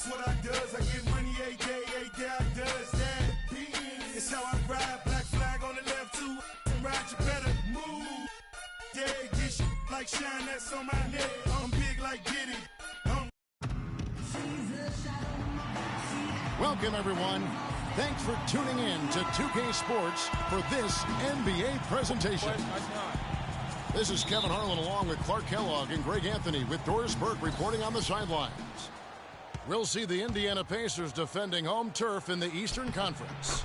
It's what I does. I get money every day I does that. It's how I ride. Black flag on the left too. Ride, you better move. Yeah, get shit like shine that's on my neck. I'm big like Diddy. Welcome, everyone. Thanks for tuning in to 2K Sports for this NBA presentation. This is Kevin Harlan along with Clark Kellogg and Greg Anthony with Doris Burke reporting on the sidelines. We'll see the Indiana Pacers defending home turf in the Eastern Conference.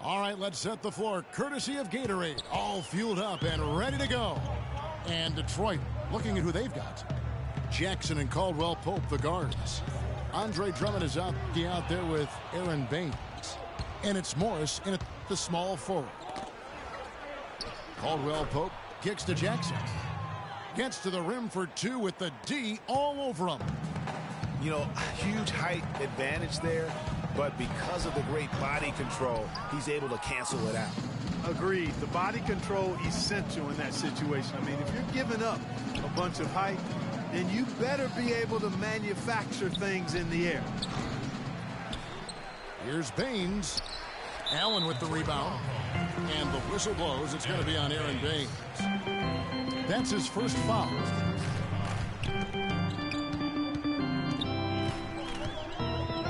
All right, let's set the floor, courtesy of Gatorade. All fueled up and ready to go. And Detroit, looking at who they've got. Jackson and Caldwell Pope, the guards. Andre Drummond is out there with Aaron Baines. And it's Morris in at the small forward. Caldwell Pope kicks to Jackson. Gets to the rim for two with the D all over him. You know, huge height advantage there. But because of the great body control, he's able to cancel it out. Agreed. The body control essential in that situation. I mean, if you're giving up a bunch of height, then you better be able to manufacture things in the air. Here's Baines. Allen with the rebound. And the whistle blows. It's going to be on Aaron Baines. That's his first foul.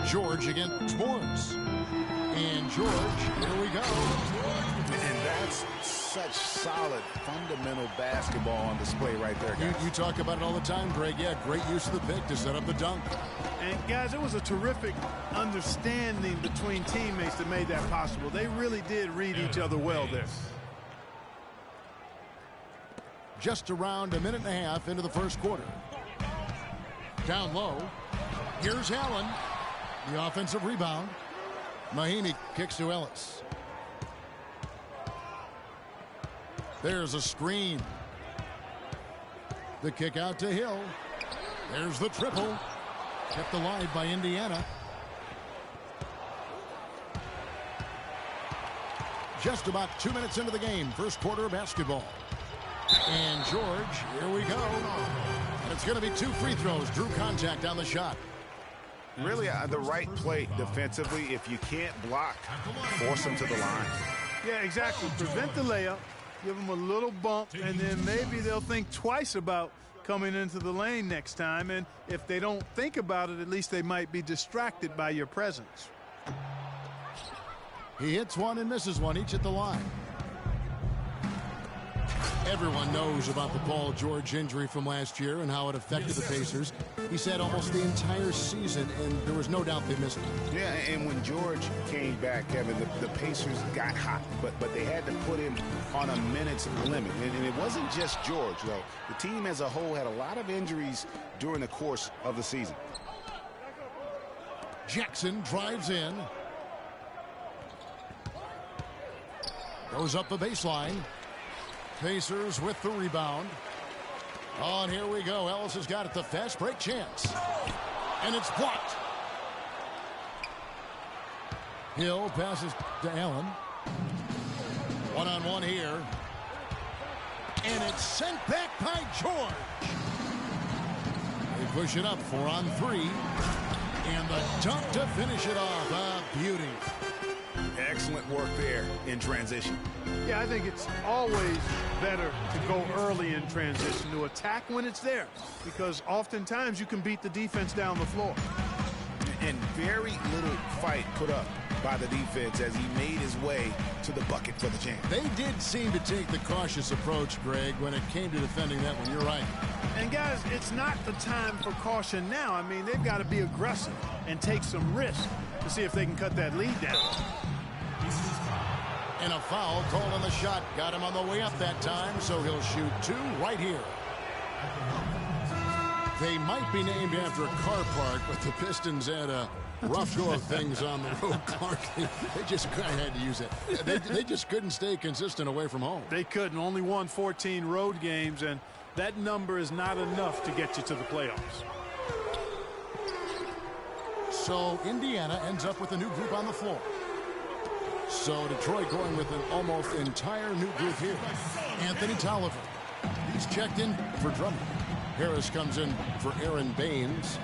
George against Morris. And George, here we go. And that's such solid, fundamental basketball on display right there, guys. You talk about it all the time, Greg. Yeah, great use of the pick to set up the dunk. And, guys, it was a terrific understanding between teammates that made that possible. They really did read each other well there. Just around a minute and a half into the first quarter. Down low. Here's Allen. The offensive rebound. Mahinmi kicks to Ellis. There's a screen. The kick out to Hill. There's the triple. Kept alive by Indiana. Just about 2 minutes into the game. First quarter of basketball. And George, here we go. And it's going to be two free throws. Drew contact on the shot. Really the right play defensively. If you can't block, force them to the line. Yeah, exactly. Prevent the layup, give them a little bump, and then maybe they'll think twice about coming into the lane next time. And if they don't think about it, at least they might be distracted by your presence. He hits one and misses one, each at the line. Everyone knows about the Paul George injury from last year and how it affected the Pacers. He said almost the entire season, and there was no doubt they missed him. Yeah, and when George came back, Kevin, the Pacers got hot, but they had to put him on a minutes limit. And it wasn't just George, though. The team as a whole had a lot of injuries during the course of the season. Jackson drives in. Goes up the baseline. Pacers with the rebound. Oh, and here we go. Ellis has got it. The fast break chance. And it's blocked. Hill passes to Allen. One-on-one here. And it's sent back by George. They push it up 4-on-3. And the dunk to finish it off. A beauty. Excellent work there in transition. Yeah, I think it's always better to go early in transition, to attack when it's there, because oftentimes you can beat the defense down the floor. And very little fight put up by the defense as he made his way to the bucket for the jam. They did seem to take the cautious approach, Greg, when it came to defending that one. You're right. And, guys, it's not the time for caution now. I mean, they've got to be aggressive and take some risk to see if they can cut that lead down. And a foul called on the shot. Got him on the way up that time, so he'll shoot two right here. They might be named after a car park, but the Pistons had a rough go of things on the road, Clark. They just kind of had to use it. They just couldn't stay consistent away from home. They couldn't. Only won 14 road games, and that number is not enough to get you to the playoffs. So Indiana ends up with a new group on the floor. So Detroit going with an almost entire new group here. Anthony Tolliver. He's checked in for Drummond. Harris comes in for Aaron Baines.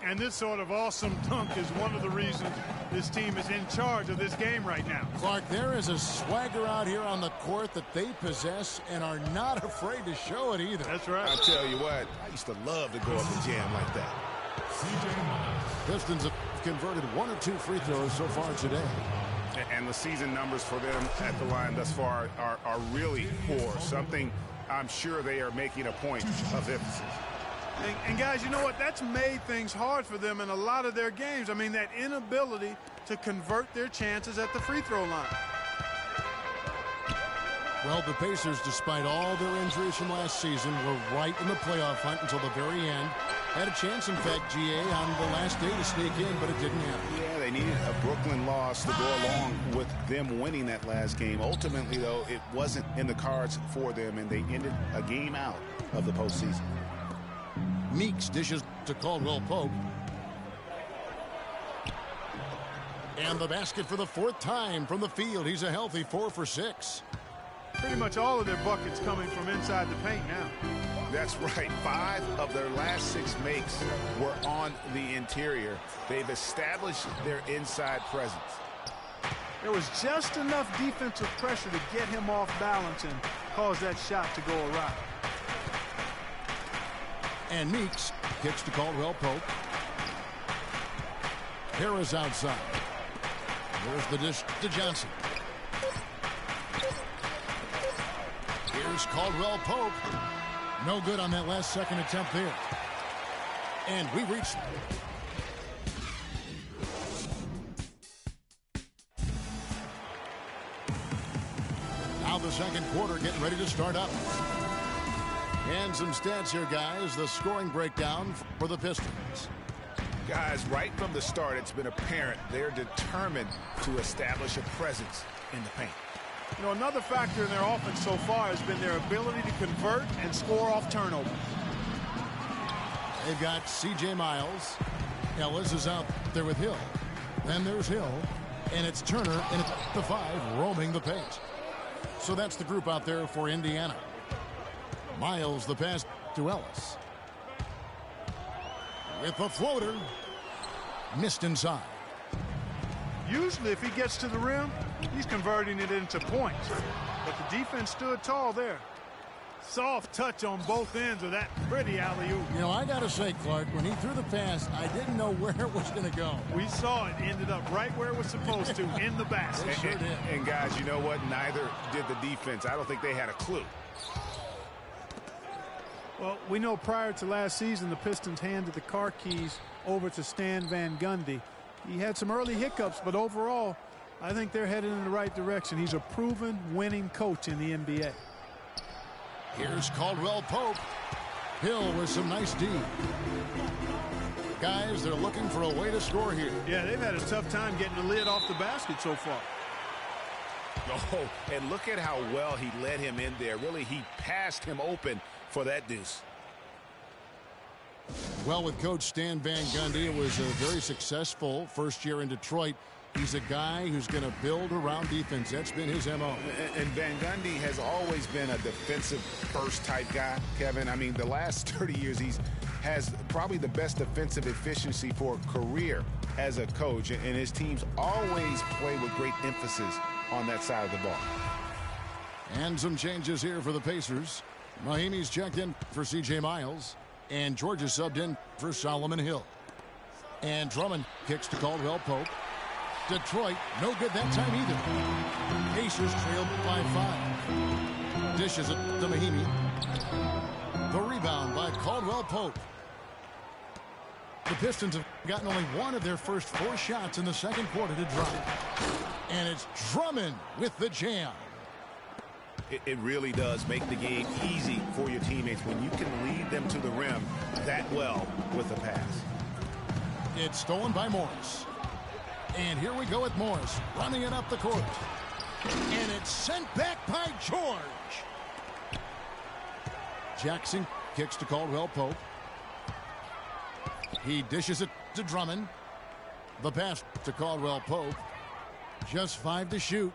And this sort of awesome dunk is one of the reasons this team is in charge of this game right now. Clark, there is a swagger out here on the court that they possess and are not afraid to show it either. That's right. I tell you what, I used to love to go up and jam like that. Pistons have converted 1 or 2 free throws so far today. And the season numbers for them at the line thus far are really poor. Something I'm sure they are making a point of emphasis. And guys, you know what? That's made things hard for them in a lot of their games. I mean, that inability to convert their chances at the free throw line. Well, the Pacers, despite all their injuries from last season, were right in the playoff hunt until the very end. Had a chance, in fact, GA, on the last day to sneak in, but it didn't happen. Yeah, they needed a Brooklyn loss to go along with them winning that last game. Ultimately, though, it wasn't in the cards for them, and they ended a game out of the postseason. Meeks dishes to Caldwell Pope. And the basket for the 4th time from the field. He's a healthy 4 for 6. Pretty much all of their buckets coming from inside the paint now. That's right. 5 of their last 6 makes were on the interior. They've established their inside presence. There was just enough defensive pressure to get him off balance and cause that shot to go awry. And Meeks kicks to Caldwell Pope. Harris outside. There's the dish to Johnson. Here's Caldwell Pope. No good on that last second attempt there. And we reached. Now the second quarter getting ready to start up. And some stats here, guys. The scoring breakdown for the Pistons. Guys, right from the start, it's been apparent they're determined to establish a presence in the paint. You know, another factor in their offense so far has been their ability to convert and score off turnover. They've got C.J. Miles. Ellis is out there with Hill. Then there's Hill. And it's Turner and it's the 5 roaming the paint. So that's the group out there for Indiana. Miles the pass to Ellis. With a floater. Missed inside. Usually if he gets to the rim, he's converting it into points. But the defense stood tall there. Soft touch on both ends of that pretty alley-oop. You know, I got to say, Clark, when he threw the pass, I didn't know where it was going to go. We saw it ended up right where it was supposed to, in the basket. Sure did. And guys, you know what? Neither did the defense. I don't think they had a clue. Well, we know prior to last season, the Pistons handed the car keys over to Stan Van Gundy. He had some early hiccups, but overall, I think they're headed in the right direction. He's a proven winning coach in the NBA. Here's Caldwell Pope. Hill with some nice D. Guys, they're looking for a way to score here. Yeah, they've had a tough time getting the lid off the basket so far. Oh, and look at how well he led him in there. Really, he passed him open for that deuce. Well, with Coach Stan Van Gundy, it was a very successful first year in Detroit. He's a guy who's going to build around defense. That's been his M.O. And Van Gundy has always been a defensive first type guy, Kevin. I mean, the last 30 years, has probably the best defensive efficiency for a career as a coach. And his teams always play with great emphasis on that side of the ball. And some changes here for the Pacers. Mahimi's checked in for C.J. Miles. And George is subbed in for Solomon Hill. And Drummond kicks to Caldwell Pope. Detroit, no good that time either. Pacers trailed by 5. Dishes it to Mahimi. The rebound by Caldwell Pope. The Pistons have gotten only one of their first 4 shots in the second quarter to drop. And it's Drummond with the jam. It really does make the game easy for your teammates when you can lead them to the rim that well with a pass. It's stolen by Morris. And here we go with Morris running it up the court. And it's sent back by George. Jackson kicks to Caldwell Pope. He dishes it to Drummond. The pass to Caldwell Pope. Just 5 to shoot.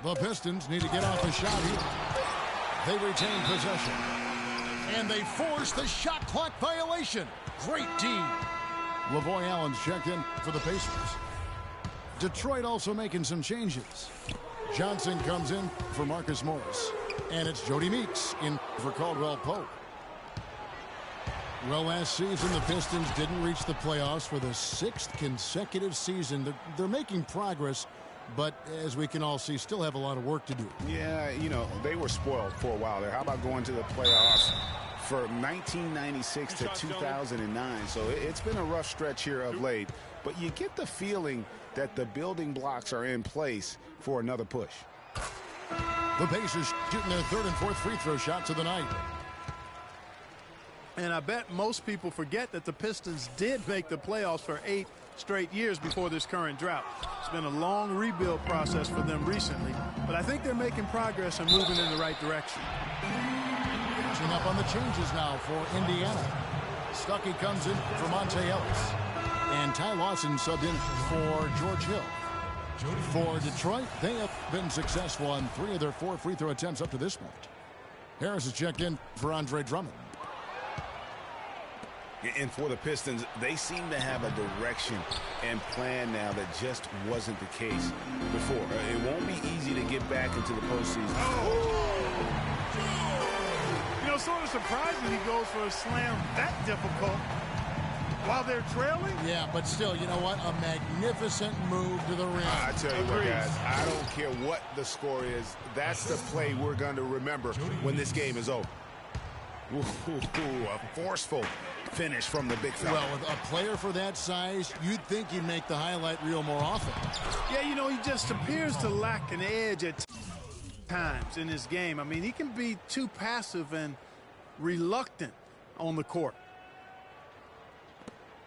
The Pistons need to get off the shot here. They retain possession. And they force the shot clock violation. Great team. Lavoy Allen's checked in for the Pacers. Detroit also making some changes. Johnson comes in for Marcus Morris. And it's Jody Meeks in for Caldwell Pope. Well, last season, the Pistons didn't reach the playoffs for the 6th consecutive season. They're making progress, but as we can all see, still have a lot of work to do. Yeah, you know, they were spoiled for a while there. How about going to the playoffs for 1996 to 2009? So it's been a rough stretch here of late, but you get the feeling that the building blocks are in place for another push. The Pacers shooting their 3rd and 4th free throw shots of the night. And I bet most people forget that the Pistons did make the playoffs for 8 straight years before this current drought. It's been a long rebuild process for them recently, but I think they're making progress and moving in the right direction. Catching up on the changes now for Indiana. Stuckey comes in for Monte Ellis. And Ty Lawson subbed in for George Hill. For Detroit, they have been successful on 3 of their 4 free throw attempts up to this point. Harris is checked in for Andre Drummond. And for the Pistons, they seem to have a direction and plan now that just wasn't the case before. It won't be easy to get back into the postseason. You know, sort of surprising he goes for a slam that difficult while they're trailing. Yeah, but still, you know what? A magnificent move to the rim. I tell you what, guys, I don't care what the score is. That's the play we're going to remember when this game is over. Ooh, a forceful finish from the big fella. Well, with a player for that size, you'd think he'd make the highlight reel more often. Yeah, you know, he just appears to lack an edge at times in his game. I mean, he can be too passive and reluctant on the court.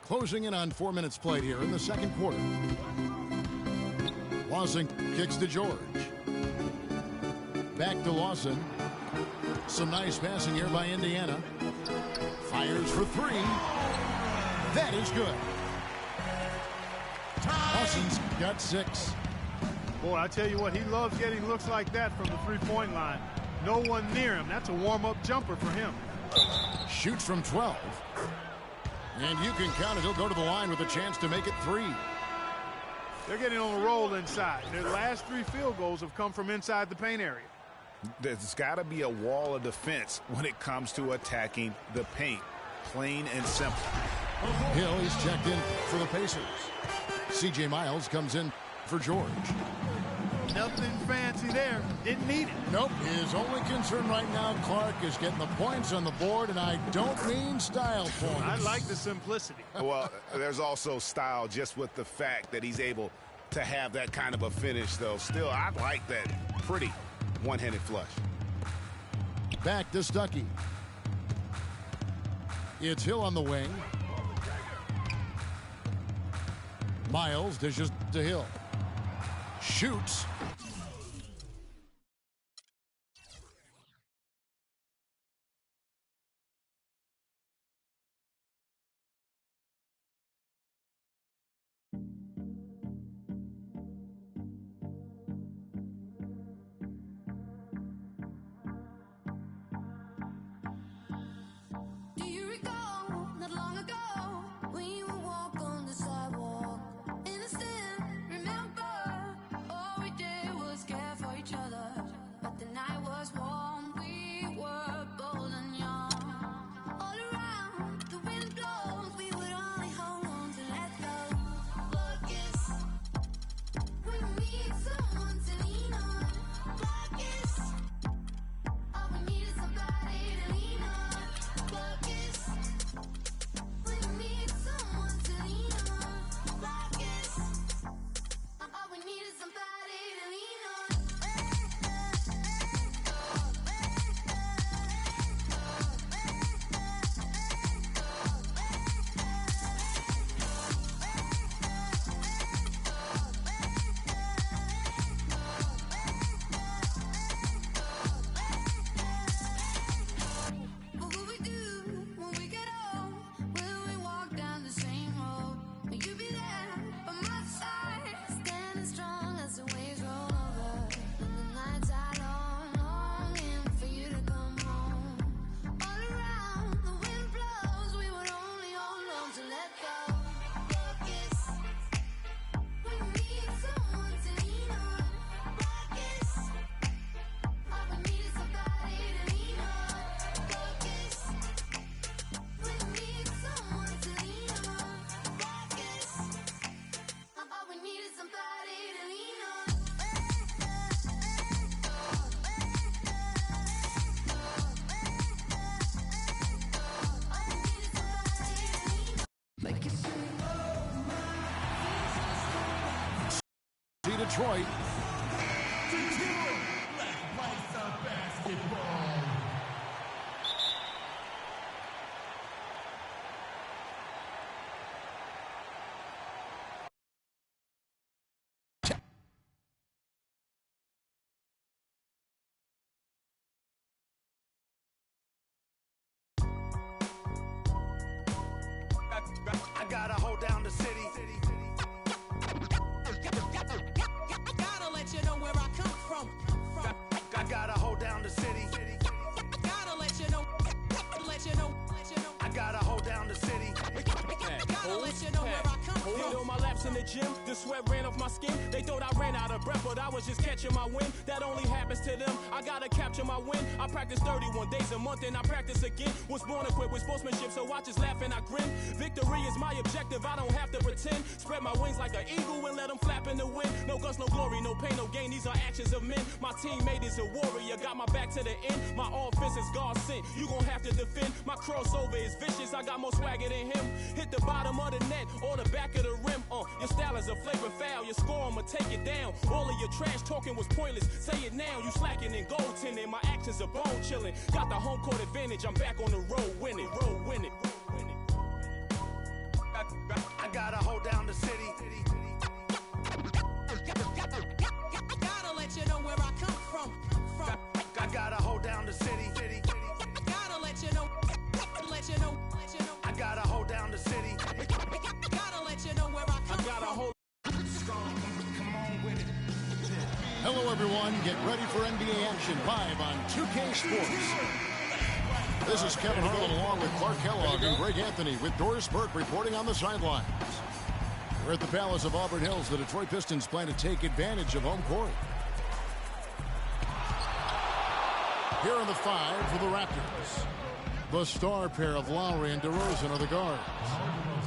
Closing in on 4 minutes played here in the second quarter. Lawson kicks to George. Back to Lawson. Some nice passing here by Indiana. Fires for 3. That is good. Lawson's got 6. Boy, I tell you what, he loves getting looks like that from the three-point line. No one near him. That's a warm-up jumper for him. Shoots from 12. And you can count it. He'll go to the line with a chance to make it 3. They're getting on a roll inside. Their last 3 field goals have come from inside the paint area. There's got to be a wall of defense when it comes to attacking the paint. Plain and simple. Hill is checked in for the Pacers. C.J. Miles comes in for George. Nothing fancy there. Didn't need it. Nope. His only concern right now, Clark, is getting the points on the board, and I don't mean style points. I like the simplicity. Well, there's also style just with the fact that he's able to have that kind of a finish, though. Still, I like that pretty one-handed flush. Back to Stuckey. It's Hill on the wing. Miles dishes to Hill. Shoots. Detroit. I gotta hold down the city. Gotta let you know where I come from. I gotta hold down the city. Gotta let you know. I gotta hold down the city. Gotta let you know where I come from. Hit on my laps in the gym, the sweat ran off my skin. They thought I ran out of breath, but I was just catching my wind. That only happens to them. I gotta capture my win. I practice 31 days a month and I practice again. Was born equipped with sportsmanship, so I just laugh and I grin. Victory is my objective, I don't have to pretend. Spread my wings like an eagle and let them flap in the wind. No guts, no glory, no pain, no gain. These are actions of men. My teammate is a warrior, got my back to the end. My offense is God sent. You gon' have to defend. My crossover is vicious, I got more swagger than him. Hit the bottom of the net or the back of the rim. Your style is a flagrant foul. Your score, I'ma take it down. All of your trash talking was pointless. Say it now, you slacking in goaltending. My actions are bone chilling. Got the home court advantage. I'm back on the road winning. I gotta hold down the city. Gotta let you know where I come from. I gotta hold down the city. Gotta let you know. I gotta hold down the city. Gotta let you know where I come from. Hello, everyone. Get ready for NBA action live on 2K Sports. This is Kevin Harlan along with Clark Kellogg and Greg Anthony with Doris Burke reporting on the sidelines. We're at the Palace of Auburn Hills. The Detroit Pistons plan to take advantage of home court. Here are the five for the Raptors. The star pair of Lowry and DeRozan are the guards.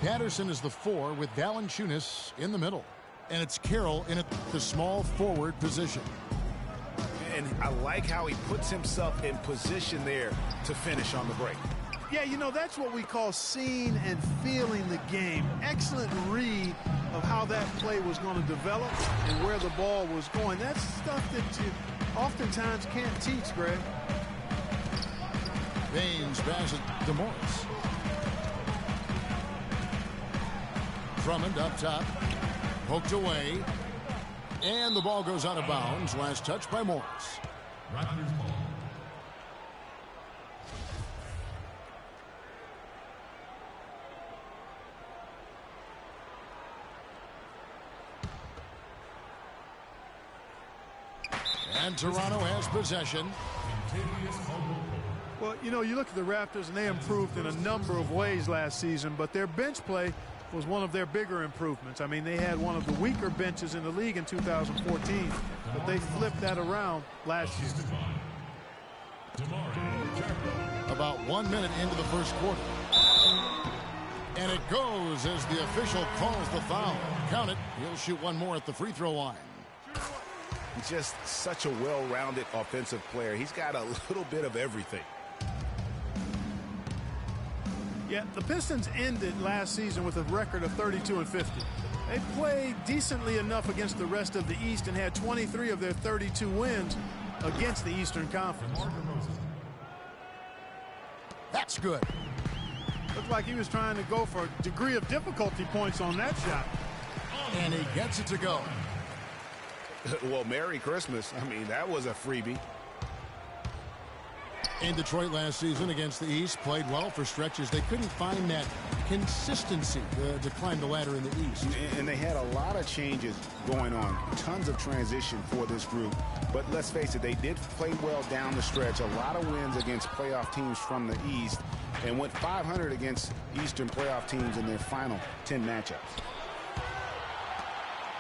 Patterson is the 4 with Valanciunas in the middle. And it's Carroll in the small forward position. And I like how he puts himself in position there to finish on the break. Yeah, you know, that's what we call seeing and feeling the game. Excellent read of how that play was going to develop and where the ball was going. That's stuff that you oftentimes can't teach, Greg. Baines passes to Morris. Drummond up top. Poked away. And the ball goes out of bounds. Last touch by Morris. And Toronto has possession. Well, you know, you look at the Raptors, and they improved in a number of ways last season, but their bench play was one of their bigger improvements. I mean, they had one of the weaker benches in the league in 2014, but they flipped that around last year. About 1 minute into the first quarter. And it goes as the official calls the foul. Count it. He'll shoot one more at the free throw line. Just such a well-rounded offensive player. He's got a little bit of everything. Yeah, the Pistons ended last season with a record of 32-50. They played decently enough against the rest of the East and had 23 of their 32 wins against the Eastern Conference. That's good. Looked like he was trying to go for a degree of difficulty points on that shot. And he gets it to go. Well, Merry Christmas. I mean, that was a freebie. In Detroit last season against the East, played well for stretches. They couldn't find that consistency to climb the ladder in the East. And they had a lot of changes going on. Tons of transition for this group. But let's face it, they did play well down the stretch. A lot of wins against playoff teams from the East. And went 500 against Eastern playoff teams in their final 10 matchups.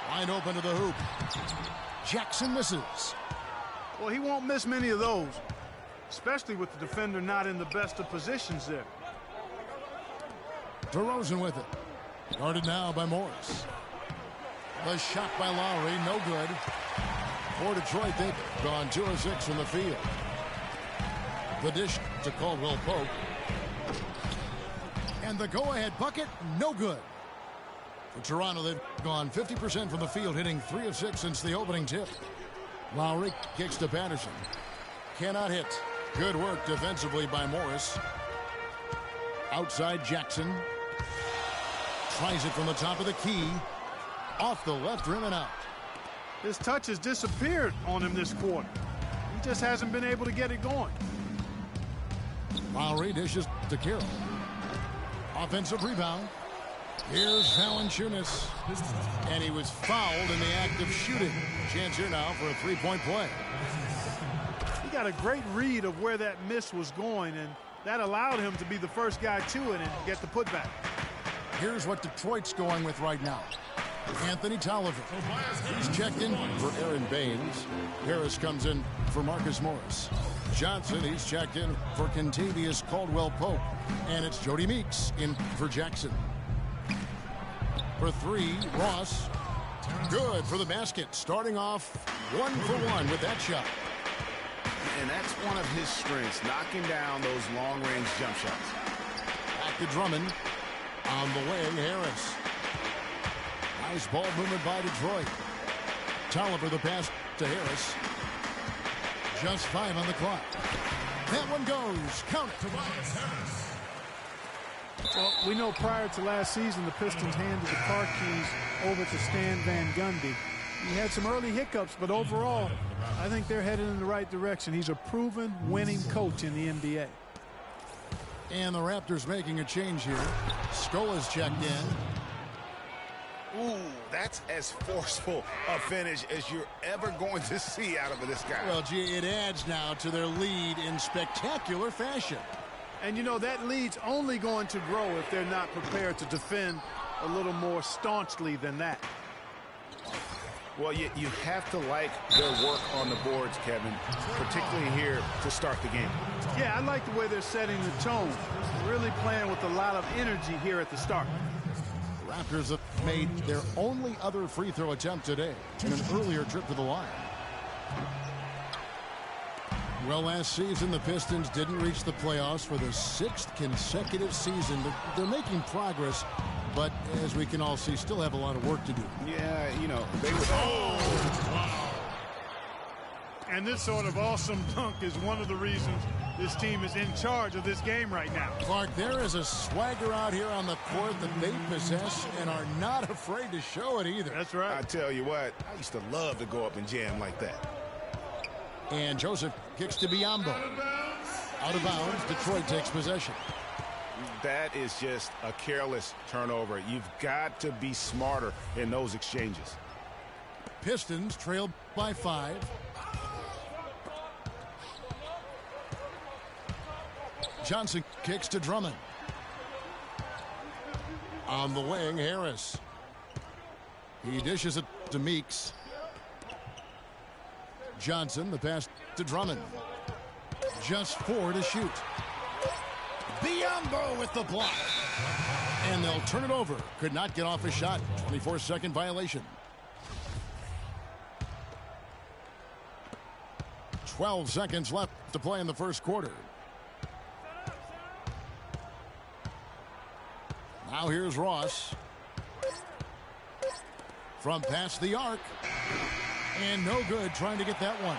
Wide open to the hoop. Jackson misses. Well, he won't miss many of those, especially with the defender not in the best of positions there. DeRozan with it. Guarded now by Morris. The shot by Lowry, no good. For Detroit, they've gone 2 of 6 from the field. The dish to Caldwell Pope. And the go-ahead bucket, no good. For Toronto, they've gone 50% from the field, hitting 3 of 6 since the opening tip. Lowry kicks to Patterson. Cannot hit. Good work defensively by Morris. Outside Jackson. Tries it from the top of the key. Off the left rim and out. His touch has disappeared on him this quarter. He just hasn't been able to get it going. Lowry dishes to Carroll. Offensive rebound. Here's Valanciunas. And he was fouled in the act of shooting. Chance here now for a three-point play. He got a great read of where that miss was going, and that allowed him to be the first guy to it and get the putback. Here's what Detroit's going with right now. Anthony Tolliver. He's checked in for Aaron Baines. Harris comes in for Marcus Morris. Johnson, he's checked in for Kentavious Caldwell-Pope. And it's Jody Meeks in for Jackson. For 3, Ross. Good for the basket. Starting off 1 for 1 with that shot. And that's one of his strengths, knocking down those long-range jump shots. Back to Drummond. On the wing, Harris. Nice ball movement by Detroit. Tolliver the pass to Harris. Just 5 on the clock. That one goes. Count it. Tobias Harris. Well, we know prior to last season, the Pistons handed the car keys over to Stan Van Gundy. He had some early hiccups, but overall, I think they're headed in the right direction. He's a proven winning coach in the NBA. And the Raptors making a change here. Skola's checked in. Ooh, that's as forceful a finish as you're ever going to see out of this guy. Well, gee, it adds now to their lead in spectacular fashion. And, you know, that lead's only going to grow if they're not prepared to defend a little more staunchly than that. Well, you have to like their work on the boards, Kevin, particularly here to start the game. Yeah, I like the way they're setting the tone. Really playing with a lot of energy here at the start. The Raptors have made their only other free throw attempt today in an earlier trip to the line. Well, last season, the Pistons didn't reach the playoffs for the 6th consecutive season. They're making progress, but as we can all see, still have a lot of work to do. Yeah, you know, they were... Wow. And this sort of awesome dunk is one of the reasons this team is in charge of this game right now. Clark, there is a swagger out here on the court that they possess and are not afraid to show it either. That's right. I tell you what, I used to love to go up and jam like that. And Joseph kicks to Biyombo. Out of bounds, Detroit takes possession. That is just a careless turnover. You've got to be smarter in those exchanges. Pistons trailed by 5. Johnson kicks to Drummond. On the wing, Harris. He dishes it to Meeks. Johnson, the pass to Drummond. Just 4 to shoot. Biyombo with the block. And they'll turn it over. Could not get off a shot. 24-second violation. 12 seconds left to play in the first quarter. Now here's Ross. From past the arc. And no good trying to get that one.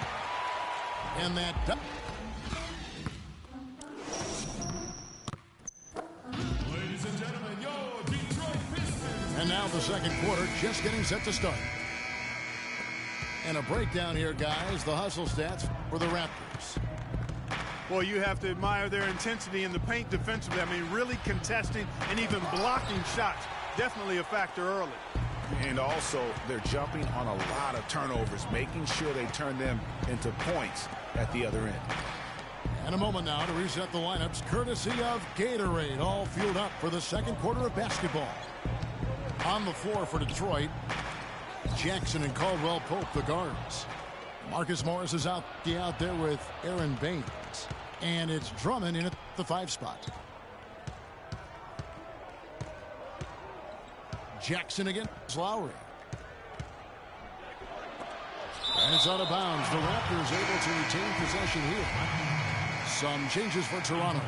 And that... Ladies and gentlemen, your Detroit Pistons. And now the second quarter just getting set to start. And a breakdown here, guys. The hustle stats for the Raptors. Well, you have to admire their intensity in the paint defensively. I mean, really contesting and even blocking shots. Definitely a factor early. And also, they're jumping on a lot of turnovers, making sure they turn them into points at the other end. And a moment now to reset the lineups, courtesy of Gatorade, all fueled up for the second quarter of basketball. On the floor for Detroit, Jackson and Caldwell-Pope, the guards. Marcus Morris is out there with Aaron Baines. And it's Drummond in at the 5 spot. Jackson against Lowry. And it's out of bounds. The Raptors able to retain possession here. Some changes for Toronto.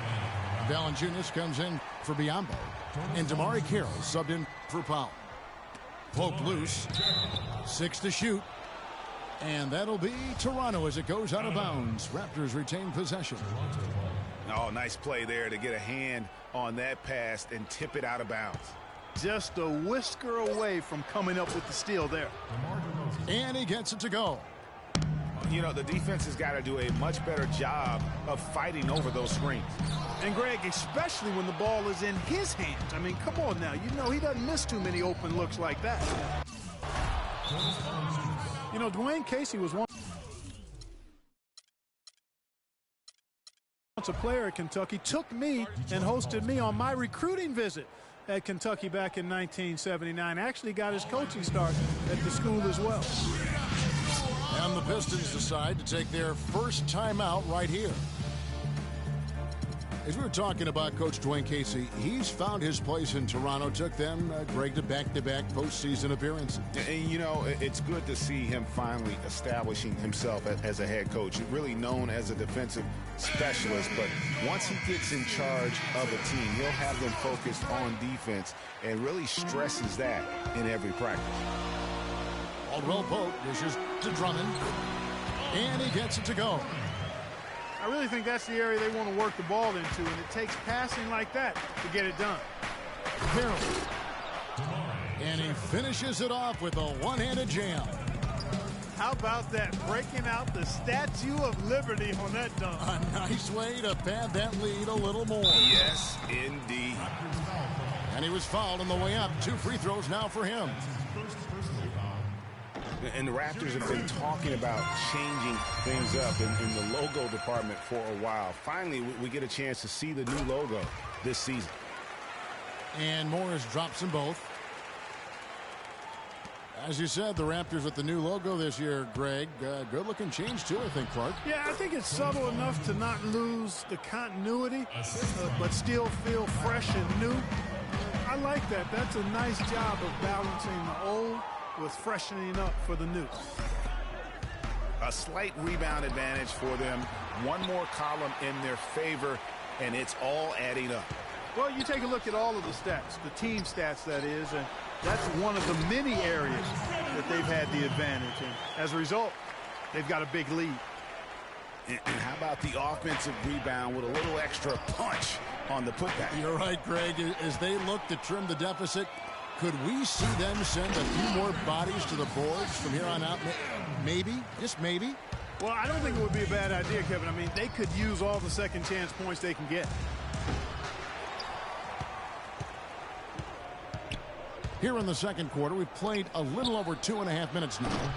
Valanciunas comes in for Biyombo. And Damari Carroll subbed in for Powell. Pope loose. 6 to shoot. And that'll be Toronto as it goes out of bounds. Raptors retain possession. Oh, nice play there to get a hand on that pass and tip it out of bounds. Just a whisker away from coming up with the steal there. And he gets it to go. You know, the defense has got to do a much better job of fighting over those screens. And, Greg, especially when the ball is in his hands. I mean, come on now. You know he doesn't miss too many open looks like that. You know, Dwayne Casey was once a player at Kentucky, took me and hosted me on my recruiting visit at Kentucky back in 1979. Actually got his coaching start at the school as well. And the Pistons decide to take their first timeout right here. As we were talking about Coach Dwayne Casey, he's found his place in Toronto, took them, Greg, to back-to-back postseason appearances. And, you know, it's good to see him finally establishing himself as a head coach, really known as a defensive specialist. But once he gets in charge of a team, he'll have them focused on defense and really stresses that in every practice. Caldwell Pope dishes to Drummond, and he gets it to go. I really think that's the area they want to work the ball into, and it takes passing like that to get it done. Carroll. And he finishes it off with a one-handed jam. How about that, breaking out the Statue of Liberty on that dunk? A nice way to pad that lead a little more. Yes, indeed. And he was fouled on the way up. 2 free throws now for him. And the Raptors have been talking about changing things up in the logo department for a while. Finally, we get a chance to see the new logo this season. And Morris drops them both. As you said, the Raptors with the new logo this year, Greg. Good-looking change, too, I think, Clark. Yeah, I think it's subtle enough to not lose the continuity, but still feel fresh and new. I like that. That's a nice job of balancing the old with freshening up for the new. A slight rebound advantage for them. One more column in their favor, and it's all adding up. Well, you take a look at all of the stats, the team stats, that is, and that's one of the many areas that they've had the advantage. And as a result, they've got a big lead. And how about the offensive rebound with a little extra punch on the putback? You're right, Greg. As they look to trim the deficit, could we see them send a few more bodies to the boards from here on out? Maybe, just maybe. Well, I don't think it would be a bad idea, Kevin. I mean, they could use all the second chance points they can get. Here in the second quarter, we've played a little over 2.5 minutes now.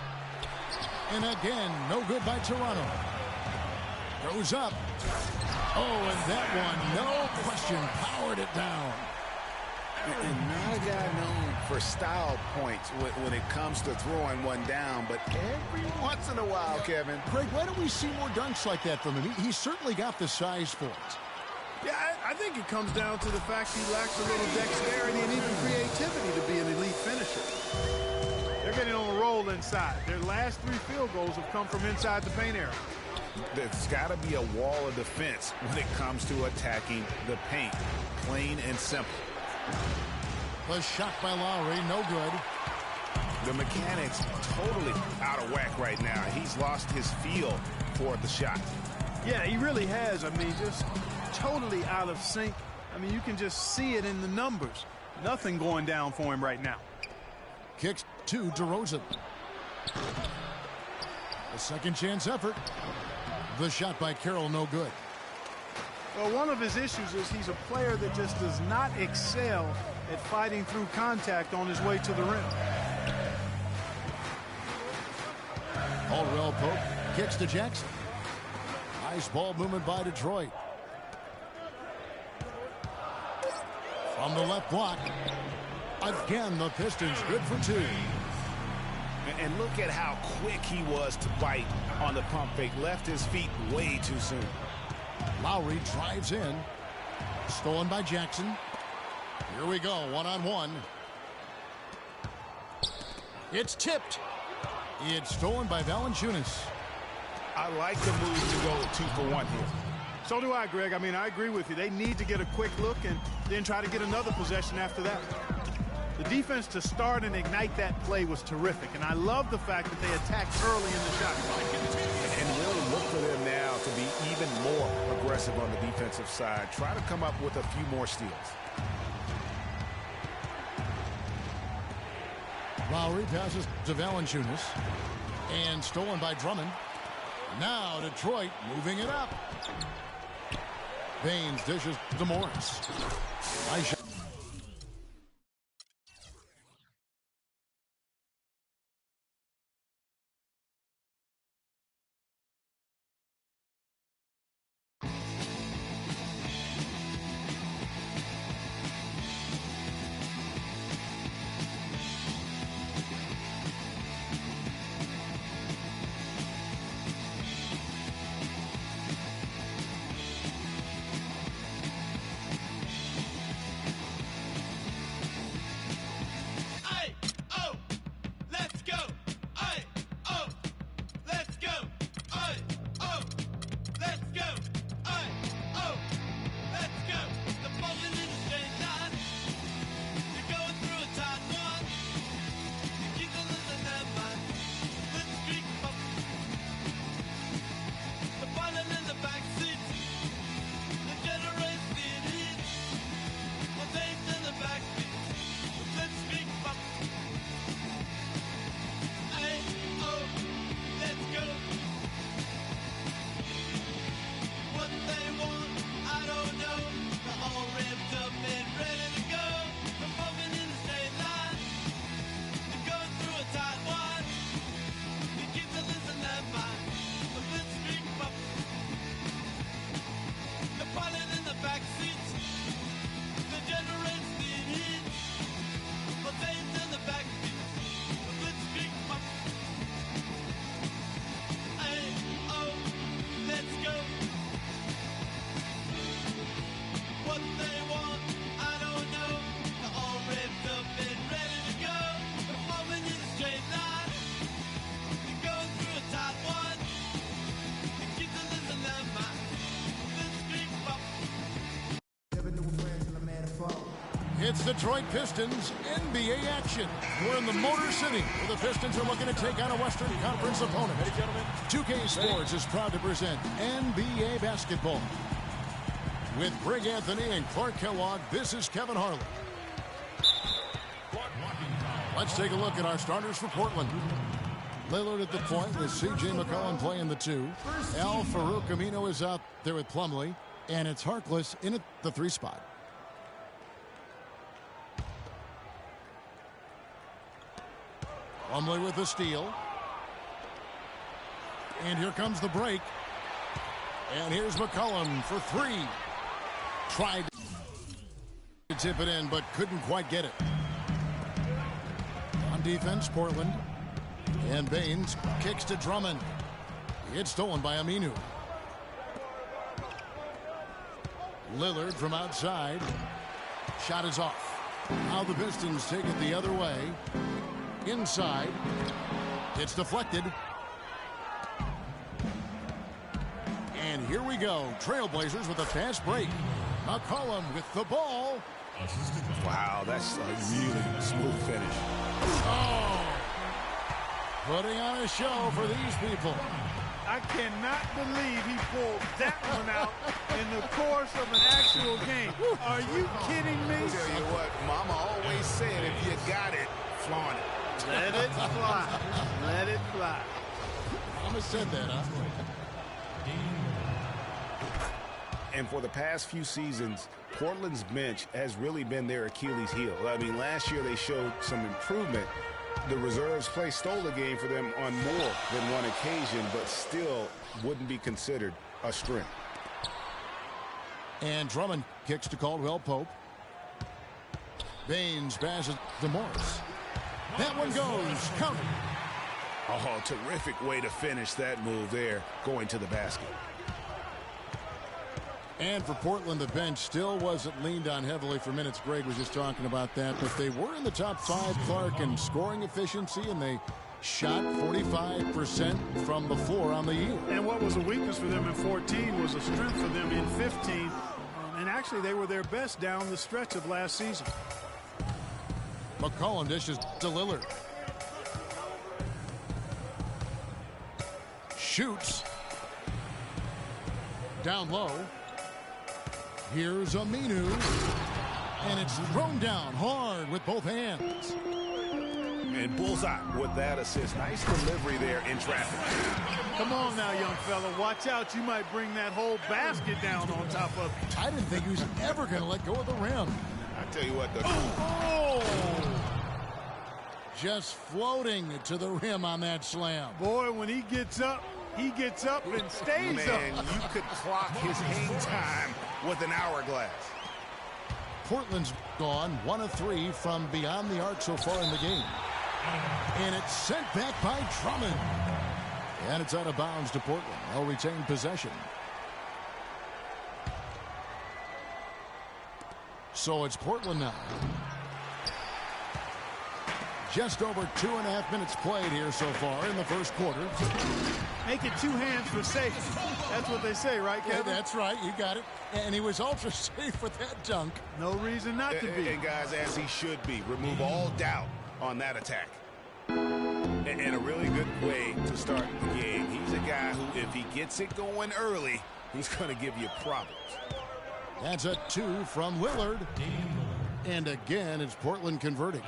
And again, no good by Toronto. Goes up. Oh, and that one, no question, powered it down. And not a guy known for style points when it comes to throwing one down, but every once in a while, Kevin. Greg, why don't we see more dunks like that from him? He's certainly got the size for it. Yeah, I think it comes down to the fact he lacks a little dexterity and even creativity to be an elite finisher. They're getting on a roll inside. Their last 3 field goals have come from inside the paint area. There's got to be a wall of defense when it comes to attacking the paint. Plain and simple. The shot by Lowry, no good. The mechanics totally out of whack right now. He's lost his feel for the shot. Yeah, he really has. I mean, just totally out of sync. I mean, you can just see it in the numbers. Nothing going down for him right now. Kicks to DeRozan. A second chance effort. The shot by Carroll, no good. Well, one of his issues is he's a player that just does not excel at fighting through contact on his way to the rim. Caldwell Pope kicks to Jackson. Nice ball movement by Detroit. From the left block. Again, the Pistons good for 2. And look at how quick he was to bite on the pump fake. Left his feet way too soon. Lowry drives in. Stolen by Jackson. Here we go, one-on-one. It's tipped. It's stolen by Valanciunas. I like the move to go 2 for 1 here. So do I, Greg. I mean, I agree with you. They need to get a quick look and then try to get another possession after that. The defense to start and ignite that play was terrific, and I love the fact that they attacked early in the shot clock. And really look for them now to be even more aggressive on the defensive side. Try to come up with a few more steals. Lowry passes to Valanciunas. And stolen by Drummond. Now Detroit moving it up. Baines dishes to Morris. Nice shot. It's Detroit Pistons NBA action. We're in the Motor City, where the Pistons are looking to take on a Western Conference opponent. 2K Sports is proud to present NBA basketball. With Greg Anthony and Clark Kellogg, this is Kevin Harlan. Let's take a look at our starters for Portland. Lillard at the point with C.J. McCollum playing the 2. Al Farouk Amino is out there with Plumlee. And it's Harkless in at the 3 spot. Plumlee with the steal. And here comes the break. And here's McCollum for 3. Tried to tip it in, but couldn't quite get it. On defense, Portland. And Baines kicks to Drummond. It's stolen by Aminu. Lillard from outside. Shot is off. Now the Pistons take it the other way. Inside. It's deflected. And here we go. Trailblazers with a fast break. McCollum with the ball. Wow, that's a really smooth finish. Oh! Putting on a show for these people. I cannot believe he pulled that one out in the course of an actual game. Are you kidding me? I'll tell you what, Mama always said, if you got it, flaunt it. Let it fly. Let it fly. Mama said that, huh? And for the past few seasons, Portland's bench has really been their Achilles heel. I mean, last year they showed some improvement. The reserves play stole a game for them on more than one occasion, but still wouldn't be considered a strength. And Drummond kicks to Caldwell Pope. Baines passes to Morris. That one goes. Counted. Oh, terrific way to finish that move there, going to the basket. And for Portland, the bench still wasn't leaned on heavily for minutes. Greg was just talking about that. But they were in the top 5, Clark, in scoring efficiency, and they shot 45% from the floor on the year. And what was a weakness for them in 14 was a strength for them in 15. And actually, they were their best down the stretch of last season. McCollum dishes to Lillard. Shoots. Down low. Here's Aminu. And it's thrown down hard with both hands. And bullseye with that assist. Nice delivery there in traffic. Come on now, young fella. Watch out. You might bring that whole basket down on top of you. I didn't think he was ever going to let go of the rim. I tell you what, Oh! Just floating to the rim on that slam. Boy, when he gets up and stays up. Man, you could clock his hang time with an hourglass. Portland's gone 1 of 3 from beyond the arc so far in the game. And it's sent back by Drummond. And it's out of bounds to Portland. They'll retain possession. So it's Portland now. Just over 2.5 minutes played here so far in the first quarter. Make it 2 hands for safety. That's what they say, right, Kevin? Yeah, that's right. You got it. And he was ultra safe with that dunk. No reason not to be. And guys, as he should be. Remove all doubt on that attack. And a really good way to start the game. He's a guy who, if he gets it going early, he's going to give you problems. That's a 2 from Lillard. And again, it's Portland converting.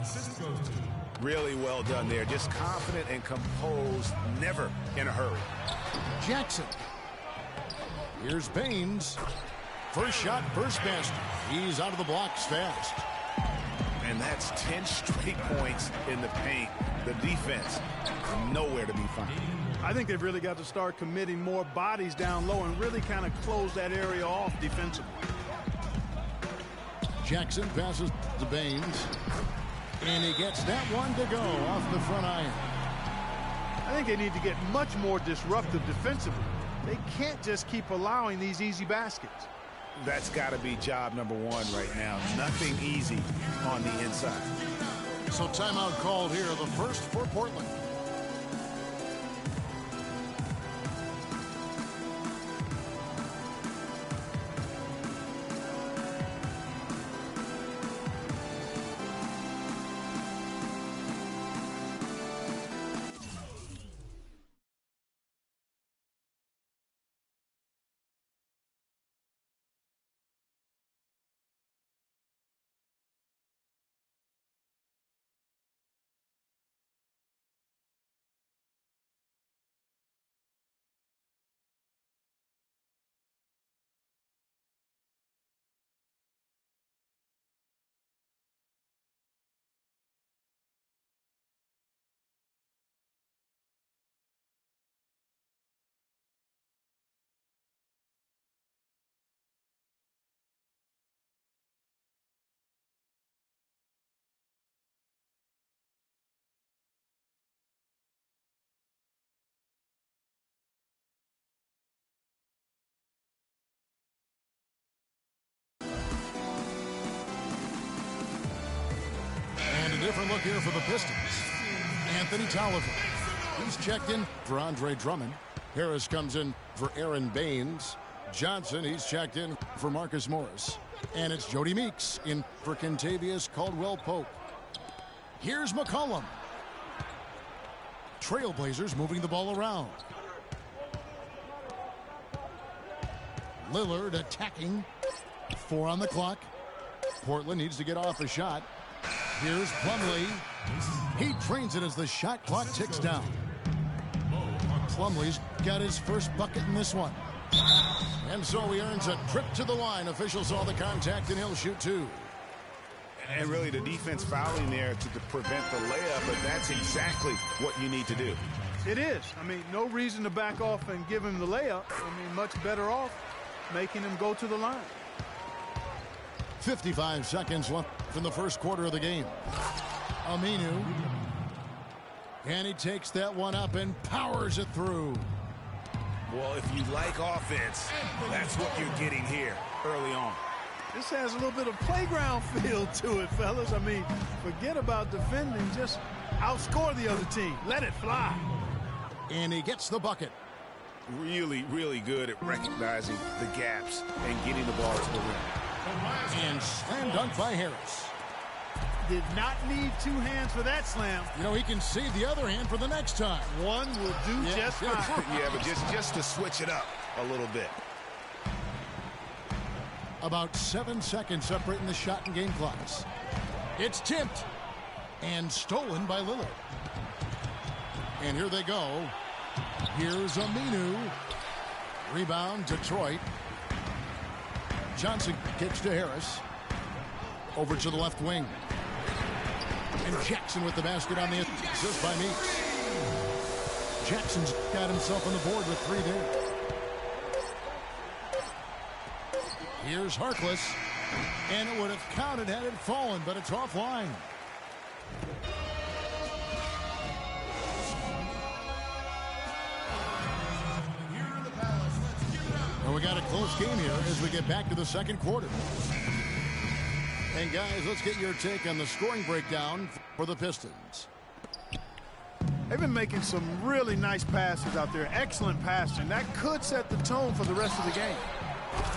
Really well done there. Just confident and composed, never in a hurry. Jackson. Here's Baines. First shot, first basket. He's out of the blocks fast. And that's 10 straight points in the paint. The defense, nowhere to be found. I think they've really got to start committing more bodies down low and really kind of close that area off defensively. Jackson passes to Baines. And he gets that one to go off the front iron. I think they need to get much more disruptive defensively. They can't just keep allowing these easy baskets. That's got to be job number 1 right now. Nothing easy on the inside. So timeout called here, the first for Portland. And a different look here for the Pistons. Anthony Tolliver. He's checked in for Andre Drummond. Harris comes in for Aaron Baines. Johnson, he's checked in for Marcus Morris. And it's Jody Meeks in for Kentavious Caldwell-Pope. Here's McCollum. Trailblazers moving the ball around. Lillard attacking. 4 on the clock. Portland needs to get off a shot. Here's Plumlee. He trains it as the shot clock ticks down. Plumlee's got his first bucket in this one. And so he earns a trip to the line. Officials saw the contact and he'll shoot 2. And really the defense fouling there to prevent the layup, but that's exactly what you need to do. It is. I mean, no reason to back off and give him the layup. I mean, much better off making him go to the line. 55 seconds left from the first quarter of the game. Aminu. And he takes that one up and powers it through. Well, if you like offense, that's what you're getting here early on. This has a little bit of playground feel to it, fellas. I mean, forget about defending. Just outscore the other team. Let it fly. And he gets the bucket. Really, really good at recognizing the gaps and getting the ball to the rim. And slam dunk by Harris. Did not need two hands for that slam. You know, he can save the other hand for the next time. One will do just fine. Yeah, but just to switch it up a little bit. About 7 seconds separating the shot and game clocks. It's tipped and stolen by Lillard. And here they go. Here's Aminu. Rebound, Detroit. Johnson kicks to Harris. Over to the left wing. And Jackson with the basket on the assist by Meeks. Jackson's got himself on the board with 3 there. Here's Harkless, and it would have counted had it fallen, but it's offline. And we got a close game here as we get back to the second quarter. And guys, let's get your take on the scoring breakdown for the Pistons. They've been making some really nice passes out there. Excellent passing. That could set the tone for the rest of the game.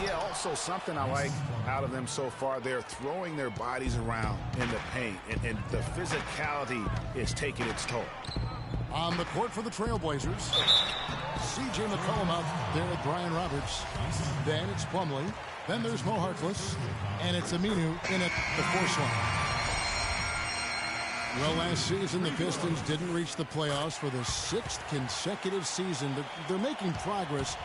Yeah, also something I like out of them so far, they're throwing their bodies around in the paint, and the physicality is taking its toll. On the court for the Trailblazers, C.J. McCollum out there with Brian Roberts. Then it's Plumlee. Then there's Mo Harkless. And it's Aminu in at the force line. Well, last season, the Pistons didn't reach the playoffs for the 6th consecutive season. They're making progress.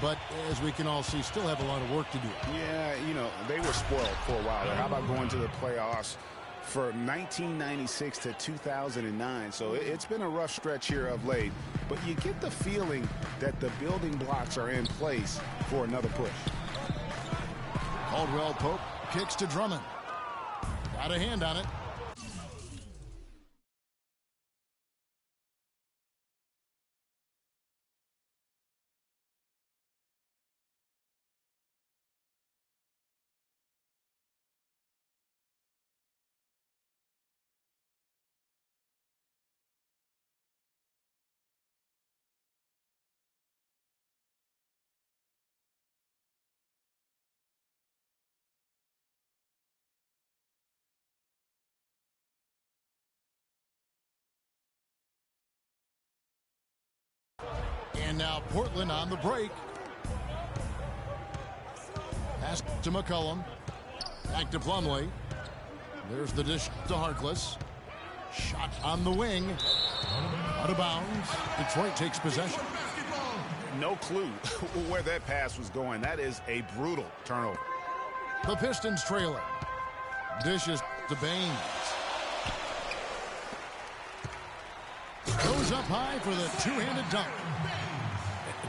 But as we can all see, still have a lot of work to do. Yeah, you know, they were spoiled for a while. How about going to the playoffs for 1996 to 2009? So it's been a rough stretch here of late. But you get the feeling that the building blocks are in place for another push. Caldwell Pope kicks to Drummond. Got a hand on it. And now Portland on the break. Pass to McCollum. Back to Plumlee. There's the dish to Harkless. Shot on the wing. Out of bounds. Detroit takes possession. No clue where that pass was going. That is a brutal turnover. The Pistons trailing. Dishes to Baines. Goes up high for the two-handed dunk.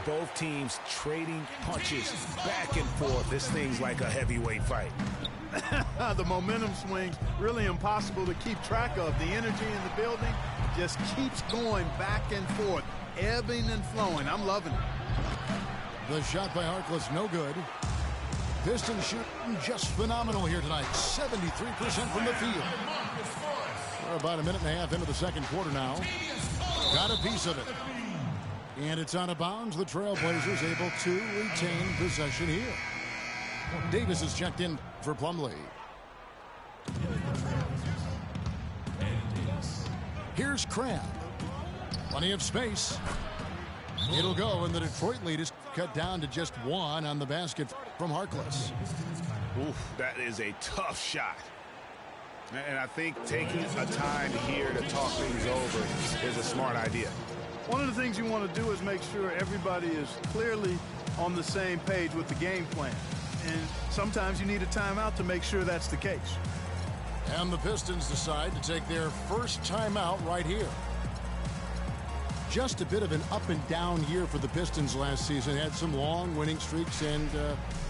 Both teams trading punches back and forth. This thing's like a heavyweight fight. The momentum swings really impossible to keep track of. The energy in the building just keeps going back and forth, ebbing and flowing. I'm loving it. The shot by Harkless, no good. Pistons shooting just phenomenal here tonight. 73% from the field. We're about a minute and a half into the second quarter now. Got a piece of it. And it's out of bounds. The Trailblazers able to retain possession here. Davis is checked in for Plumlee. Here's Crabbe. Plenty of space. It'll go, and the Detroit lead is cut down to just 1 on the basket from Harkless. Oof, that is a tough shot. And I think taking a time here to talk things over is a smart idea. One of the things you want to do is make sure everybody is clearly on the same page with the game plan. And sometimes you need a timeout to make sure that's the case. And the Pistons decide to take their first timeout right here. Just a bit of an up and down year for the Pistons last season. Had some long winning streaks and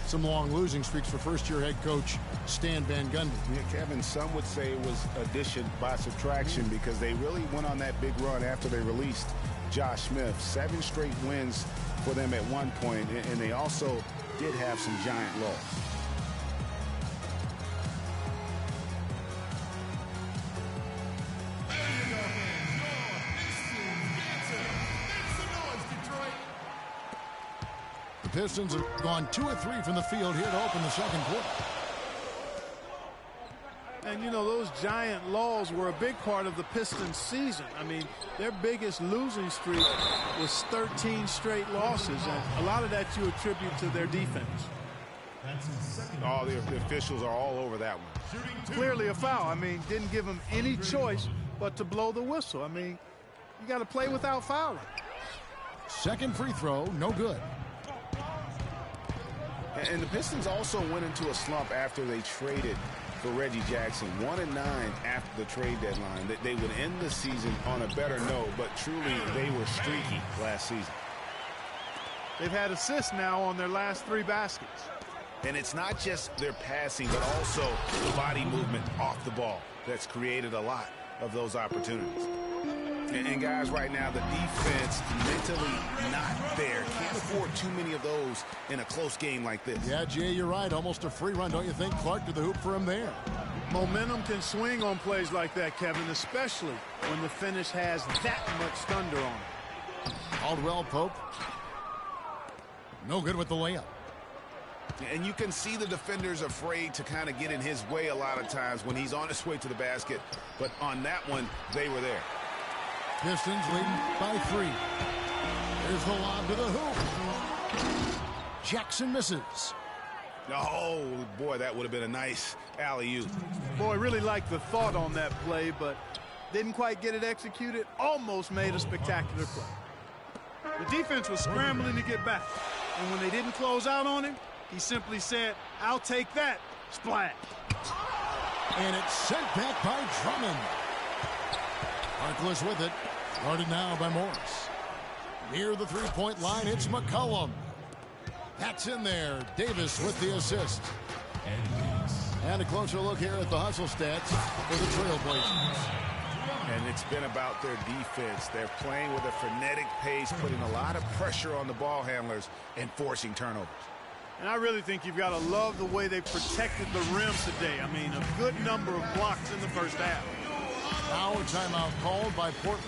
some long losing streaks for first-year head coach Stan Van Gundy. Yeah, Kevin, some would say it was addition by subtraction because they really went on that big run after they released Josh Smith. 7 straight wins for them at one point, and they also did have some giant loss. The Pistons have gone 2 of 3 from the field here to open the second quarter. And, you know, those giant lulls were a big part of the Pistons' season. I mean, their biggest losing streak was 13 straight losses, and a lot of that you attribute to their defense. Oh, the officials are all over that one. Clearly a foul. I mean, didn't give him any choice but to blow the whistle. I mean, you got to play without fouling. Second free throw, no good. And the Pistons also went into a slump after they traded for Reggie Jackson. 1-9 after the trade deadline. They would end the season on a better note, but truly they were streaky last season. They've had assists now on their last 3 baskets. And it's not just their passing, but also the body movement off the ball that's created a lot of those opportunities. And guys, right now, the defense mentally not there. Can't afford too many of those in a close game like this. Yeah, Jay, you're right. Almost a free run, don't you think? Clark to the hoop for him there. Momentum can swing on plays like that, Kevin, especially when the finish has that much thunder on it. Caldwell Pope. No good with the layup. And you can see the defenders afraid to kind of get in his way a lot of times when he's on his way to the basket. But on that one, they were there. Pistons leading by 3. Here's the lob to the hoop. Jackson misses. Oh, boy, that would have been a nice alley-oop. Boy, really liked the thought on that play, but didn't quite get it executed. Almost made a spectacular play. The defense was scrambling to get back. And when they didn't close out on him, he simply said, "I'll take that." Splash. And it's sent back by Drummond. Harkless with it. Guarded now by Morris. Near the three-point line, it's McCollum. That's in there. Davis with the assist. And a closer look here at the hustle stats for the Trailblazers. And it's been about their defense. They're playing with a frenetic pace, putting a lot of pressure on the ball handlers and forcing turnovers. And I really think you've got to love the way they protected the rim today. I mean, a good number of blocks in the first half. Now a timeout called by Portland.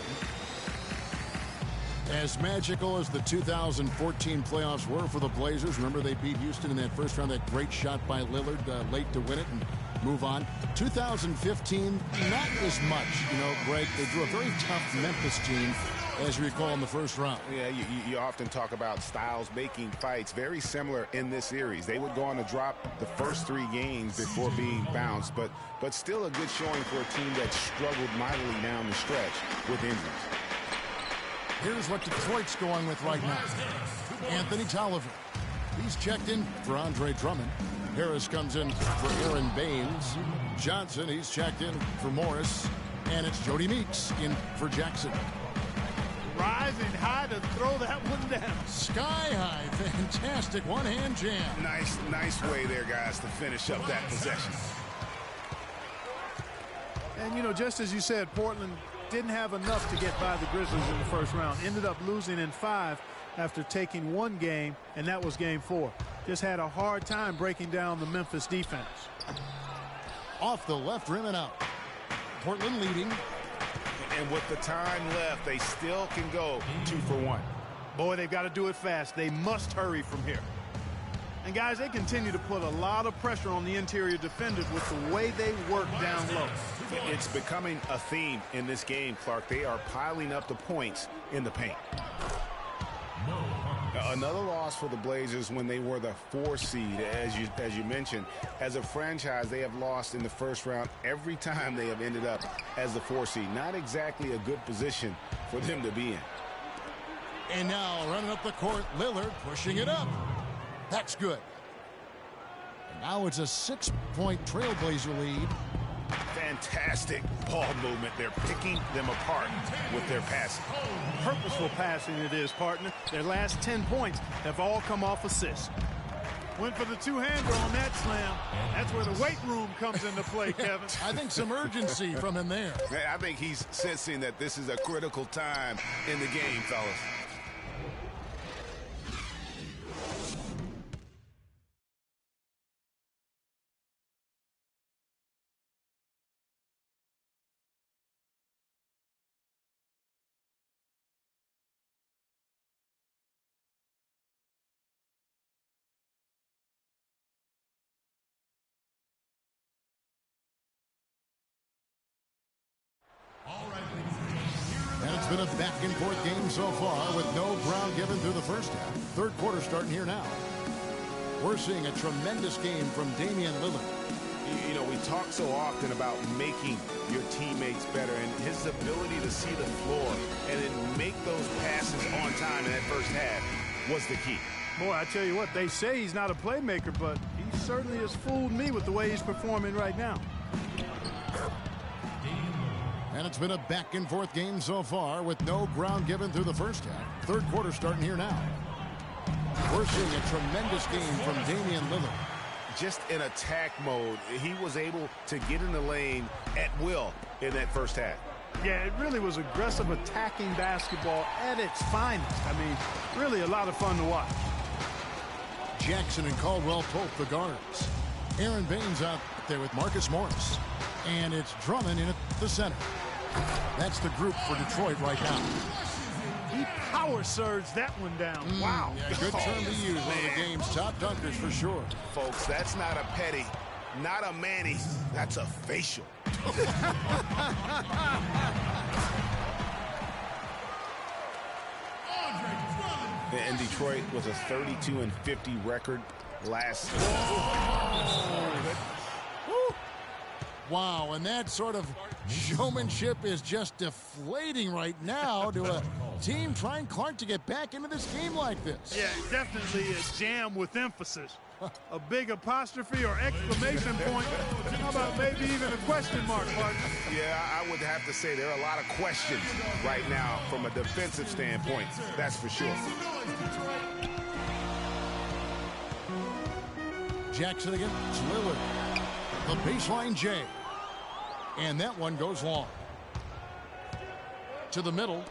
As magical as the 2014 playoffs were for the Blazers, remember they beat Houston in that first round, that great shot by Lillard late to win it and move on. 2015, not as much. You know, Greg, they drew a very tough Memphis team, as you recall, in the first round. Yeah, you often talk about styles making fights. Very similar in this series. They would go on to drop the first 3 games before being bounced, but still a good showing for a team that struggled mightily down the stretch with injuries. Here's what Detroit's going with right now. Anthony Tolliver. He's checked in for Andre Drummond. Harris comes in for Aaron Baines. Johnson, he's checked in for Morris. And it's Jody Meeks in for Jackson. Rising high to throw that one down. Sky high. Fantastic one-hand jam. Nice way there, guys, to finish up that possession. And, you know, just as you said, Portland didn't have enough to get by the Grizzlies in the first round. Ended up losing in 5 after taking 1 game, and that was game 4. Just had a hard time breaking down the Memphis defense. Off the left rim and out. Portland leading. And with the time left, they still can go 2 for 1. Boy, they've got to do it fast. They must hurry from here. And, guys, they continue to put a lot of pressure on the interior defenders with the way they work down low. It's becoming a theme in this game, Clark. They are piling up the points in the paint. Another loss for the Blazers when they were the 4 seed, as you mentioned. As a franchise, they have lost in the first round every time they have ended up as the 4 seed. Not exactly a good position for them to be in. And now running up the court, Lillard pushing it up. That's good. And now it's a 6-point Trailblazer lead. Fantastic ball movement. They're picking them apart with their passing. Purposeful passing it is, partner. Their last 10 points have all come off assists. Went for the two-hander on that slam. That's where the weight room comes into play, Kevin. I think some urgency from him there. I think he's sensing that this is a critical time in the game, fellas. been a back-and-forth game so far with no ground given through the first half. Third quarter starting here now. We're seeing a tremendous game from Damian Lillard. You know, we talk so often about making your teammates better, and his ability to see the floor and then make those passes on time in that first half was the key. Boy, I tell you what, they say he's not a playmaker, but he certainly has fooled me with the way he's performing right now. And it's been a back-and-forth game so far with no ground given through the first half. Third quarter starting here now. We're seeing a tremendous game from Damian Lillard. Just in attack mode, he was able to get in the lane at will in that first half. Yeah, it really was aggressive attacking basketball at its finest. I mean, really a lot of fun to watch. Jackson and Caldwell Pope, the guards. Aaron Baines out there with Marcus Morris. And it's Drummond in at the center. That's the group for Detroit right now. He power surged that one down. Wow. Yeah, good term to use. One of the game's top dunkers for sure. Folks, that's not a petty, not a Manny. That's a facial. And Detroit was a 32-50 record last season. Wow, and that sort of showmanship is just deflating right now to a team trying Clark to get back into this game like this. Yeah, definitely a jam with emphasis. A big apostrophe or exclamation point. How about maybe even a question mark, partner? Yeah, I would have to say there are a lot of questions right now from a defensive standpoint. That's for sure. Jackson against Lillard. The baseline J. And that one goes long. To the middle.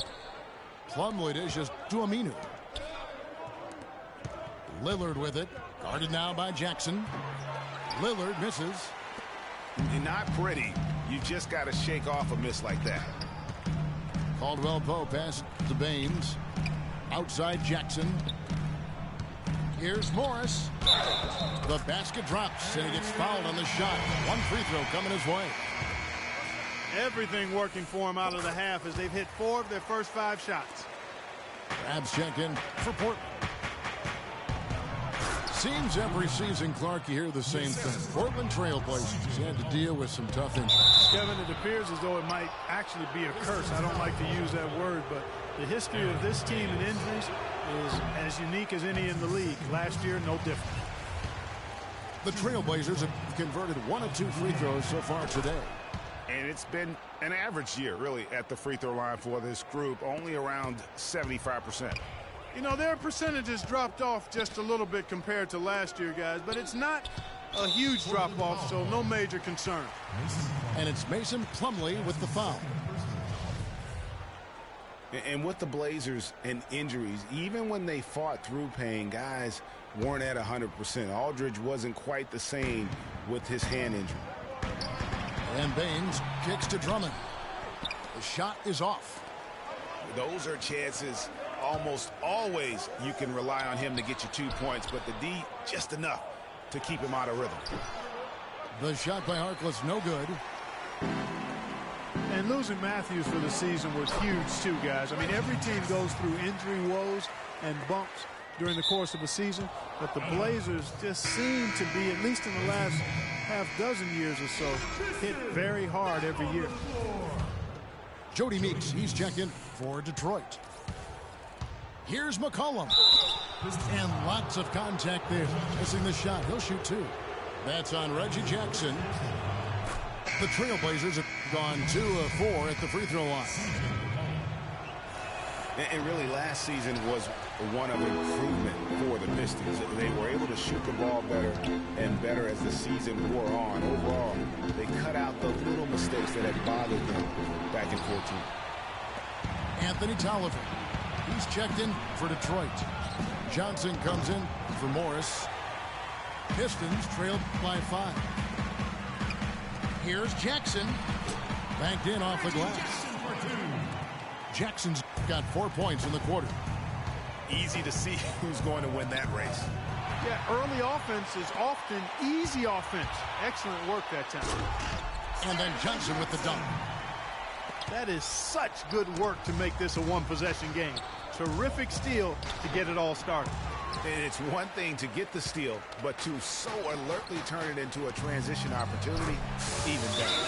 Plumlee dishes to Aminu. Lillard with it. Guarded now by Jackson. Lillard misses. You're not pretty. You just got to shake off a miss like that. Caldwell Pope pass to Baines. Outside Jackson. Here's Morris. The basket drops, and he gets fouled on the shot. One free throw coming his way. Everything working for him out of the half as they've hit 4 of their first 5 shots. Rabs check in for Portland. Seems every season, Clark, you hear the same thing. Portland Trailblazers had to deal with some tough injuries. Kevin, it appears as though it might actually be a curse. I don't like to use that word, but the history of this team and injuries is as unique as any in the league. Last year, no different. The Trailblazers have converted 1 of 2 free throws so far today. And it's been an average year, really, at the free throw line for this group, only around 75%. You know, their percentages dropped off just a little bit compared to last year, guys, but it's not a huge drop-off, so no major concern. And it's Mason Plumlee with the foul. And with the Blazers and injuries, even when they fought through pain, guys weren't at 100%. Aldridge wasn't quite the same with his hand injury. And Baines kicks to Drummond. The shot is off. Those are chances almost always you can rely on him to get you 2 points, but the D just enough to keep him out of rhythm. The shot by Harkless, no good. And losing Matthews for the season was huge too, guys. I mean, every team goes through injury woes and bumps during the course of a season, but the Blazers just seem to be, at least in the last half dozen years or so, hit very hard every year. Jody Meeks, he's checking for Detroit. Here's McCollum. And lots of contact there. Missing the shot. He'll shoot 2. That's on Reggie Jackson. The Trailblazers have gone 2 of 4 at the free throw line. And really, last season was one of improvement for the Pistons. They were able to shoot the ball better and better as the season wore on. Overall, they cut out the little mistakes that had bothered them back in 14. Anthony Tolliver. He's checked in for Detroit. Johnson comes in for Morris. Pistons trailed by 5. Here's Jackson. Banked in off the glass. Jackson's got 4 points in the quarter. Easy to see who's going to win that race. Yeah, early offense is often easy offense. Excellent work that time. And then Johnson with the dunk. That is such good work to make this a one-possession game. Terrific steal to get it all started. And it's one thing to get the steal, but to so alertly turn it into a transition opportunity, even better.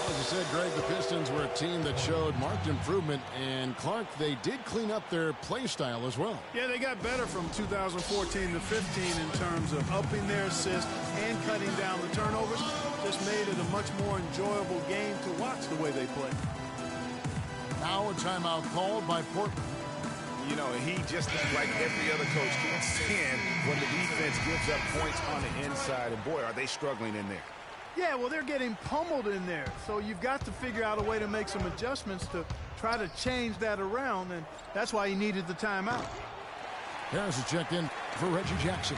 As you said, Greg, the Pistons were a team that showed marked improvement, and Clark, they did clean up their play style as well. Yeah, they got better from 2014 to 15 in terms of upping their assists and cutting down the turnovers. Just made it a much more enjoyable game to watch the way they play. Now a timeout called by Portland. You know, he just, like every other coach, can't stand when the defense gives up points on the inside. And boy, are they struggling in there. Yeah, well, they're getting pummeled in there. So you've got to figure out a way to make some adjustments to try to change that around, and that's why he needed the timeout. Harris is checked in for Reggie Jackson.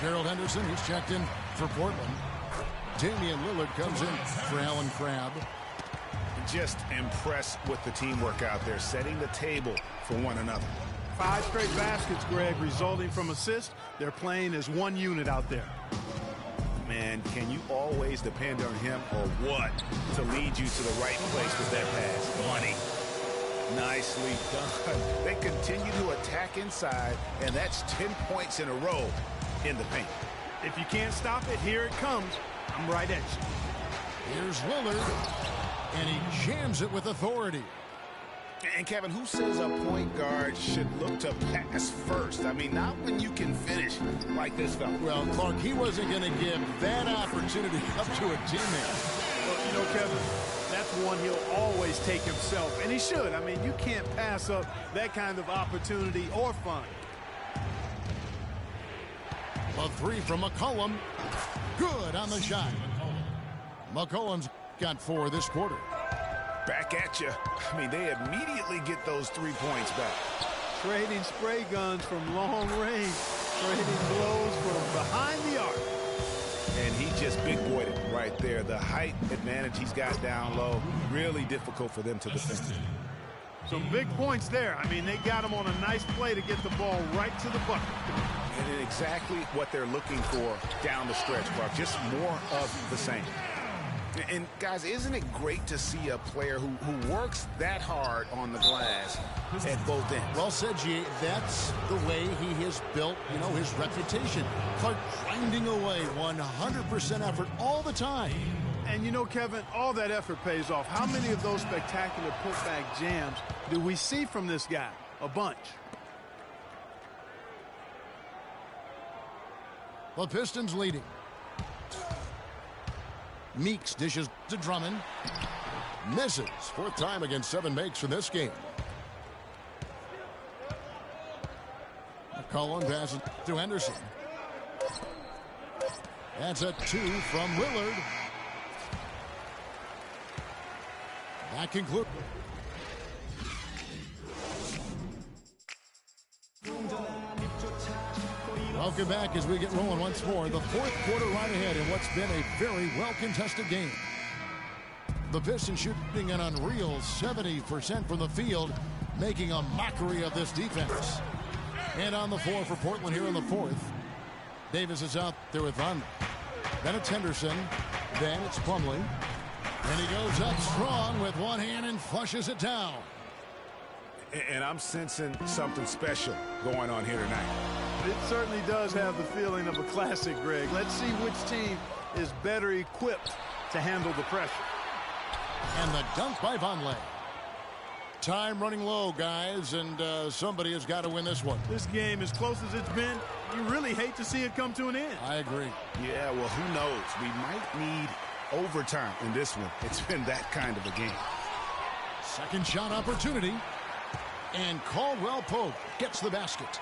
Gerald Henderson, he's checked in for Portland. Damian Lillard comes in for Allen Crabbe. Just impressed with the teamwork out there, setting the table for one another. 5 straight baskets, Greg, resulting from assists. They're playing as one unit out there. Man, can you always depend on him or what to lead you to the right place with that pass? Money. Nicely done. They continue to attack inside, and that's 10 points in a row in the paint. If you can't stop it, here it comes. I'm right at you. Here's Lillard, and he jams it with authority. And Kevin, who says a point guard should look to pass first? I mean, not when you can finish like this fella. Well, Clark, he wasn't going to give that opportunity up to a teammate. Well, you know, Kevin, that's one he'll always take himself, and he should. I mean, you can't pass up that kind of opportunity or fun. A 3 from McCollum. Good on the shot. McCollum's got 4 this quarter. Back at you. I mean, they immediately get those 3 points back. Trading spray guns from long range. Trading blows from behind the arc. And he just big-boyed it right there. The height advantage he's got down low, really difficult for them to defend. Some big points there. I mean, they got him on a nice play to get the ball right to the bucket. And exactly what they're looking for down the stretch, Clark. Just more of the same. And, guys, isn't it great to see a player who works that hard on the glass at both ends? Well said, G. That's the way he has built, you know, his reputation. Clark grinding away 100% effort all the time. And, you know, Kevin, all that effort pays off. How many of those spectacular putback jams do we see from this guy? A bunch. The Pistons leading. Meeks dishes to Drummond. Misses. 4th time against 7 makes for this game. McCollum passes to Henderson. That's a 2 from Lillard. That concludes. Welcome back as we get rolling once more. The 4th quarter right ahead in what's been a very well-contested game. The Pistons shooting an unreal 70% from the field, making a mockery of this defense. And on the floor for Portland here in the 4th. Davis is out there with Von. Then it's Henderson. Then it's Plumlee. And he goes up strong with one hand and flushes it down. And I'm sensing something special going on here tonight. It certainly does have the feeling of a classic, Greg. Let's see which team is better equipped to handle the pressure. And the dunk by Vonleh. Time running low, guys, and somebody has got to win this one. This game, as close as it's been, you really hate to see it come to an end. I agree. Yeah, well, who knows? We might need overtime in this one. It's been that kind of a game. Second shot opportunity. And Caldwell Pope gets the basket.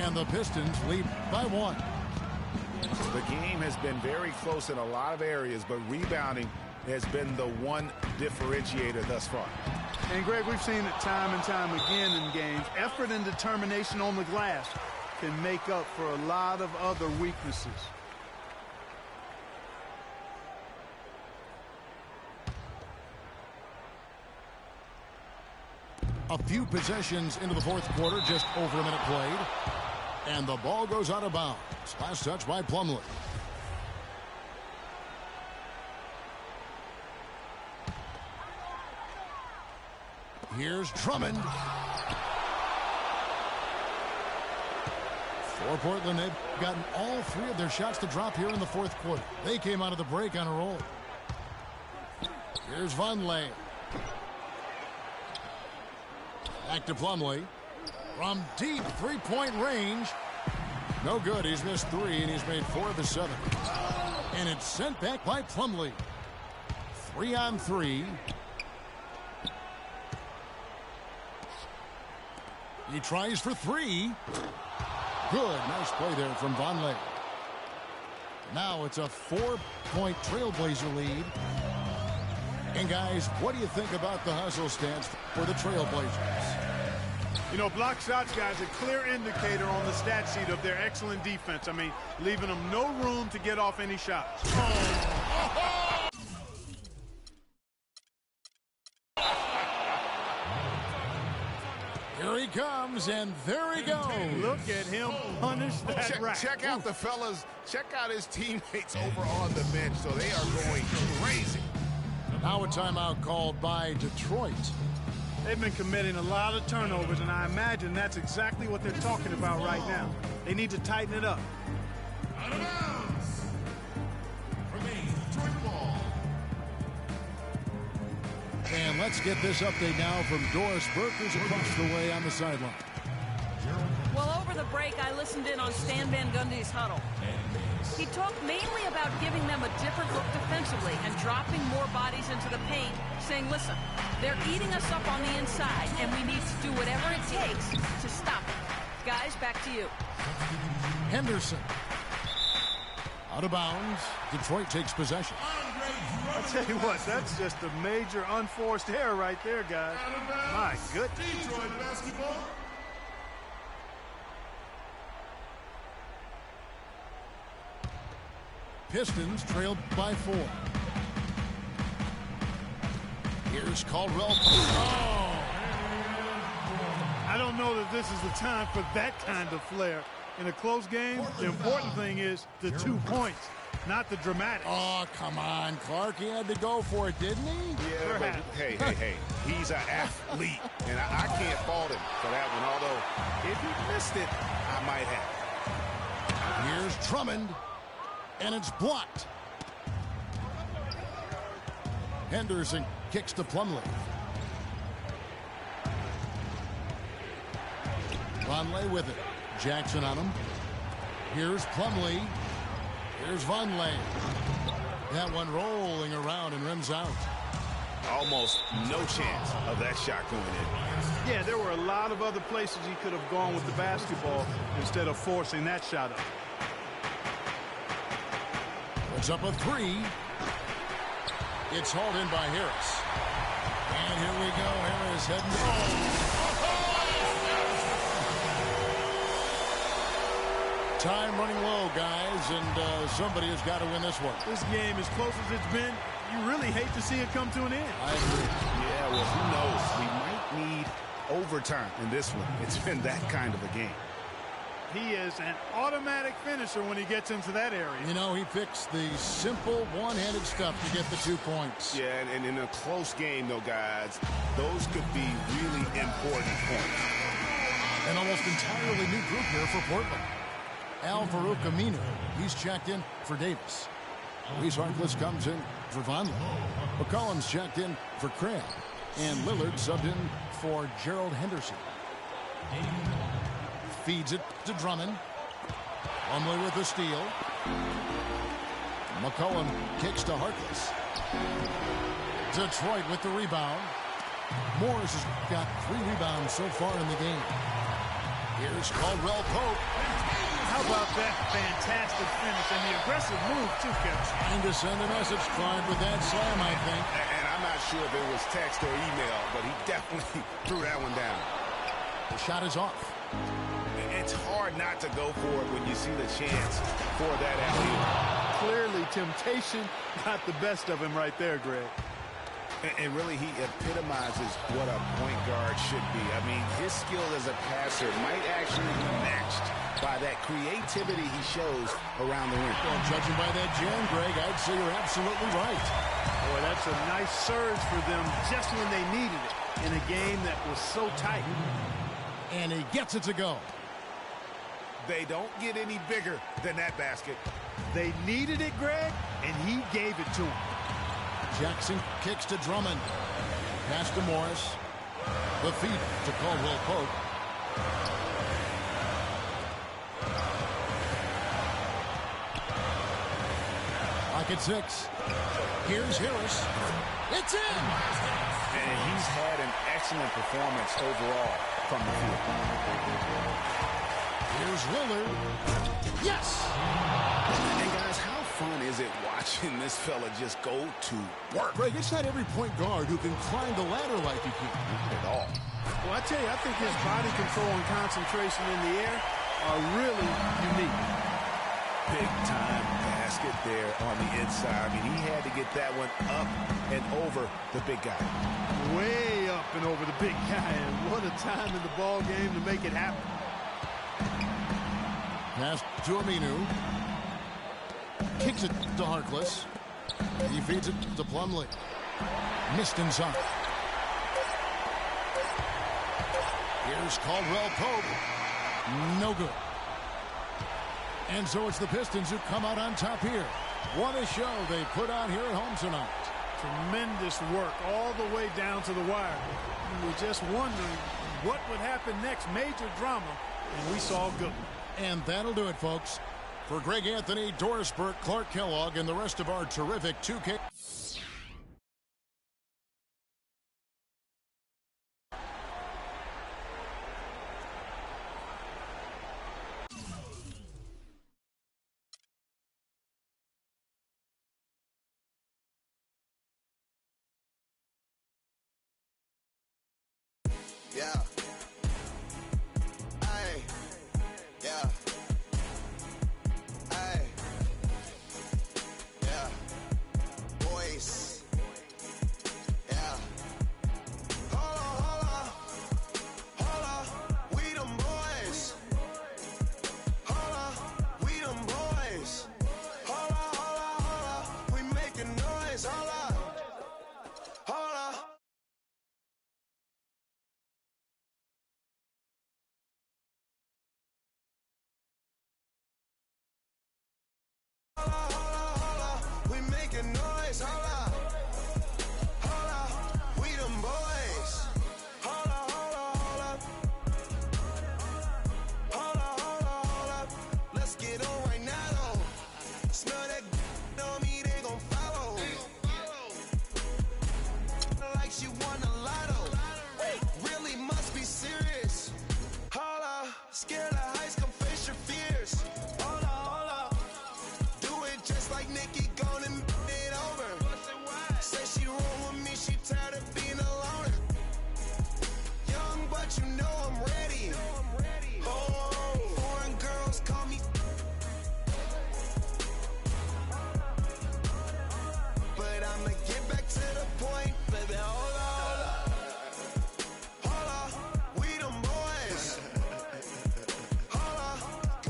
And the Pistons lead by 1. The game has been very close in a lot of areas, but rebounding has been the one differentiator thus far. And, Greg, we've seen it time and time again in games. Effort and determination on the glass can make up for a lot of other weaknesses. A few possessions into the 4th quarter, just over a minute played. And the ball goes out of bounds. Last touch by Plumlee. Here's Drummond. For Portland, they've gotten all three of their shots to drop here in the fourth quarter. They came out of the break on a roll. Here's Vonleh. Back to Plumlee. From deep three-point range. No good. He's missed 3, and he's made 4 of the 7. And it's sent back by Plumlee. 3-on-3. He tries for 3. Good. Nice play there from Vonleh. Now it's a 4-point Trailblazer lead. And guys, what do you think about the hustle stance for the Trailblazers? You know, block shots, guys, a clear indicator on the stat sheet of their excellent defense. I mean, leaving them no room to get off any shots. Here he comes, and there he goes. Look at him punish that rack. Check out the fellas. Check out his teammates over on the bench. So they are going crazy. Now a timeout called by Detroit. They've been committing a lot of turnovers, and I imagine that's exactly what they're talking about right now. They need to tighten it up. Out of bounds. Remains Detroit ball. And let's get this update now from Doris Burke, who's across the way on the sideline. Well, over the break, I listened in on Stan Van Gundy's huddle. He talked mainly about giving them a different look defensively and dropping more bodies into the paint, saying, listen, they're eating us up on the inside, and we need to do whatever it takes to stop it. Guys, back to you. Henderson. Out of bounds. Detroit takes possession. I'll tell you what, that's just a major unforced error right there, guys. My goodness. Detroit basketball. Pistons trailed by 4. Here's Caldwell. Oh! I don't know that this is the time for that kind of flair. In a close game, the important thing is the 2 points, not the dramatics. Oh, come on, Clark. He had to go for it, didn't he? Yeah, but hey, he's an athlete, and I can't fault him for that one. Although, if he missed it, I might have. Here's Drummond, and it's blocked. Henderson kicks to Plumlee. Vonleh with it. Jackson on him. Here's Plumlee. Here's Vonleh. That one rolling around and rims out. Almost no chance of that shot going in. Yeah, there were a lot of other places he could have gone with the basketball instead of forcing that shot up. It's up a 3. It's hauled in by Harris. And here we go. Harris heading. Time running low, guys, and somebody has got to win this one. This game, as close as it's been, you really hate to see it come to an end. I agree. Yeah, well, who knows? We might need overtime in this one. It's been that kind of a game. He is an automatic finisher when he gets into that area. You know, he picks the simple one-handed stuff to get the 2 points. Yeah, and in a close game, though, guys, those could be really important points. An almost entirely new group here for Portland. Al Farouk Aminu, he's checked in for Davis. Reese Harkless comes in for Vonleh. McCollum's checked in for Craig. And Lillard subbed in for Gerald Henderson. Feeds it to Drummond. Plumlee with the steal. McCollum kicks to Harkless. Detroit with the rebound. Morris has got 3 rebounds so far in the game. Here's Caldwell Pope. How about that fantastic finish and the aggressive move, too, Kevin? Trying to send a message, Clark, with that slam, I think. And I'm not sure if it was text or email, but he definitely threw that one down. The shot is off. It's hard not to go for it when you see the chance for that alley-oop. Clearly, temptation got the best of him right there, Greg. And really, he epitomizes what a point guard should be. I mean, his skill as a passer might actually be matched by that creativity he shows around the rim. Well, judging by that jam, Greg, I'd say you're absolutely right. Boy, that's a nice surge for them just when they needed it. in a game that was so tight. And he gets it to go. They don't get any bigger than that basket. They needed it, Greg, and he gave it to him. Jackson kicks to Drummond. Pass to Morris. The feed to Caldwell Pope. Pocket 6. Here's Harris. It's in! And he's had an excellent performance overall from the field. Here's Lillard. Yes! And guys, how fun is it watching this fella just go to work? Greg, it's not every point guard who can climb the ladder like he can. Not at all. Well, I tell you, I think his body control and concentration in the air are really unique. Big-time basket there on the inside. I mean, he had to get that one up and over the big guy. Way up and over the big guy, and what a time in the ball game to make it happen. Pass to Aminu. Kicks it to Harkless. He feeds it to Plumlee. Missed inside. Here's Caldwell Pope. No good. And so it's the Pistons who come out on top here. What a show they put on here at home tonight. Tremendous work all the way down to the wire. We were just wondering what would happen next. Major drama, and we saw a good one. And that'll do it, folks. For Greg Anthony, Doris Burke, Clark Kellogg, and the rest of our terrific 2K. Yeah. Ay. Yeah. Ay. Yeah. Boys. Yeah. Hold on. Hold on. We them boys. Hold on. We them boys. Hold on. We making noise. Hold on. Hold on. We making noise, hold up. Hold up, we them boys. Hold up, hold up. Hold up, hold up. Let's get on right now, though. Smell that on me, they gon' follow. Like she won a lotto. Really must be serious. Hold up, scared of heights, come face your fears. Hold up. Do it just like Nikki gone and it over. Say she roll with me, she tired of being alone. Young, but you know I'm ready. Oh, foreign girls call me. But I'ma get back to the point, baby. Hold on. Hold on, we them boys. Hold on,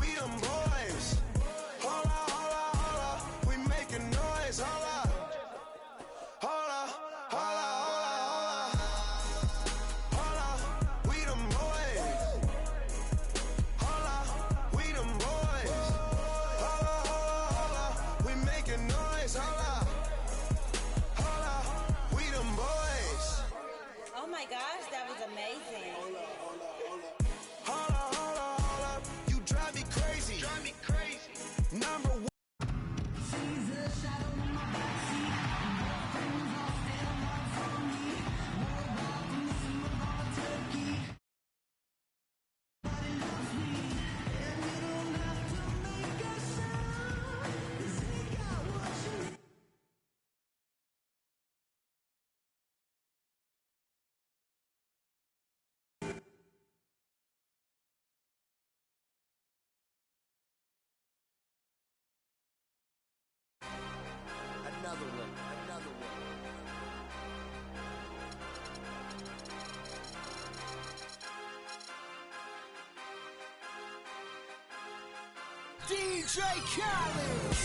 we them boys. Hold on. We making noise. Hold on. Hold on. We them boys. Hold on. We them boys. Hold on. We making noise. Hold on. We them boys. Oh my gosh, that was amazing. Hold on. You drive me crazy. Number one. Another one. DJ Khaled.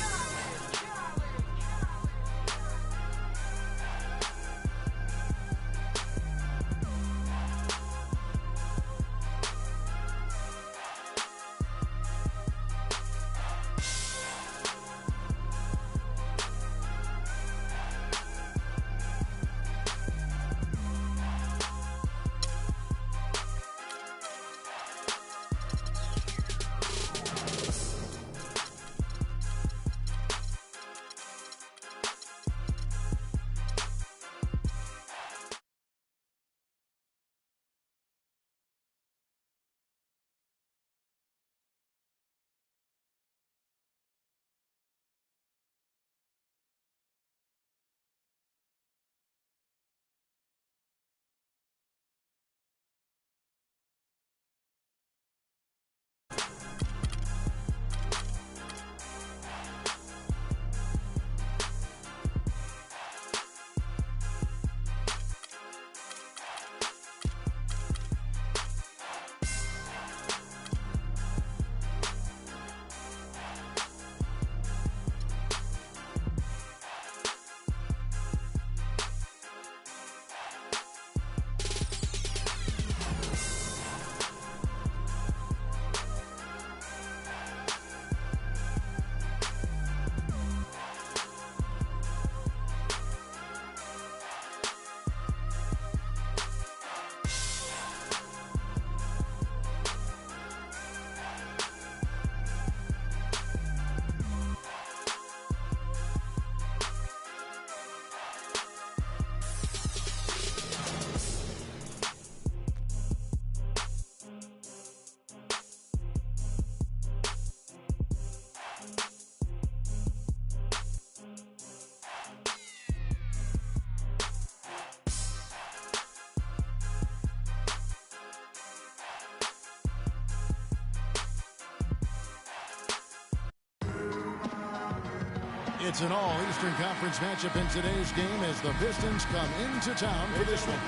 It's an all-Eastern Conference matchup in today's game as the Pistons come into town for this one.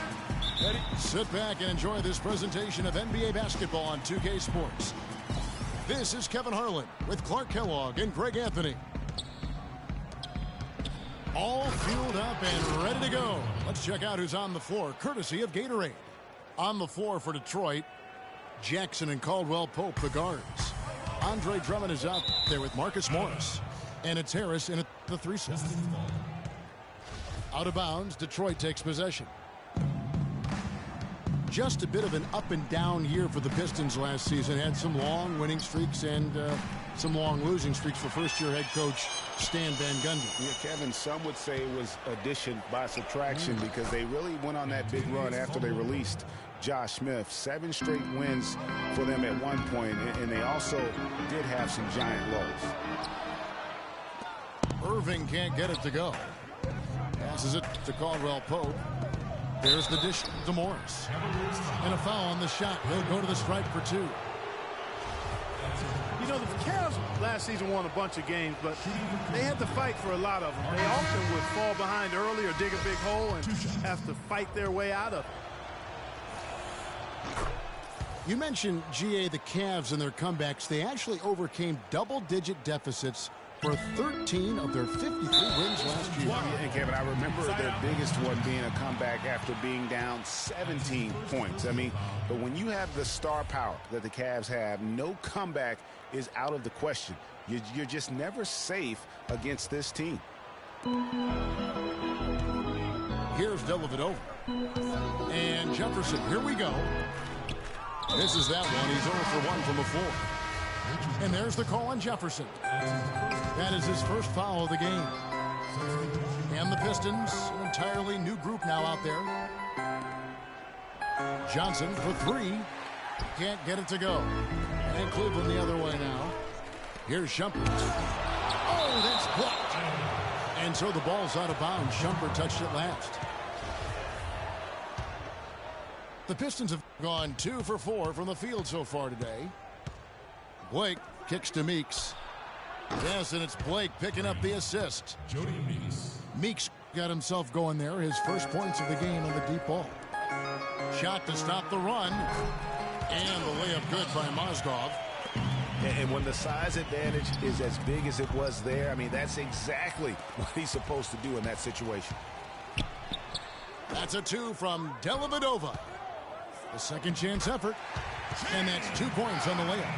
Ready? Sit back and enjoy this presentation of NBA basketball on 2K Sports. This is Kevin Harlan with Clark Kellogg and Greg Anthony. All fueled up and ready to go. Let's check out who's on the floor, courtesy of Gatorade. On the floor for Detroit, Jackson and Caldwell Pope, the guards. Andre Drummond is out there with Marcus Morris. And it's Harris in the 3-set. Out of bounds, Detroit takes possession. Just a bit of an up and down year for the Pistons last season. Had some long winning streaks and some long losing streaks for first-year head coach Stan Van Gundy. Yeah, Kevin, some would say it was addition by subtraction because they really went on that big run after they released Josh Smith. 7 straight wins for them at one point, and they also did have some giant lows. Irving can't get it to go. Passes it to Caldwell Pope. There's the dish to Morris. And a foul on the shot. He'll go to the stripe for 2. You know, the Cavs last season won a bunch of games, but they had to fight for a lot of them. They often would fall behind early or dig a big hole and have to fight their way out of it. You mentioned, GA, the Cavs and their comebacks. They actually overcame double-digit deficits for 13 of their 53 wins last year. And Kevin, I remember their biggest one being a comeback after being down 17 points. I mean, but when you have the star power that the Cavs have, no comeback is out of the question. You're just never safe against this team. Here's Dellavedova. And Jefferson, here we go. This is that one. He's 0 for 1 from the floor. And there's the call on Jefferson. That is his first foul of the game. And the Pistons, an entirely new group now out there. Johnson for 3. Can't get it to go. And Cleveland the other way now. Here's Shumpert. Oh, that's blocked. And so the ball's out of bounds. Shumpert touched it last. The Pistons have gone 2 for 4 from the field so far today. Blake kicks to Meeks. Yes, and it's Blake picking up the assist. Meeks got himself going there. His first points of the game on the deep ball. Shot to stop the run. And the layup good by Mozgov. And when the size advantage is as big as it was there, I mean, that's exactly what he's supposed to do in that situation. That's a 2 from Dellavedova. The second chance effort. And that's 2 points on the layup.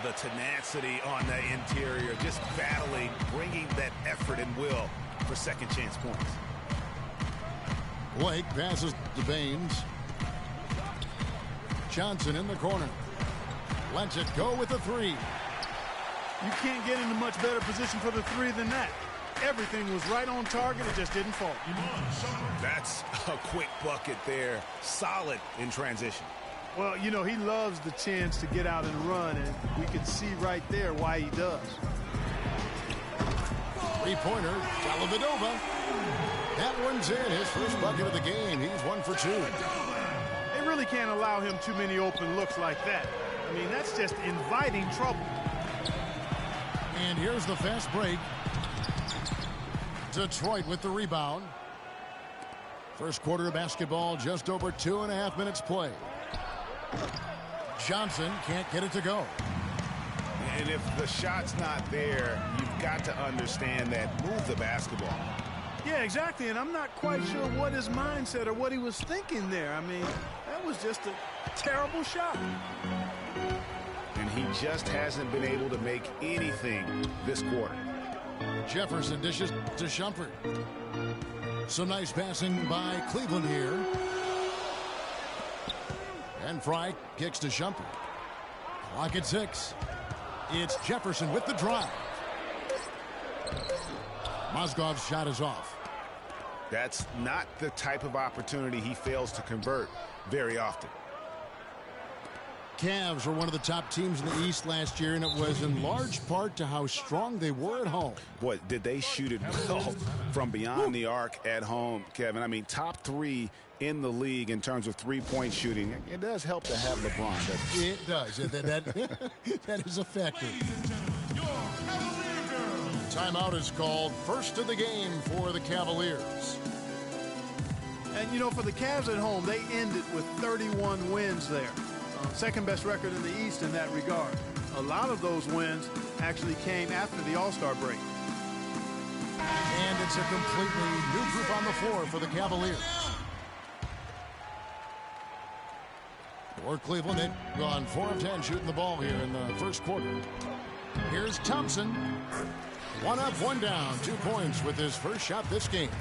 The tenacity on the interior, just battling, bringing that effort and will for second chance points. Blake passes to Baines. Johnson in the corner. Lets it go with the 3. You can't get into much better position for the 3 than that. Everything was right on target. It just didn't fall. That's a quick bucket there. Solid in transition. Well, you know, he loves the chance to get out and run, and we can see right there why he does. 3-pointer, Dellavedova. That one's in. His first bucket of the game. He's 1 for 2. They really can't allow him too many open looks like that. I mean, that's just inviting trouble. And here's the fast break. Detroit with the rebound. First quarter of basketball, just over 2.5 minutes play. Johnson can't get it to go. And if the shot's not there, you've got to understand that. Move the basketball. Yeah, exactly. And I'm not quite sure what his mindset or what he was thinking there. I mean, that was just a terrible shot. And he just hasn't been able to make anything this quarter. Jefferson dishes to Shumpert. Some nice passing by Cleveland here. And Fry kicks to Shumpert. Clock at 6. It's Jefferson with the drive. Mozgov's shot is off. That's not the type of opportunity he fails to convert very often. Cavs were one of the top teams in the East last year, and it was in large part to how strong they were at home. Boy, did they shoot it well from beyond the arc at home, Kevin. I mean, top 3 in the league in terms of three-point shooting. It does help to have LeBron, doesn't it? It does. That is a factor. Your Cavalier girls. Timeout is called, first of the game for the Cavaliers. And, you know, for the Cavs at home, they ended with 31 wins there. Second best record in the East in that regard. A lot of those wins actually came after the All-Star break. And it's a completely new group on the floor for the Cavaliers. For Cleveland, they've gone 4 of 10 shooting the ball here in the first quarter. Here's Thompson. 1 up, 1 down, 2 points with his first shot this game.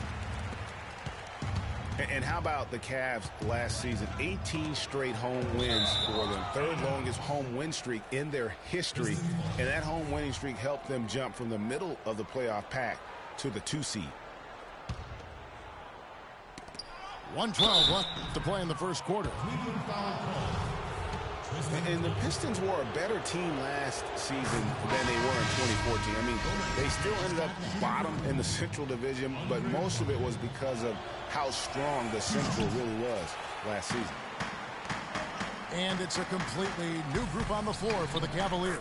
And how about the Cavs last season? 18 straight home wins for them. Third longest home win streak in their history. And that home winning streak helped them jump from the middle of the playoff pack to the 2 seed. 1:12 left to play in the first quarter. And the Pistons were a better team last season than they were in 2014. I mean, they still ended up bottom in the Central Division, but most of it was because of how strong the Central really was last season. And it's a completely new group on the floor for the Cavaliers.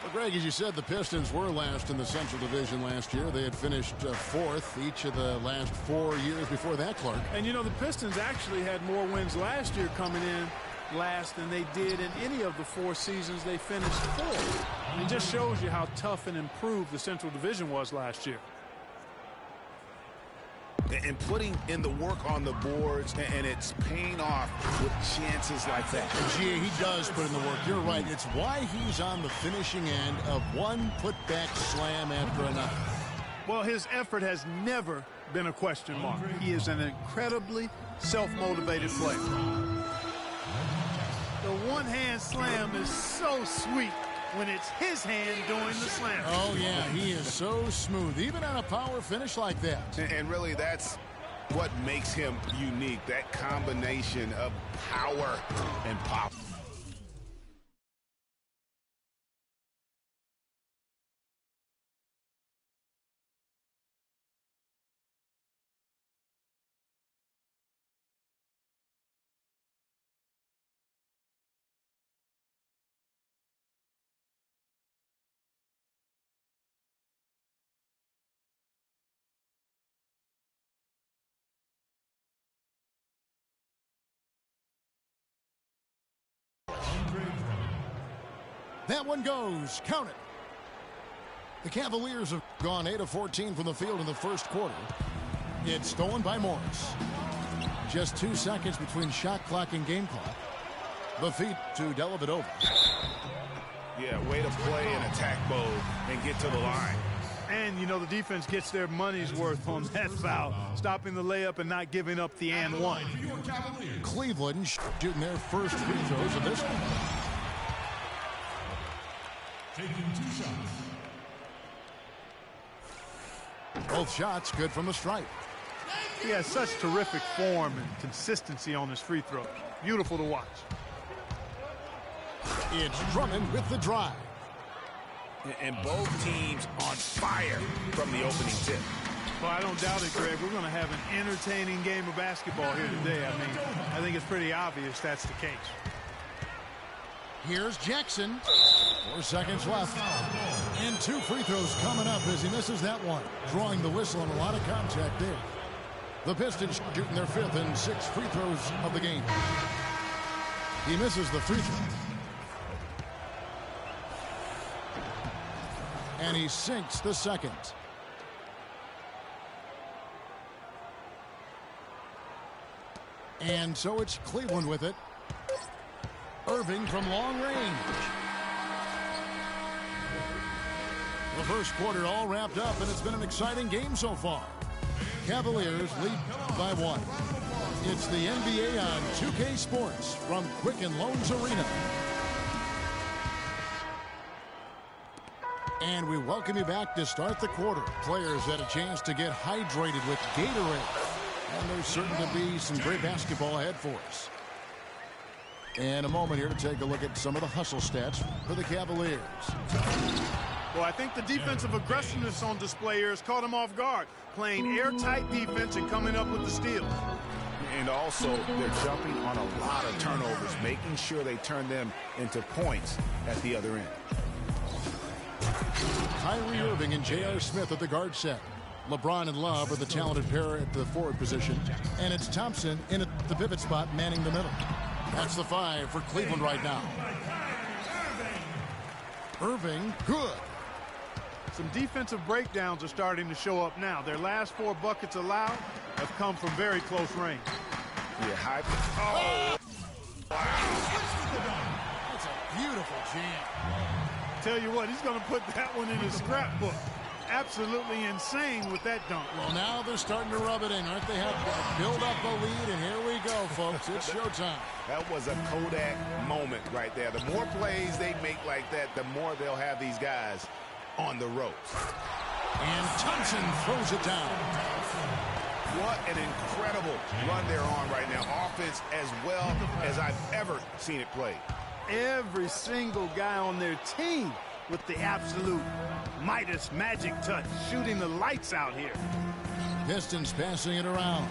Well, Greg, as you said, the Pistons were last in the Central Division last year. They had finished 4th each of the last 4 years before that, Clark. And, you know, the Pistons actually had more wins last year coming in last than they did in any of the 4 seasons they finished 4th. It just shows you how tough and improved the Central Division was last year. And putting in the work on the boards, and it's paying off with chances like that. Gee, he does put in the work. You're right. It's why he's on the finishing end of one putback slam after another. Well, his effort has never been a question mark. He is an incredibly self-motivated player. The one-hand slam is so sweet when it's his hand doing the slam. Oh, yeah, he is so smooth, even on a power finish like that. And really, that's what makes him unique, that combination of power and pop. That one goes. Count it. The Cavaliers have gone 8 of 14 from the field in the first quarter. It's stolen by Morris. Just 2 seconds between shot clock and game clock. The feed to Dellavedova. Yeah, way to play in attack mode and get to the line. And, you know, the defense gets their money's worth on that foul, stopping the layup and not giving up the and one. Cleveland shooting their first free throws of this one. Taking 2 shots. Both shots good from the stripe. He has such terrific form and consistency on his free throws. Beautiful to watch. It's Drummond with the drive. And both teams on fire from the opening tip. Well, I don't doubt it, Greg. We're going to have an entertaining game of basketball here today. I mean, I think it's pretty obvious that's the case. Here's Jackson. 4 seconds left. And 2 free throws coming up as he misses that one. Drawing the whistle and a lot of contact there. The Pistons shooting their 5th and 6th free throws of the game. He misses the free throw. And he sinks the second. And so it's Cleveland with it. Irving from long range. The first quarter all wrapped up, and it's been an exciting game so far. Cavaliers lead by 1. It's the NBA on 2K Sports from Quicken Loans Arena. And we welcome you back to start the quarter. Players had a chance to get hydrated with Gatorade. And there's certain to be some great basketball ahead for us. And a moment here to take a look at some of the hustle stats for the Cavaliers. Well, I think the defensive aggressiveness on display here has caught him off guard, playing airtight defense and coming up with the steals. And also, they're jumping on a lot of turnovers, making sure they turn them into points at the other end. Kyrie Irving and J.R. Smith at the guard set. LeBron and Love are the talented pair at the forward position. And it's Thompson in at the pivot spot manning the middle. That's the 5 for Cleveland right now. Irving, good. Some defensive breakdowns are starting to show up now. Their last 4 buckets allowed have come from very close range. Yeah, high. Oh! That's a beautiful jam. Tell you what, he's going to put that one in his scrapbook. Absolutely insane with that dunk. Well, now they're starting to rub it in, aren't they? Have build up a lead, and here we go, folks. It's showtime. That was a Kodak moment right there. The more plays they make like that, the more they'll have these guys on the ropes. And Thompson throws it down. What an incredible run they're on right now. Offense as well as I've ever seen it played. Every single guy on their team with the absolute Midas magic touch, shooting the lights out here. Pistons passing it around.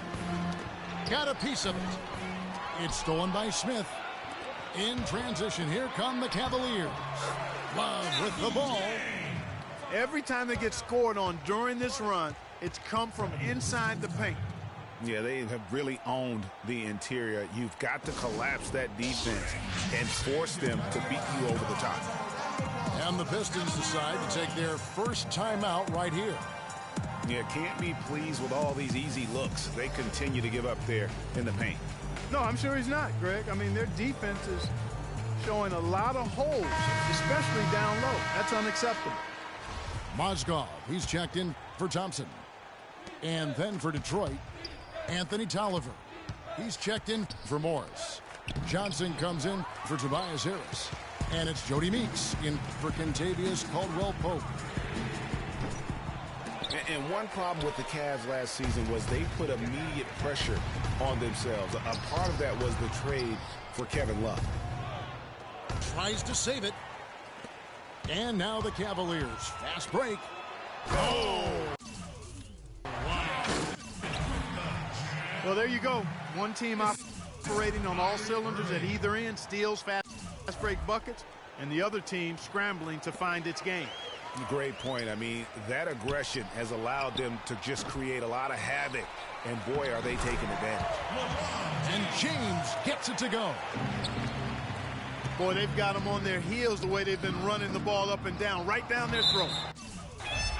Got a piece of it. It's stolen by Smith. In transition, here come the Cavaliers. Love with the ball. Every time they get scored on during this run, it's come from inside the paint. Yeah, they have really owned the interior. You've got to collapse that defense and force them to beat you over the top. And the Pistons decide to take their first timeout right here. Yeah, can't be pleased with all these easy looks. They continue to give up there in the paint. No, I'm sure he's not, Greg. I mean, their defense is showing a lot of holes, especially down low. That's unacceptable. Mozgov, he's checked in for Thompson. And then for Detroit, Anthony Tolliver. He's checked in for Morris. Johnson comes in for Tobias Harris. And it's Jody Meeks in for Kentavious Caldwell-Pope. And one problem with the Cavs last season was they put immediate pressure on themselves. A part of that was the trade for Kevin Love. Tries to save it. And now the Cavaliers. Fast break. Oh! Wow. Well, there you go. One team operating on all cylinders at either end, steals, fast break buckets, and the other team scrambling to find its game. Great point. I mean, that aggression has allowed them to just create a lot of havoc, and boy, are they taking advantage. And James gets it to go. Boy, they've got them on their heels the way they've been running the ball up and down, right down their throat.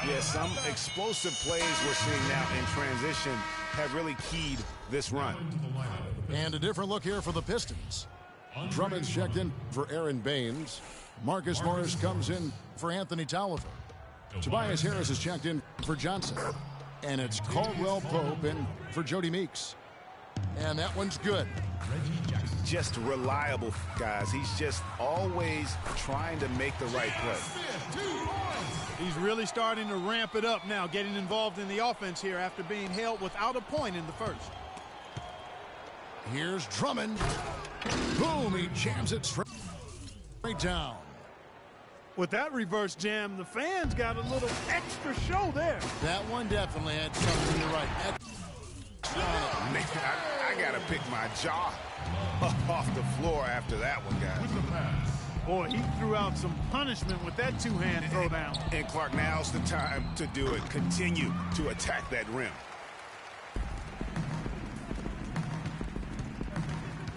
Yeah, some explosive plays we're seeing now in transition have really keyed this run. And a different look here for the Pistons. Drummond's checked in for Aaron Baines. Marcus Morris comes in for Anthony Tolliver. Tobias Harris is checked in for Johnson. And it's Caldwell-Pope in for Jody Meeks. And that one's good. Just reliable, guys. He's just always trying to make the right play. He's really starting to ramp it up now, getting involved in the offense here after being held without a point in the first. Here's Drummond. Boom, he jams it straight down. With that reverse jam, the fans got a little extra show there. That one definitely had something to right. Man, I got to pick my jaw up off the floor after that one, guys. Boy, he threw out some punishment with that two-hand throwdown. And Clark, now's the time to do it. Continue to attack that rim.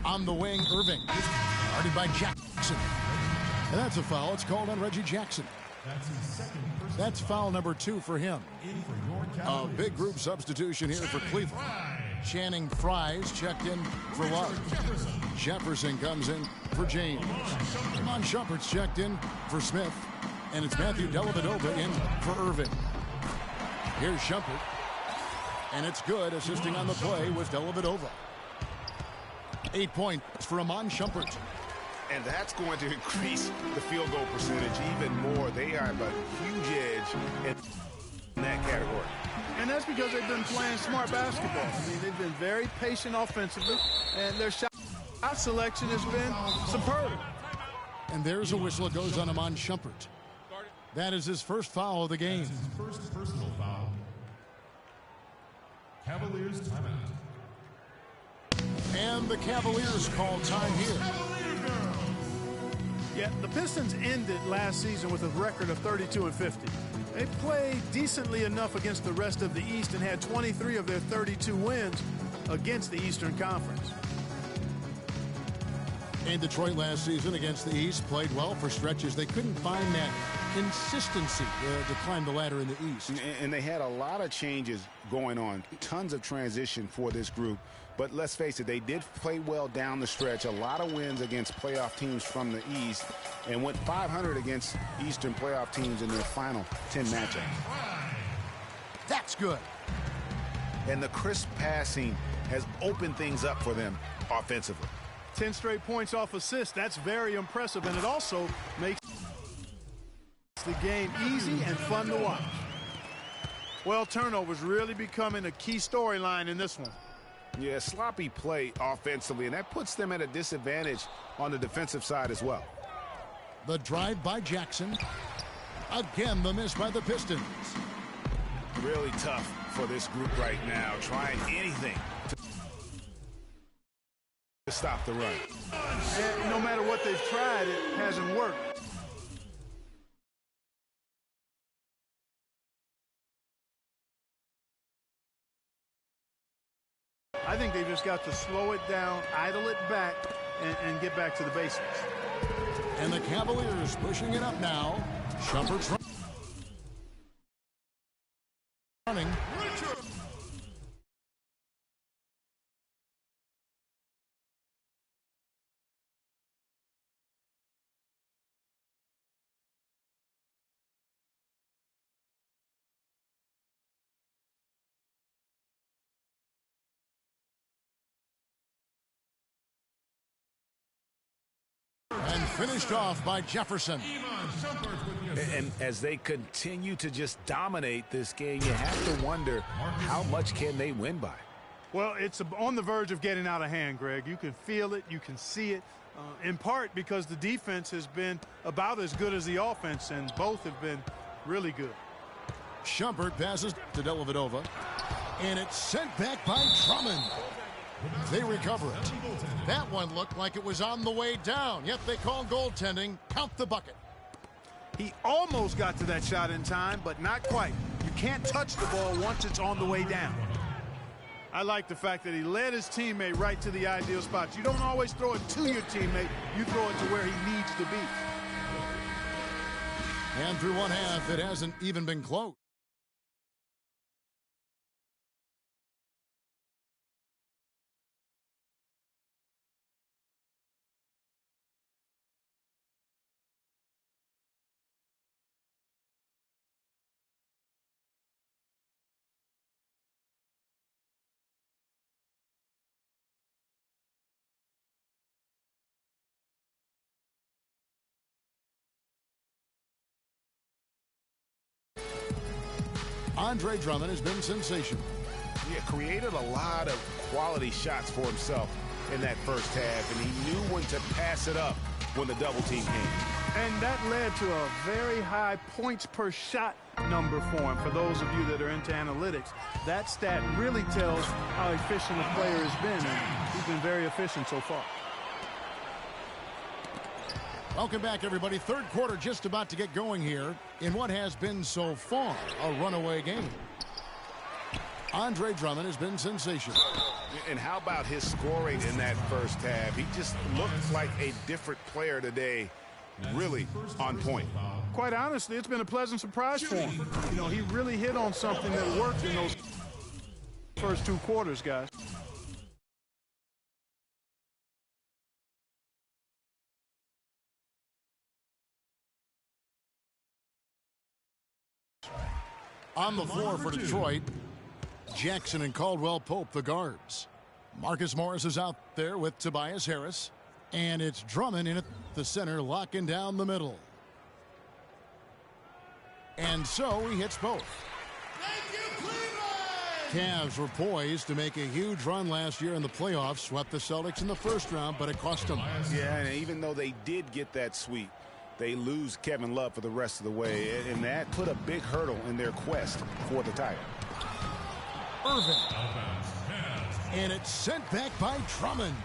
On the wing, Irving. Guarded by Jackson. And that's a foul. It's called on Reggie Jackson. That's foul number 2 for him. A big group substitution here for Cleveland. Channing Frye's checked in for Love. Jefferson comes in for James. Iman Shumpert's checked in for Smith. And it's Matthew Dellavedova in for Irving. Here's Shumpert. And it's good. Assisting on the play was Dellavedova. 8 points for Iman Shumpert. And that's going to increase the field goal percentage even more. They have a huge edge in that category. And that's because they've been playing smart basketball. I mean, they've been very patient offensively, and their shot selection has been superb. And there's a whistle. It goes on Iman Shumpert. That is his first foul of the game. That's his first personal foul. Cavaliers timeout. And the Cavaliers call time here. Yeah, the Pistons ended last season with a record of 32-50. They played decently enough against the rest of the East and had 23 of their 32 wins against the Eastern Conference. And Detroit last season against the East played well for stretches. They couldn't find that consistency to climb the ladder in the East. And they had a lot of changes going on. Tons of transition for this group. But let's face it, they did play well down the stretch. A lot of wins against playoff teams from the East and went 500 against Eastern playoff teams in their final 10 matchups. That's good. And the crisp passing has opened things up for them offensively. 10 straight points off assists. That's very impressive, and it also makes the game easy and fun to watch. Well, turnovers really becoming a key storyline in this one. Yeah, sloppy play offensively, and that puts them at a disadvantage on the defensive side as well. The drive by Jackson. Again, the miss by the Pistons. Really tough for this group right now, trying anything to stop the run. And no matter what they've tried, it hasn't worked. I think they just got to slow it down, idle it back, and get back to the basics. And the Cavaliers pushing it up now. Shumpert's running. And finished off by Jefferson. And as they continue to just dominate this game, you have to wonder how much can they win by. Well, it's on the verge of getting out of hand, Greg. You can feel it. You can see it, in part because the defense has been about as good as the offense, and both have been really good. Shumpert passes to Dellavedova, and it's sent back by Drummond. They recover it. That one looked like it was on the way down, yet they call goaltending. Count the bucket. He almost got to that shot in time, but not quite. You can't touch the ball once it's on the way down. I like the fact that he led his teammate right to the ideal spot. You don't always throw it to your teammate. You throw it to where he needs to be. And through one half, it hasn't even been close. Andre Drummond has been sensational. Yeah, created a lot of quality shots for himself in that first half, and he knew when to pass it up when the double team came. And that led to a very high points per shot number for him. For those of you that are into analytics, that stat really tells how efficient a player has been, and he's been very efficient so far. Welcome back, everybody. Third quarter just about to get going here in what has been so far a runaway game. Andre Drummond has been sensational. And how about his scoring in that first half? He just looked like a different player today. Really on point. Quite honestly, it's been a pleasant surprise for him. You know, he really hit on something that worked in those first two quarters, guys. On the floor for Detroit, Jackson and Caldwell Pope, the guards. Marcus Morris is out there with Tobias Harris. And it's Drummond in at the center, locking down the middle. And so he hits both. Cavs were poised to make a huge run last year in the playoffs, swept the Celtics in the first round, but it cost them. Yeah, and even though they did get that sweep, they lose Kevin Love for the rest of the way, and that put a big hurdle in their quest for the title. Irving. And it's sent back by Drummond.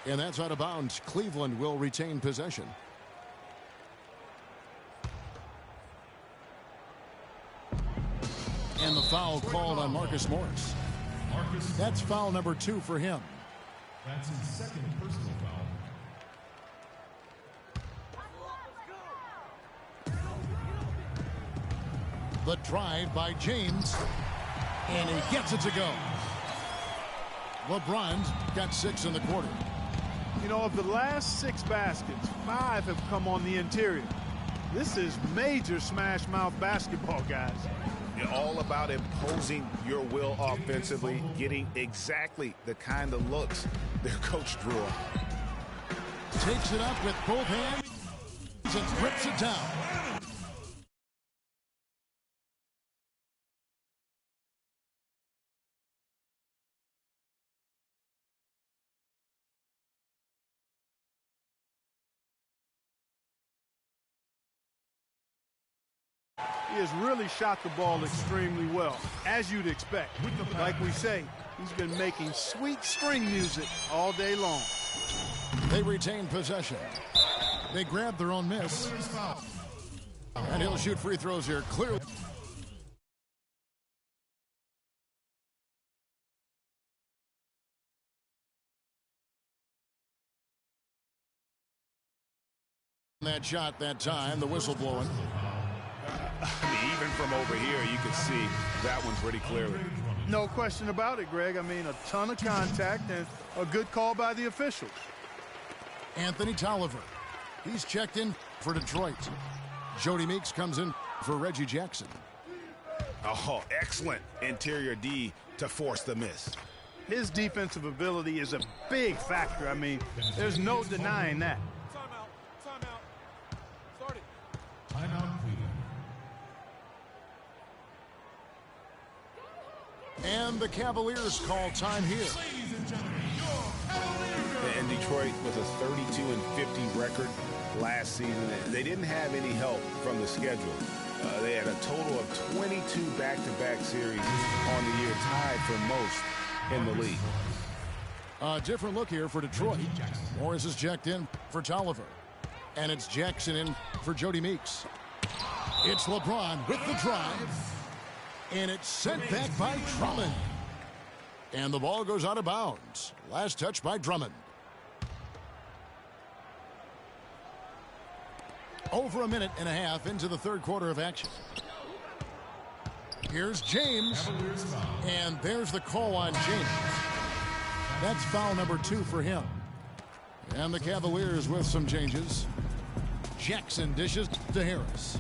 And that's out of bounds. Cleveland will retain possession. And the foul called on Marcus Morris. That's foul number 2 for him. That's his second personal foul. The drive by James, and he gets it to go. LeBron's got 6 in the quarter. You know, of the last 6 baskets, 5 have come on the interior. This is major smash mouth basketball, guys. You're all about imposing your will offensively, getting exactly the kind of looks their coach drew up. Takes it up with both hands and grips it down. He has really shot the ball extremely well, as you'd expect. Like we say, he's been making sweet string music all day long. They retain possession. They grab their own miss. And he'll shoot free throws here clearly. That shot that time, the whistle blowing. Even from over here, you can see that one pretty clearly. No question about it, Greg. I mean, a ton of contact and a good call by the official. Anthony Tolliver. He's checked in for Detroit. Jody Meeks comes in for Reggie Jackson. Oh, excellent interior D to force the miss. His defensive ability is a big factor. I mean, there's no denying that. Timeout, Cleveland. And the Cavaliers call time here. Ladies and gentlemen, your Cavaliers. And Detroit with a 32-50 record last season. They didn't have any help from the schedule. They had a total of 22 back-to-back series on the year, tied for most in the league. A different look here for Detroit. Morris is checked in for Tolliver. And it's Jackson in for Jody Meeks. It's LeBron with the drive. And it's sent back by Drummond. And the ball goes out of bounds. Last touch by Drummond. Over a minute and a half into the third quarter of action. Here's James. And there's the call on James. That's foul number 2 for him. And the Cavaliers with some changes. Jackson dishes to Harris.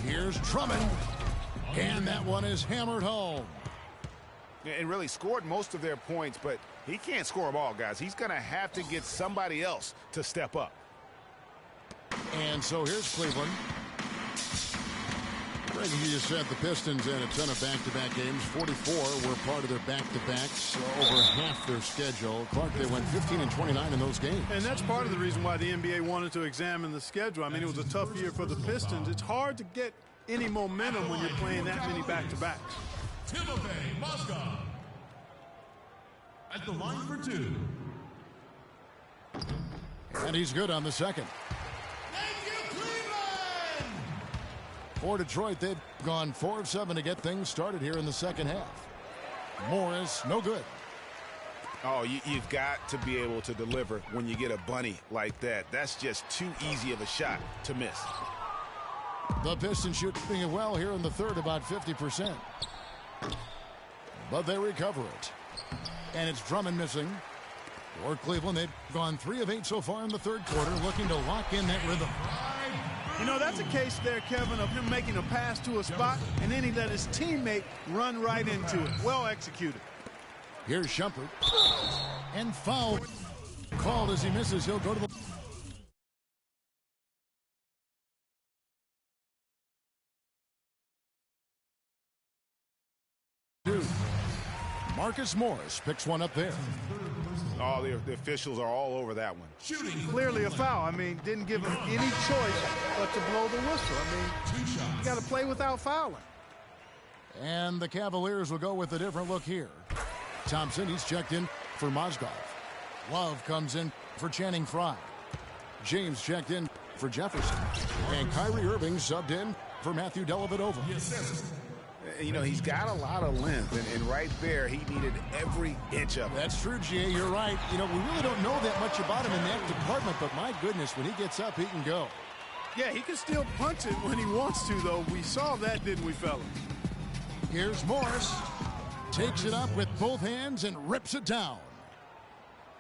Here's Drummond. And that one is hammered home. And really scored most of their points, but he can't score them all, guys. He's going to have to get somebody else to step up. And so here's Cleveland. Greg, you just said the Pistons had a ton of back-to-back games. 44 were part of their back-to-backs, over half their schedule. Clark, they went 15 and 29 in those games. And that's part of the reason why the NBA wanted to examine the schedule. I mean, it was a tough year for the Pistons. It's hard to get any momentum when you're playing that many back-to-backs. Timofey Mozgov at the line for 2. And he's good on the second. Thank you, Cleveland! For Detroit, they've gone 4 of 7 to get things started here in the second half. Morris, no good. Oh, you've got to be able to deliver when you get a bunny like that. That's just too easy of a shot to miss. The Pistons shooting it well here in the third, about 50%. But they recover it. And it's Drummond missing. For Cleveland, they've gone 3 of 8 so far in the third quarter, looking to lock in that rhythm. You know, that's a case there, Kevin, of him making a pass to a spot, and then he let his teammate run right into it. Well executed. Here's Shumpert. And foul called as he misses. He'll go to the... Marcus Morris picks one up there. Oh, the officials are all over that one. Clearly a foul. I mean, didn't give him any choice but to blow the whistle. I mean, you got to play without fouling. And the Cavaliers will go with a different look here. Thompson, he's checked in for Mozgov. Love comes in for Channing Frye. James checked in for Jefferson. And Kyrie Irving subbed in for Matthew Dellavedova. You know, he's got a lot of length, and right there, he needed every inch of it. That's true, G.A. You're right. You know, we really don't know that much about him in that department, but my goodness, when he gets up, he can go. Yeah, he can still punch it when he wants to, though. We saw that, didn't we, fellas? Here's Morris. Takes it up with both hands and rips it down.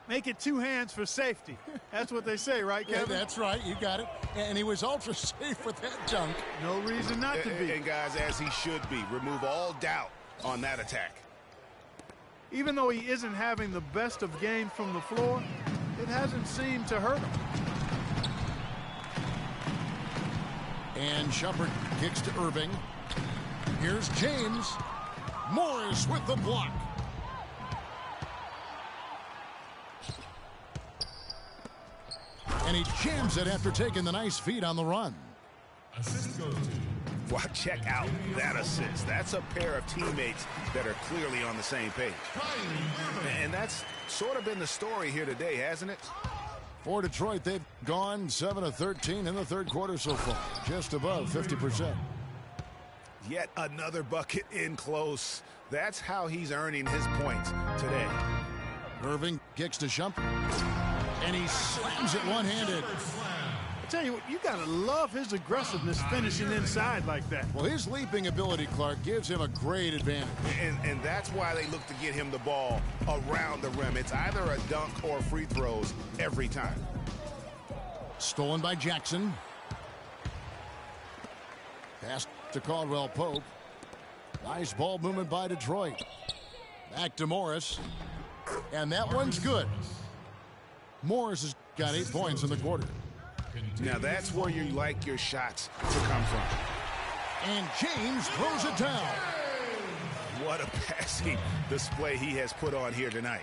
Make it two hands for safety. That's what they say, right, Kevin? Yeah, that's right. You got it. And he was ultra safe with that dunk. No reason not to be. And guys, as he should be. Remove all doubt on that attack. Even though he isn't having the best of games from the floor, it hasn't seemed to hurt him. And Shumpert kicks to Irving. Here's James. Morris with the block. And he jams it after taking the nice feed on the run. Assist goes to. Well, check out that assist. That's a pair of teammates that are clearly on the same page. And that's sort of been the story here today, hasn't it? For Detroit, they've gone 7 of 13 in the third quarter so far, just above 50%. Yet another bucket in close. That's how he's earning his points today. Irving kicks to Shumpert, and he slams it one-handed. I tell you what, you got to love his aggressiveness finishing inside like that. Well, his leaping ability, Clark, gives him a great advantage. And that's why they look to get him the ball around the rim. It's either a dunk or free throws every time. Stolen by Jackson. Pass to Caldwell Pope. Nice ball movement by Detroit. Back to Morris. And that one's good. Morris has got 8 points in the quarter. Now that's where you like your shots to come from. And James throws it down. What a passing display he has put on here tonight.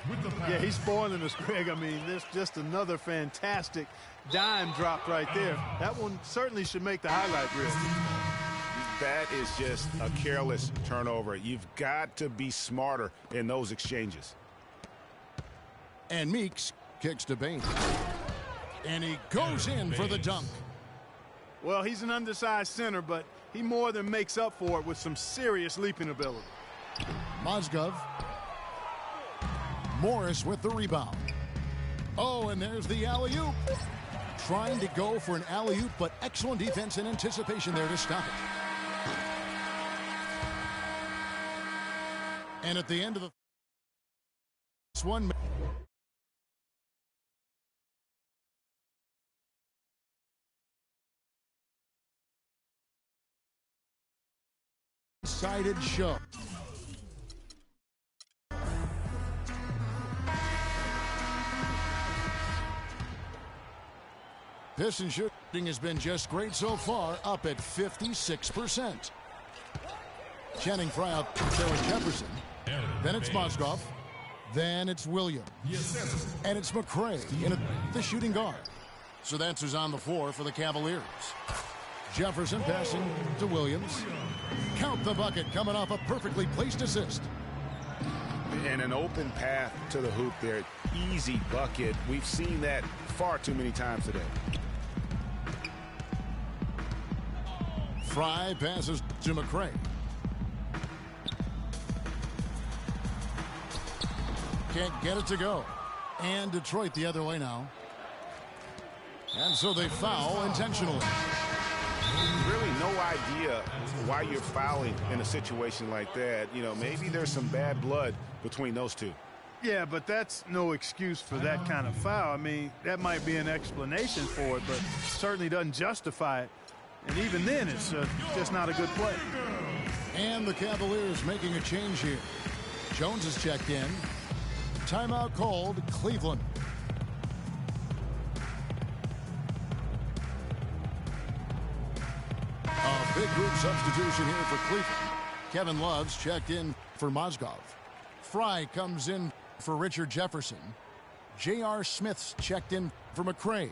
Yeah, he's spoiling us, Greg. I mean, there's just another fantastic dime drop right there. That one certainly should make the highlight reel. That is just a careless turnover. You've got to be smarter in those exchanges. And Meeks kicks to Bain. And he goes in for the dunk. Well, he's an undersized center, but he more than makes up for it with some serious leaping ability. Mozgov. Morris with the rebound. Oh, and there's the alley-oop. Trying to go for an alley-oop, but excellent defense and anticipation there to stop it. And at the end of the one, sided show. Piston shooting has been just great so far, up at 56%. Channing Frye out there with Jefferson. Then it's Mozgov. Then it's Williams. And it's McCray in the shooting guard. So that's who's on the floor for the Cavaliers. Jefferson passing to Williams. Count the bucket coming off a perfectly placed assist. And an open path to the hoop there. Easy bucket. We've seen that far too many times today. Frye passes to McCray. Can't get it to go. And Detroit the other way now. And so they foul intentionally. Really no idea why you're fouling in a situation like that. You know, maybe there's some bad blood between those two. Yeah, but that's no excuse for that kind of foul. I mean, that might be an explanation for it, but certainly doesn't justify it. And even then, it's just not a good play. And the Cavaliers making a change here. Jones is checked in. Timeout called, Cleveland. A big group substitution here for Cleveland. Kevin Love's checked in for Mozgov. Frye comes in for Richard Jefferson. J.R. Smith's checked in for McCray.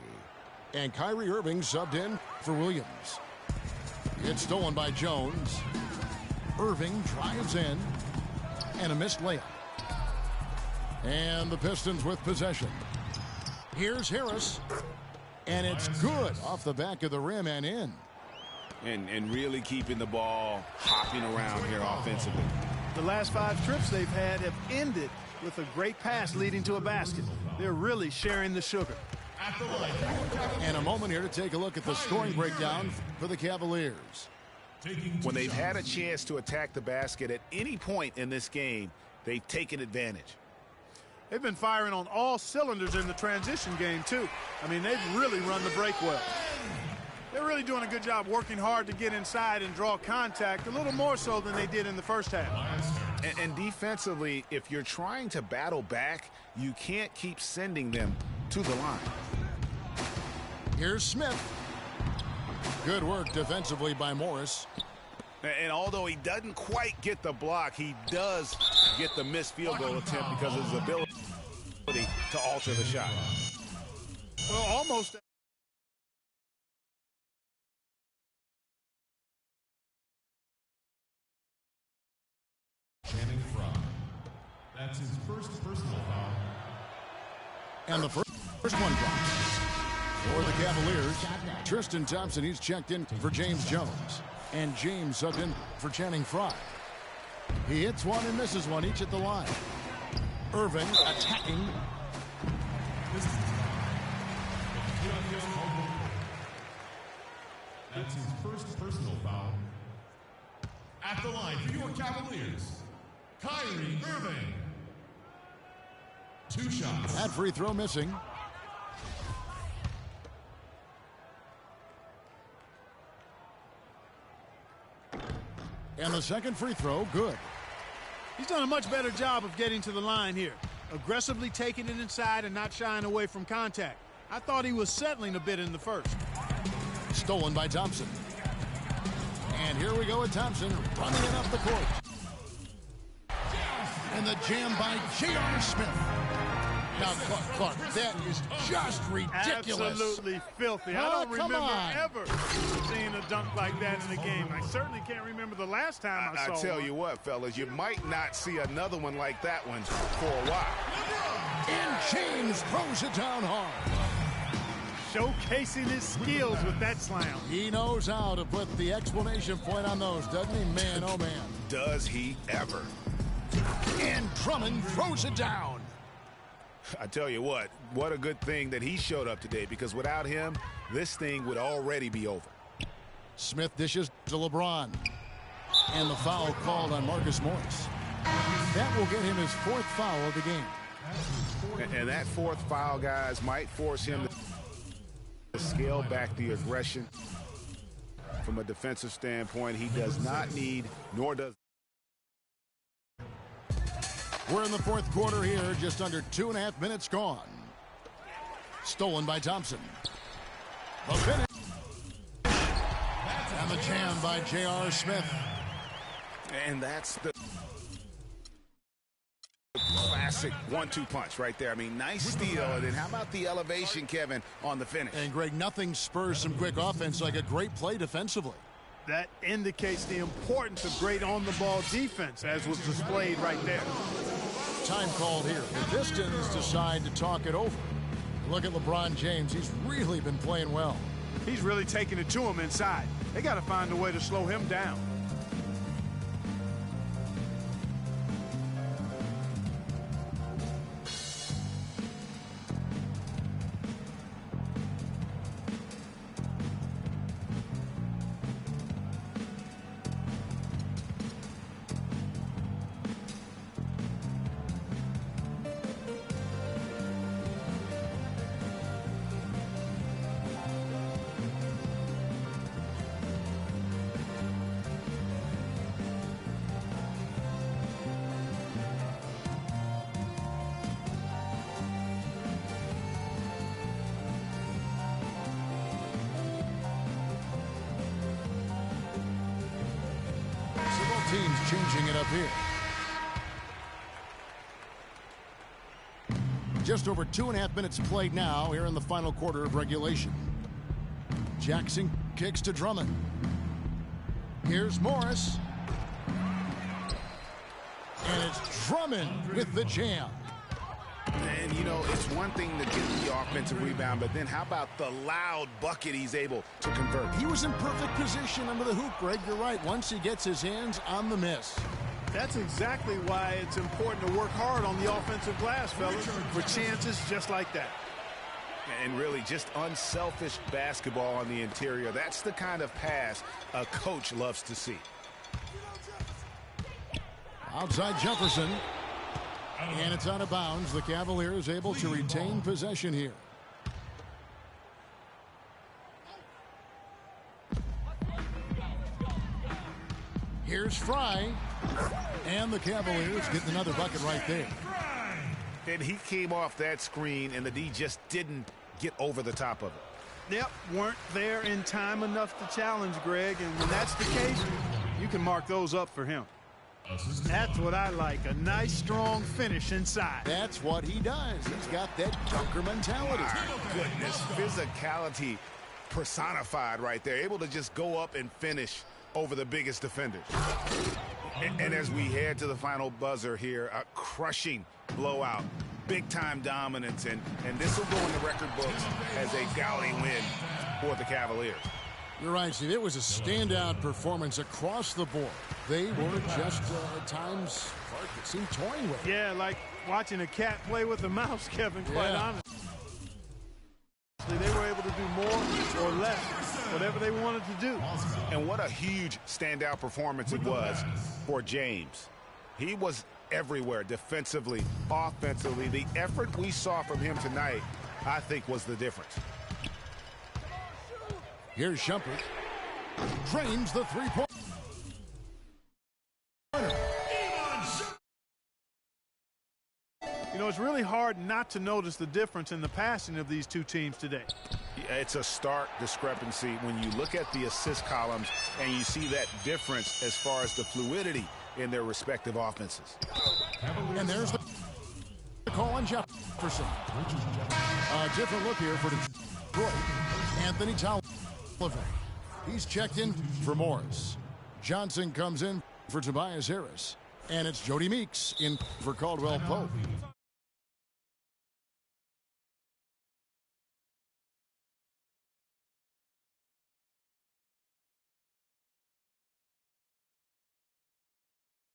And Kyrie Irving subbed in for Williams. It's stolen by Jones. Irving drives in. And a missed layup. And the Pistons with possession. Here's Harris. And it's good off the back of the rim and in. And really keeping the ball hopping around here offensively. The last 5 trips they've had have ended with a great pass leading to a basket. They're really sharing the sugar. And a moment here to take a look at the scoring breakdown for the Cavaliers. When they've had a chance to attack the basket at any point in this game, they've taken advantage. They've been firing on all cylinders in the transition game, too. I mean, they've really run the break well. They're really doing a good job working hard to get inside and draw contact, a little more so than they did in the first half. And defensively, if you're trying to battle back, you can't keep sending them to the line. Here's Smith. Good work defensively by Morris. And although he doesn't quite get the block, he does get the missed field goal attempt because of his ability to alter the shot. Well, almost. Channing Frye. That's his first personal foul. And the first one drops. For the Cavaliers, Tristan Thompson, he's checked in for James Jones. And James subbed in for Channing Frye. He hits one and misses one, each at the line. Irving attacking. That's his first personal foul. At the line for your Cavaliers, Kyrie Irving. 2 shots. That free throw missing. And the second free throw, good. He's done a much better job of getting to the line here. Aggressively taking it inside and not shying away from contact. I thought he was settling a bit in the first. Stolen by Thompson. And here we go with Thompson running it up the court. And the jam by J.R. Smith. Now, Clark, that is just ridiculous. Absolutely filthy. I don't remember ever seeing a dunk like that in a game. I certainly can't remember the last time I saw one. I tell you what, fellas, you might not see another one like that one for a while. And James throws it down hard. Showcasing his skills with that slam. He knows how to put the exclamation point on those, doesn't he? Man, oh man. Does he ever. And Drummond throws it down. I tell you what a good thing that he showed up today, because without him, this thing would already be over. Smith dishes to LeBron. And the foul called on Marcus Morris. That will get him his 4th foul of the game. And that 4th foul, guys, might force him to scale back the aggression. From a defensive standpoint, he does not need, nor does. We're in the 4th quarter here, just under 2.5 minutes gone. Stolen by Thompson. The finish. And the jam by J.R. Smith. And that's the classic 1-2 punch right there. I mean, nice steal. And then how about the elevation, Kevin, on the finish? And, Greg, nothing spurs some quick offense like a great play defensively. That indicates the importance of great on-the-ball defense, as was displayed right there. Time called here. The Pistons decide to talk it over. Look at LeBron James. He's really been playing well. He's really taking it to him inside. They got to find a way to slow him down. Teams changing it up here. Just over 2.5 minutes played now here in the final quarter of regulation. Jackson kicks to Drummond. Here's Morris. And it's Drummond with the jam. And, you know, it's one thing to get the offensive rebound, but then how about the loud bucket he's able to convert? He was in perfect position under the hoop, Greg. You're right. Once he gets his hands on the miss. That's exactly why it's important to work hard on the offensive glass, fellas, for chances just like that. And really just unselfish basketball on the interior. That's the kind of pass a coach loves to see. Outside Jefferson. And it's out of bounds. The Cavaliers able to retain possession here. Here's Fry. And the Cavaliers get another bucket right there. And he came off that screen, and the D just didn't get over the top of it. Yep, weren't there in time enough to challenge, Greg. And when that's the case, you can mark those up for him. That's what I like, a nice, strong finish inside. That's what he does. He's got that dunker mentality. My goodness, physicality personified right there. Able to just go up and finish over the biggest defenders. And as we head to the final buzzer here, a crushing blowout, big-time dominance, and this will go in the record books as a gaudy win for the Cavaliers. You're right, Steve. It was a standout performance across the board. They were just, at times, it seemed toying with it. Yeah, like watching a cat play with a mouse, Kevin, quite honestly. They were able to do more or less, whatever they wanted to do. And what a huge standout performance it was for James. He was everywhere, defensively, offensively. The effort we saw from him tonight, I think, was the difference. Here's Shumpert. Drains the three-point. You know, it's really hard not to notice the difference in the passing of these two teams today. It's a stark discrepancy when you look at the assist columns and you see that difference as far as the fluidity in their respective offenses. And there's the call on Jefferson. A different look here for Detroit. Anthony Tolliver. He's checked in for Morris. Johnson comes in for Tobias Harris. And it's Jody Meeks in for Caldwell Pope.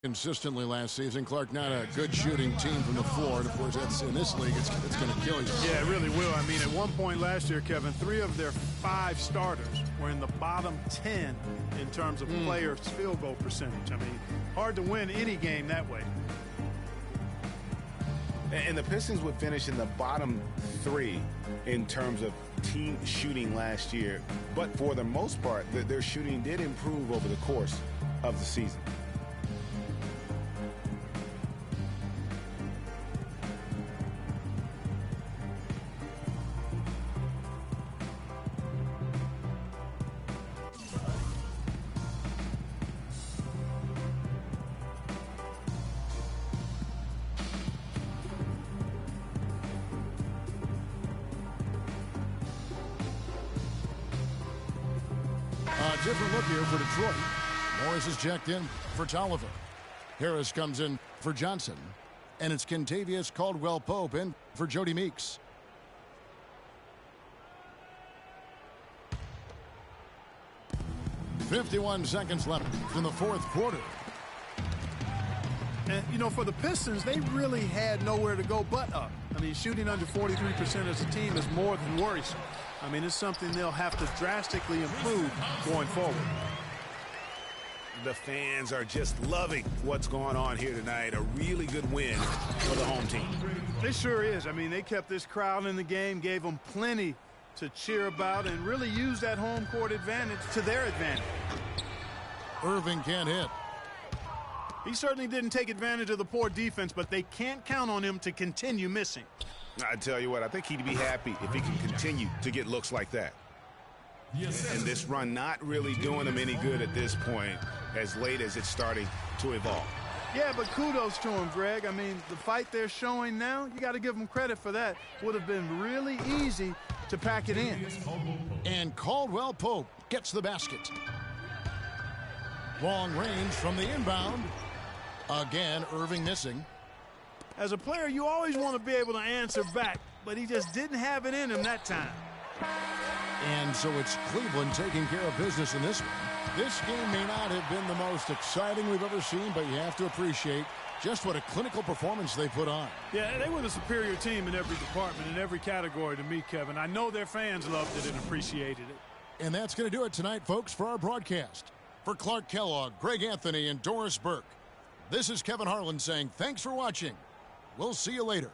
Consistently last season. Clark, not a good shooting team from the floor. And of course, that's in this league, it's going to kill you. Yeah, it really will. I mean, at one point last year, Kevin, 3 of their 5 starters were in the bottom 10 in terms of players' field goal percentage. I mean, hard to win any game that way. And the Pistons would finish in the bottom 3 in terms of team shooting last year. But for the most part, their shooting did improve over the course of the season. Different look here for Detroit. Morris is checked in for Tolliver. Harris comes in for Johnson. And it's Kentavious Caldwell-Pope in for Jody Meeks. .51 seconds left in the fourth quarter. And, you know, for the Pistons, they really had nowhere to go but up. I mean, shooting under 43% as a team is more than worrisome. I mean, it's something they'll have to drastically improve going forward. The fans are just loving what's going on here tonight. A really good win for the home team. It sure is. I mean, they kept this crowd in the game, gave them plenty to cheer about, and really used that home court advantage to their advantage. Irving can't hit. He certainly didn't take advantage of the poor defense, but they can't count on him to continue missing. I tell you what, I think he'd be happy if he can continue to get looks like that. And this run not really doing him any good at this point, as late as it's starting to evolve. Yeah, but kudos to him, Greg. I mean, the fight they're showing now, you got to give them credit for that. Would have been really easy to pack it in. And Caldwell-Pope gets the basket. Long range from the inbound. Again, Irving missing. As a player, you always want to be able to answer back, but he just didn't have it in him that time. And so it's Cleveland taking care of business in this one. This game may not have been the most exciting we've ever seen, but you have to appreciate just what a clinical performance they put on. Yeah, they were the superior team in every department, in every category to me, Kevin. I know their fans loved it and appreciated it. And that's going to do it tonight, folks, for our broadcast. For Clark Kellogg, Greg Anthony, and Doris Burke, this is Kevin Harlan saying thanks for watching. We'll see you later.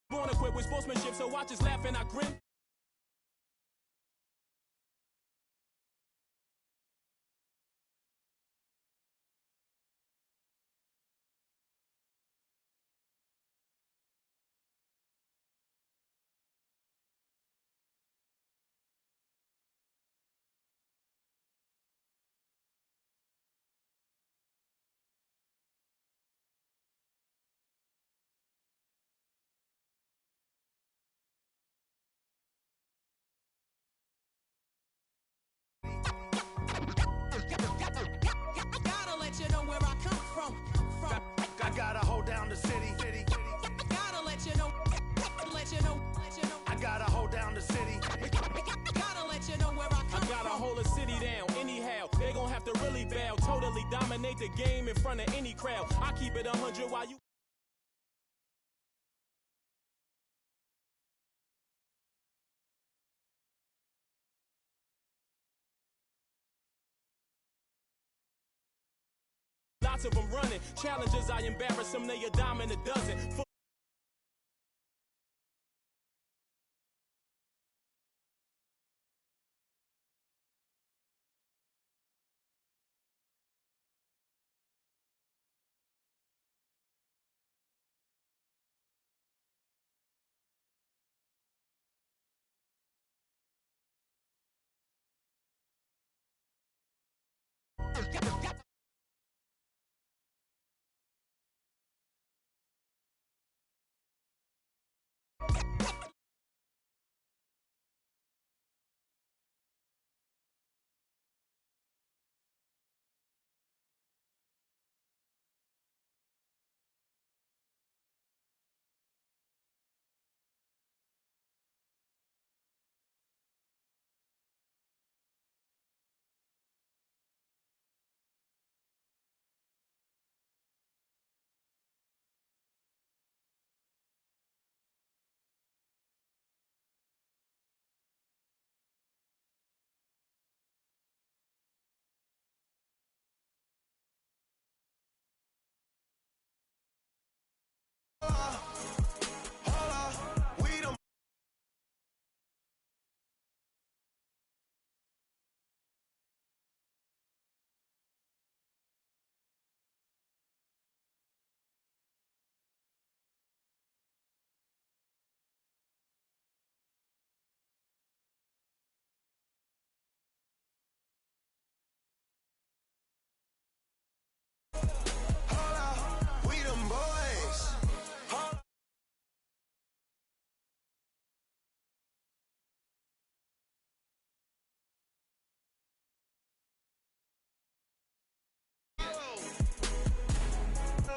Born equipped with sportsmanship, so watch us laugh and I grin. Gotta let you know where I come from. I gotta hold down the city. Gotta let you know. I gotta hold down the city. Gotta let you know where I come I gotta from. hold a city down anyhow. They gon' have to really bow. Totally dominate the game in front of any crowd. I keep it 100 while you. Lots of them running. Challenges, I embarrass them. They a dime in a dozen.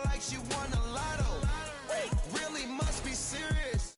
Like she won a lotto. Really must be serious.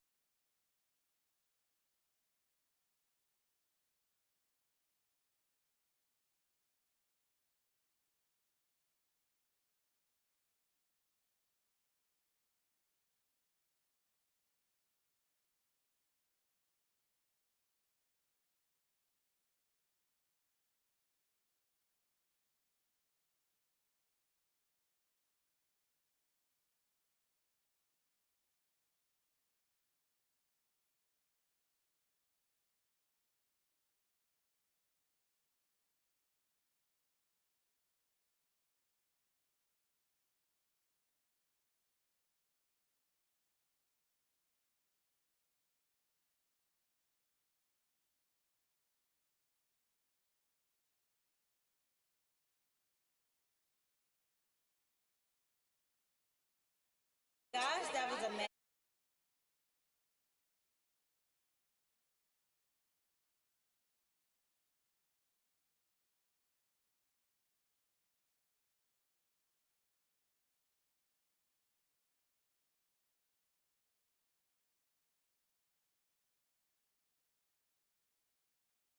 Gosh, that was amazing.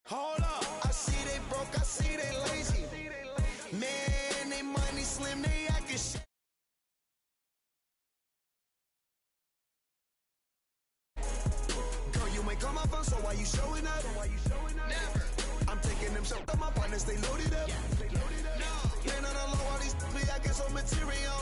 Hold up, I see they broke, I see they lazy. Man, they money slim, they acting shit. Girl, you ain't come up on, so why you showing up? Never. I'm taking them shots, my partners, they loaded up. No. Man, on the low, all these be acting so material.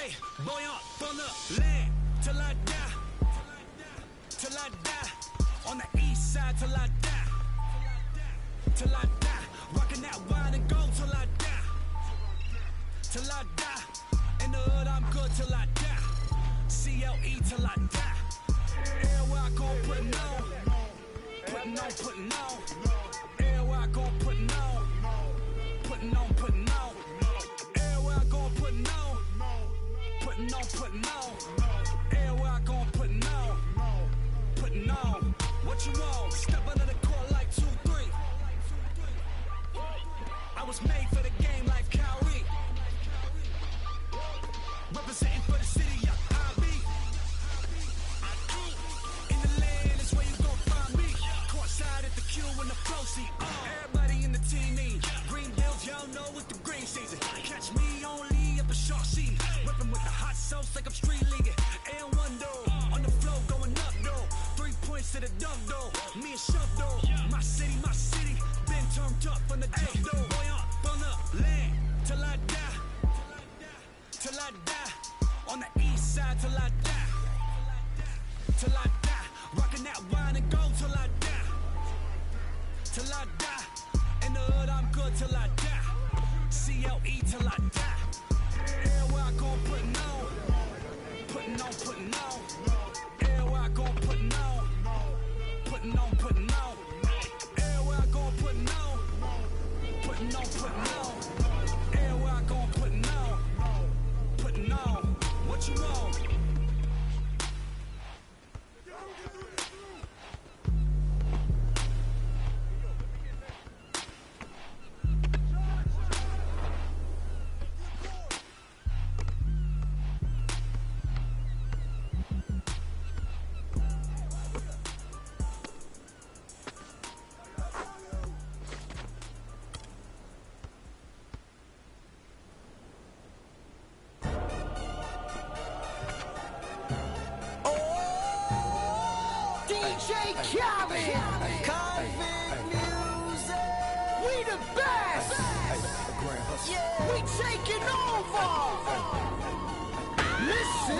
Hey, boy, up on the land till I die. Till I die. On the east side till I die. Till I die. Rockin' that wine and gold till I die. Till I die. In the hood, I'm good till I die. CLE till I die. Everywhere I go, puttin' on. Puttin' on, puttin' on. Everywhere I go, puttin' on. Puttin' on, puttin' on. Everywhere I go, puttin' on. Puttin' on, puttin' on. Everywhere I go, puttin' on. Puttin' on. What you want? Step under the court like 2-3. I was made for the game like Kyrie. Representing for the city, yeah, I be. In the land is where you gon' find me. Courtside at the Q in the flow seat. Everybody in the team mean. Green Hills, y'all know it's the green season. Catch me only at the short seat. Whipping with the hot sauce like I'm street leaguing. And one though, on the flow going up though. 3 points to the dunk though. Me and Shove though. My city, been turned up from the jump though. Boy, on the land till I die. Till I die. On the east side till I die. Till I die. Rockin' that wine and gold till I die. Till I die. In the hood, I'm good till I die. CLE till I die. Everywhere I go, puttin' on. Puttin' on, puttin' on. Everywhere I go, puttin' on. Puttin' on, puttin' on. Everywhere I go, puttin' on. Puttin' on, puttin' on. Everywhere I go, puttin' on. Puttin' on. What you want? DJ Khaled, Convict Music, we the best, yeah, we taking over. Listen,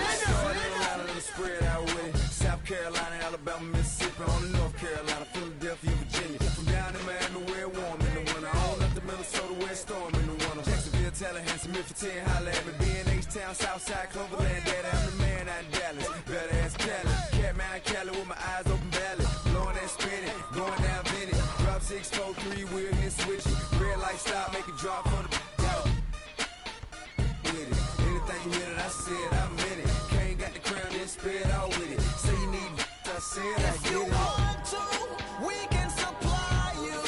spread out with it. South Carolina, Alabama, Mississippi, on the North Carolina, Philadelphia, Virginia. From down in Miami, where it warm in the winter, on up to Minnesota, where it's storm in the winter. Jacksonville, Tallahassee, Memphis, 10, holla at me. B&H-Town, Southside, Cloverland, Daddy, I'm the man out in Dallas. Better ask Cali. Catman, Cali with my eyes open, valley. Blowing that spinning, going down Vinny. Drop 6, 4, 3, wheel, then switch it. Red light stop, make it drop for the with it. Anything you hear that I said, I meant it. Can't got the crown, then spread out with it. Say you need I said, I if get you it. want to, we can supply you.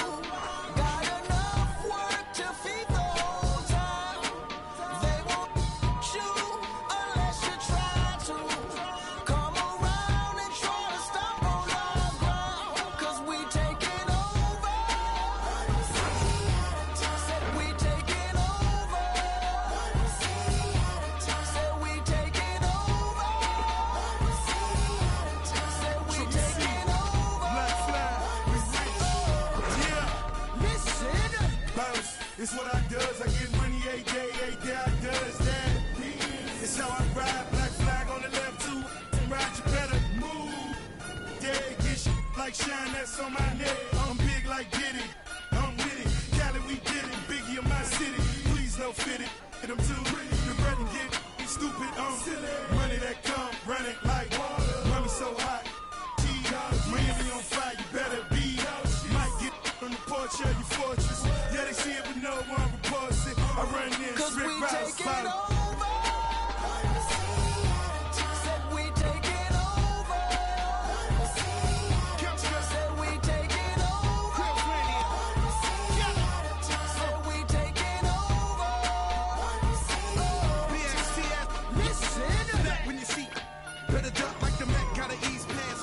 Got enough work to feed the whole town. They won't you unless you try to. Come around and try to stop on our ground. 'Cause we taking over. Said we taking over. Said we taking over. Said we taking over. Black flag, we rich. Yeah, Listen. bounce. It's what I does. I get money every day I does that. It's how I ride. Black flag on the left too. Ride, you better move. Dead, get shit like shine that's on my neck. I'm big like Diddy. I'm with it. Cali, we did it. Biggie of my city. Please no fit it. Hit 'em too. The bread and get stupid. Money that come, run it like water. Money so hot. Miami on fire, you better be. Might get on the porch of your fortress. Yeah, they see it, but no one reports it. I run in, 'Cause strip we routes, taking follow. over. Said we taking over. Said we taking over. Said we taking over. Listen. Back when you see, better duck like the Mac, gotta ease past.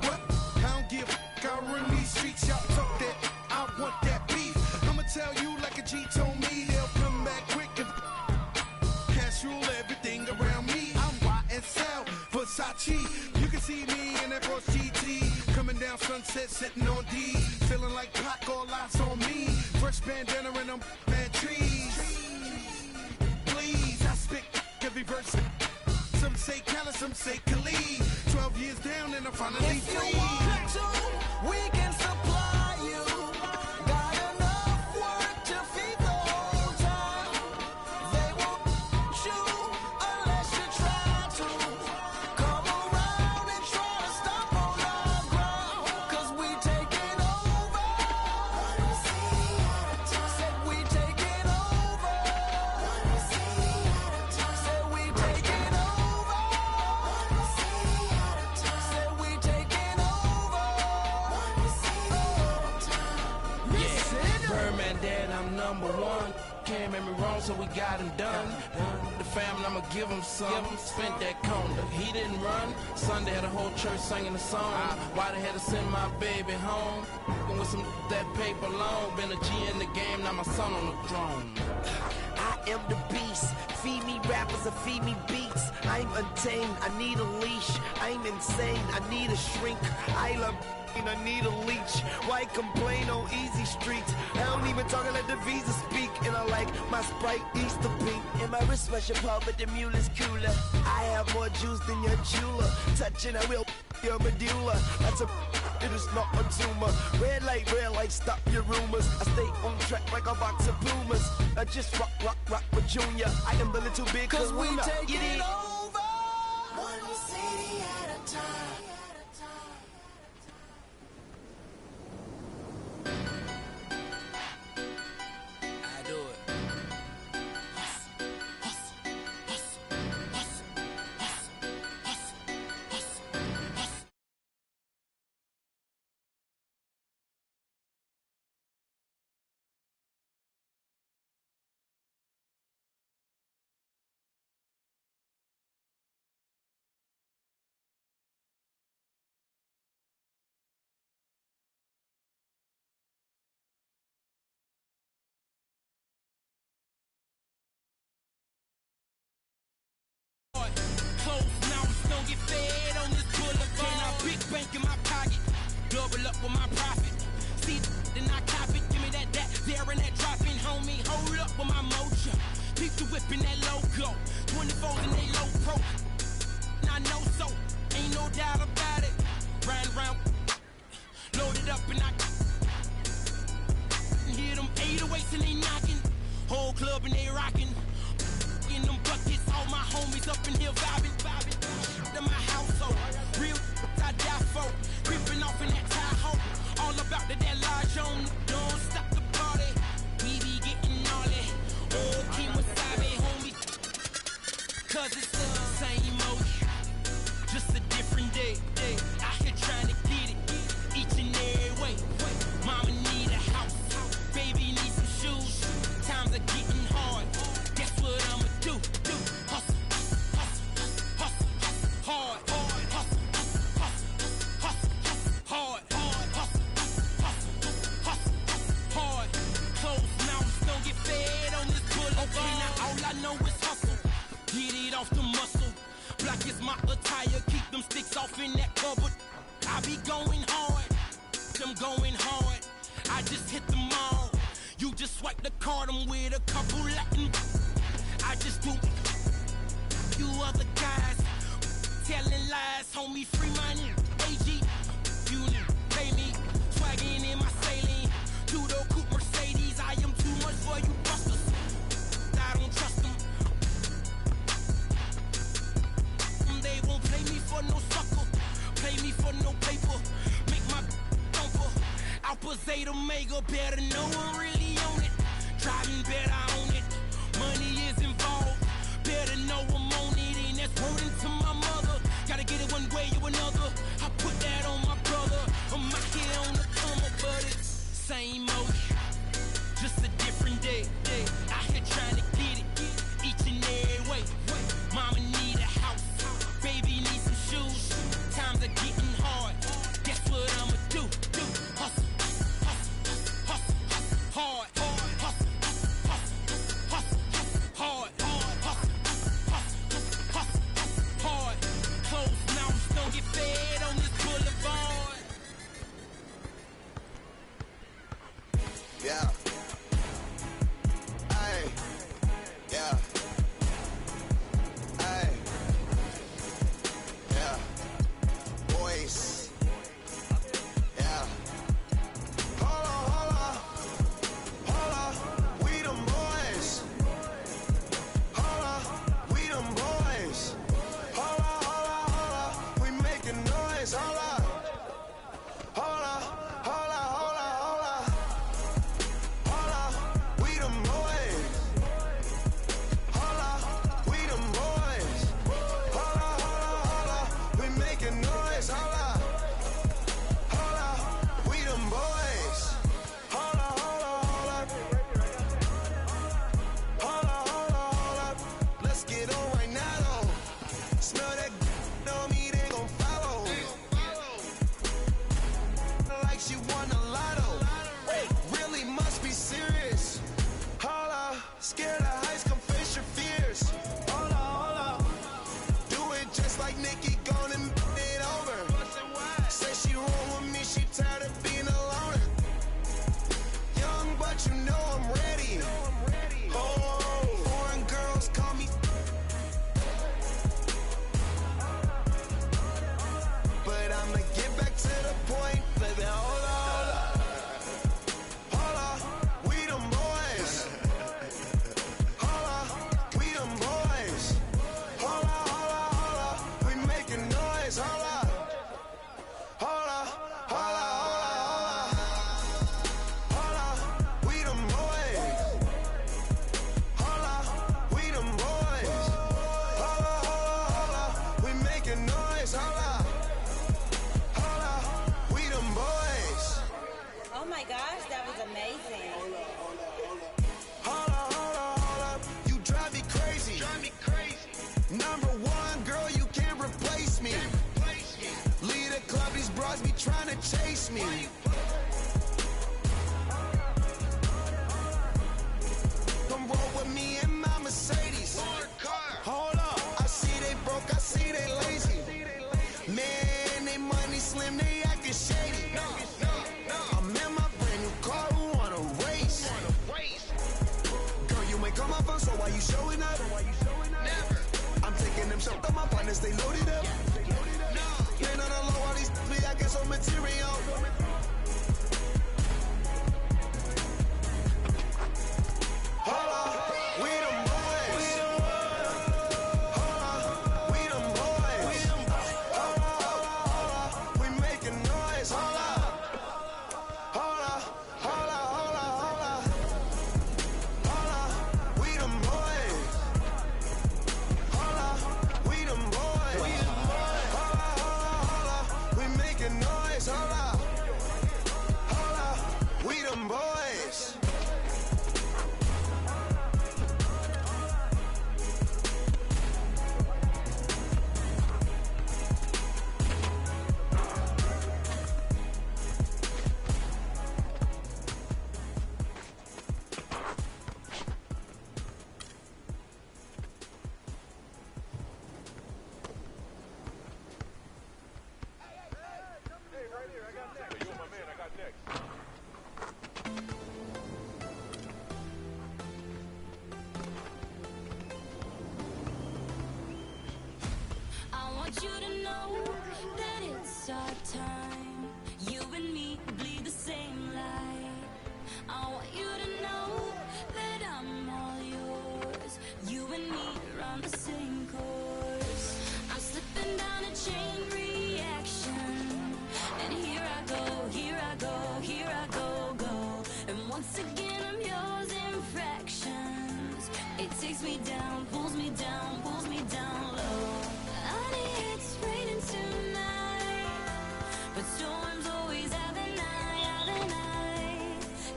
What? I don't give a f***, I run these streets, y'all talk that, I want that beef. I'ma tell you like a G told me, they'll come back quick if cash rule everything around me. I'm YSL, Versace, you can see me in that Porsche GT, coming down Sunset, sitting on D, feeling like Pac, all eyes on me, fresh bandana and them bad trees. Please, I spit every verse. some say Khalid. 12 years down and I'm finally If free. you want to, we can supply you. Got enough work to feed the whole town. They won't you unless you try to. Come around and try to stop on our ground. 'Cause we taking over. Said we taking over. Said we taking over. Said we taking over. Birdman dad, I'm number one. Can't make me wrong, so we got him done. The family, I'ma give him some. Spent that corner. He didn't run. Sunday had a whole church singing a song. Why they had to send my baby home? With some that paper long. Been a G in the game, now my son on the throne. I am the beast. Feed me rappers and feed me beats. I'm untamed. I need a leash. I'm insane. I need a shrink. I love and I need a leech. Why complain on easy streets? I don't even talk, I let the visa speak. And I like my Sprite Easter pink. And my wrist special pub, but the mule is cooler. I have more juice than your jeweler. Touching, I will your medulla. That's a it is not a tumor. Red light, stop your rumors. I stay on track like a box of Pumas. I just rock with Junior. I am the little big 'Cause we kahuna. taking over. One city at a time. I do it. Close mouths don't get fed on this boulevard. And I big bank in my pocket, double up with my profit. See, then I cop it, give me that, there and that dropping, homie. Hold up with my mojo. Peep the whip in that logo. 24s in they low pro. I know so, ain't no doubt about it. Round, loaded up and I hear them 808s and they knocking. Whole club and they rocking. In them buckets, all my homies up in here vibing. To my household, real I die for. Creeping off in that Tahoe. All about that large on. Don't stop the party. We be getting gnarly. Oh, King Wasabi, homie. 'Cause it's the same old just a different day. Out here trying to get it. Each and every way. Mama need a house. Baby need some shoes. Times are getting hard. Guess what I'ma do? Hustle, hard, hustle, hard, hard. Closed mouths don't get fed on this boulevard. Okay, now all I know is hustle. Get it off the muscle. Black is my attire. Keep them sticks off in that cupboard. I be going hard. Them going hard. I just hit them all. You just swipe the card, I'm with a couple Latin. I just do. You other guys telling lies, homie, free money. AG, you pay me. Swagging in my saline. Two-door coupe Mercedes. I am too much for you busters. I don't trust them. They won't play me for no sucker. Play me for no paper. Make my thumper. Alpha Zeta Omega. Better know I'm really on it. Driving better on it. Money is involved. Better know I'm on it. And that's wording to my mother. Gotta get it one way or another. I put that on my brother. I'm out here on the come up, but it's same old. Just a different day. Out here trying to get it. Each and every way. Mama need a house. Baby need some shoes. Times are getting hard. Guess what I'ma do? Hustle, hard, hustle, Number one, girl, you can't replace me. Lead a club, these bras be trying to chase me. Come roll with me in my Mercedes. Hold up, I see they broke, I see they lazy. Man, they money slim, they acting shady. I'm in my brand new car, who wanna race? Girl, you ain't come up on, so why you showing up? Never. I'm taking them shots on my partners, they loaded up. Man, on the low, all these me, I get some material. Hold up, we them boys. Hold up, we them boys. Hold up, we making noise. Hold up, hold up, hold up, hold up, hold up. Hold up, we them boys. Hold up, we them boys. Hold up, we making noise. Hold up, we them boys. I want you to know that it's our time. You and me bleed the same light. I want you to know that I'm all yours. You and me run the same course. I'm slipping down a chain reaction. And here I go, here I go, here I go, go. And once again I'm yours in fractions. It takes me down, pulls me down low. Honey, it's raining tonight, but storms always have an eye.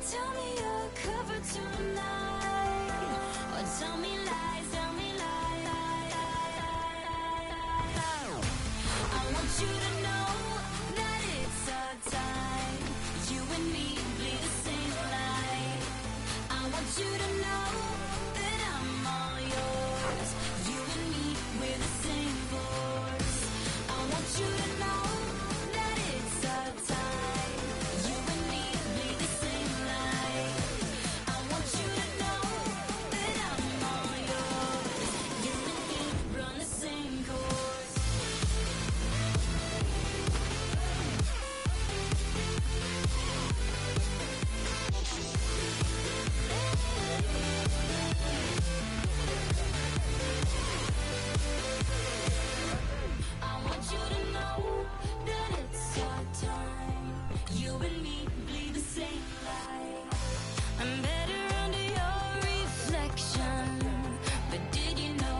Tell me you're covered tonight, or tell me lies, tell me lies. I want you to know that it's our time. You and me bleed the same light. I want you to know that I'm all yours. You and me, we're the same force. I want you to know that it's our time. You and me bleed the same light. I want you to know that I'm all yours. You and me run the same course. I want you to know that it's our time. You and me bleed the same light. I'm better under your reflection. But did you know,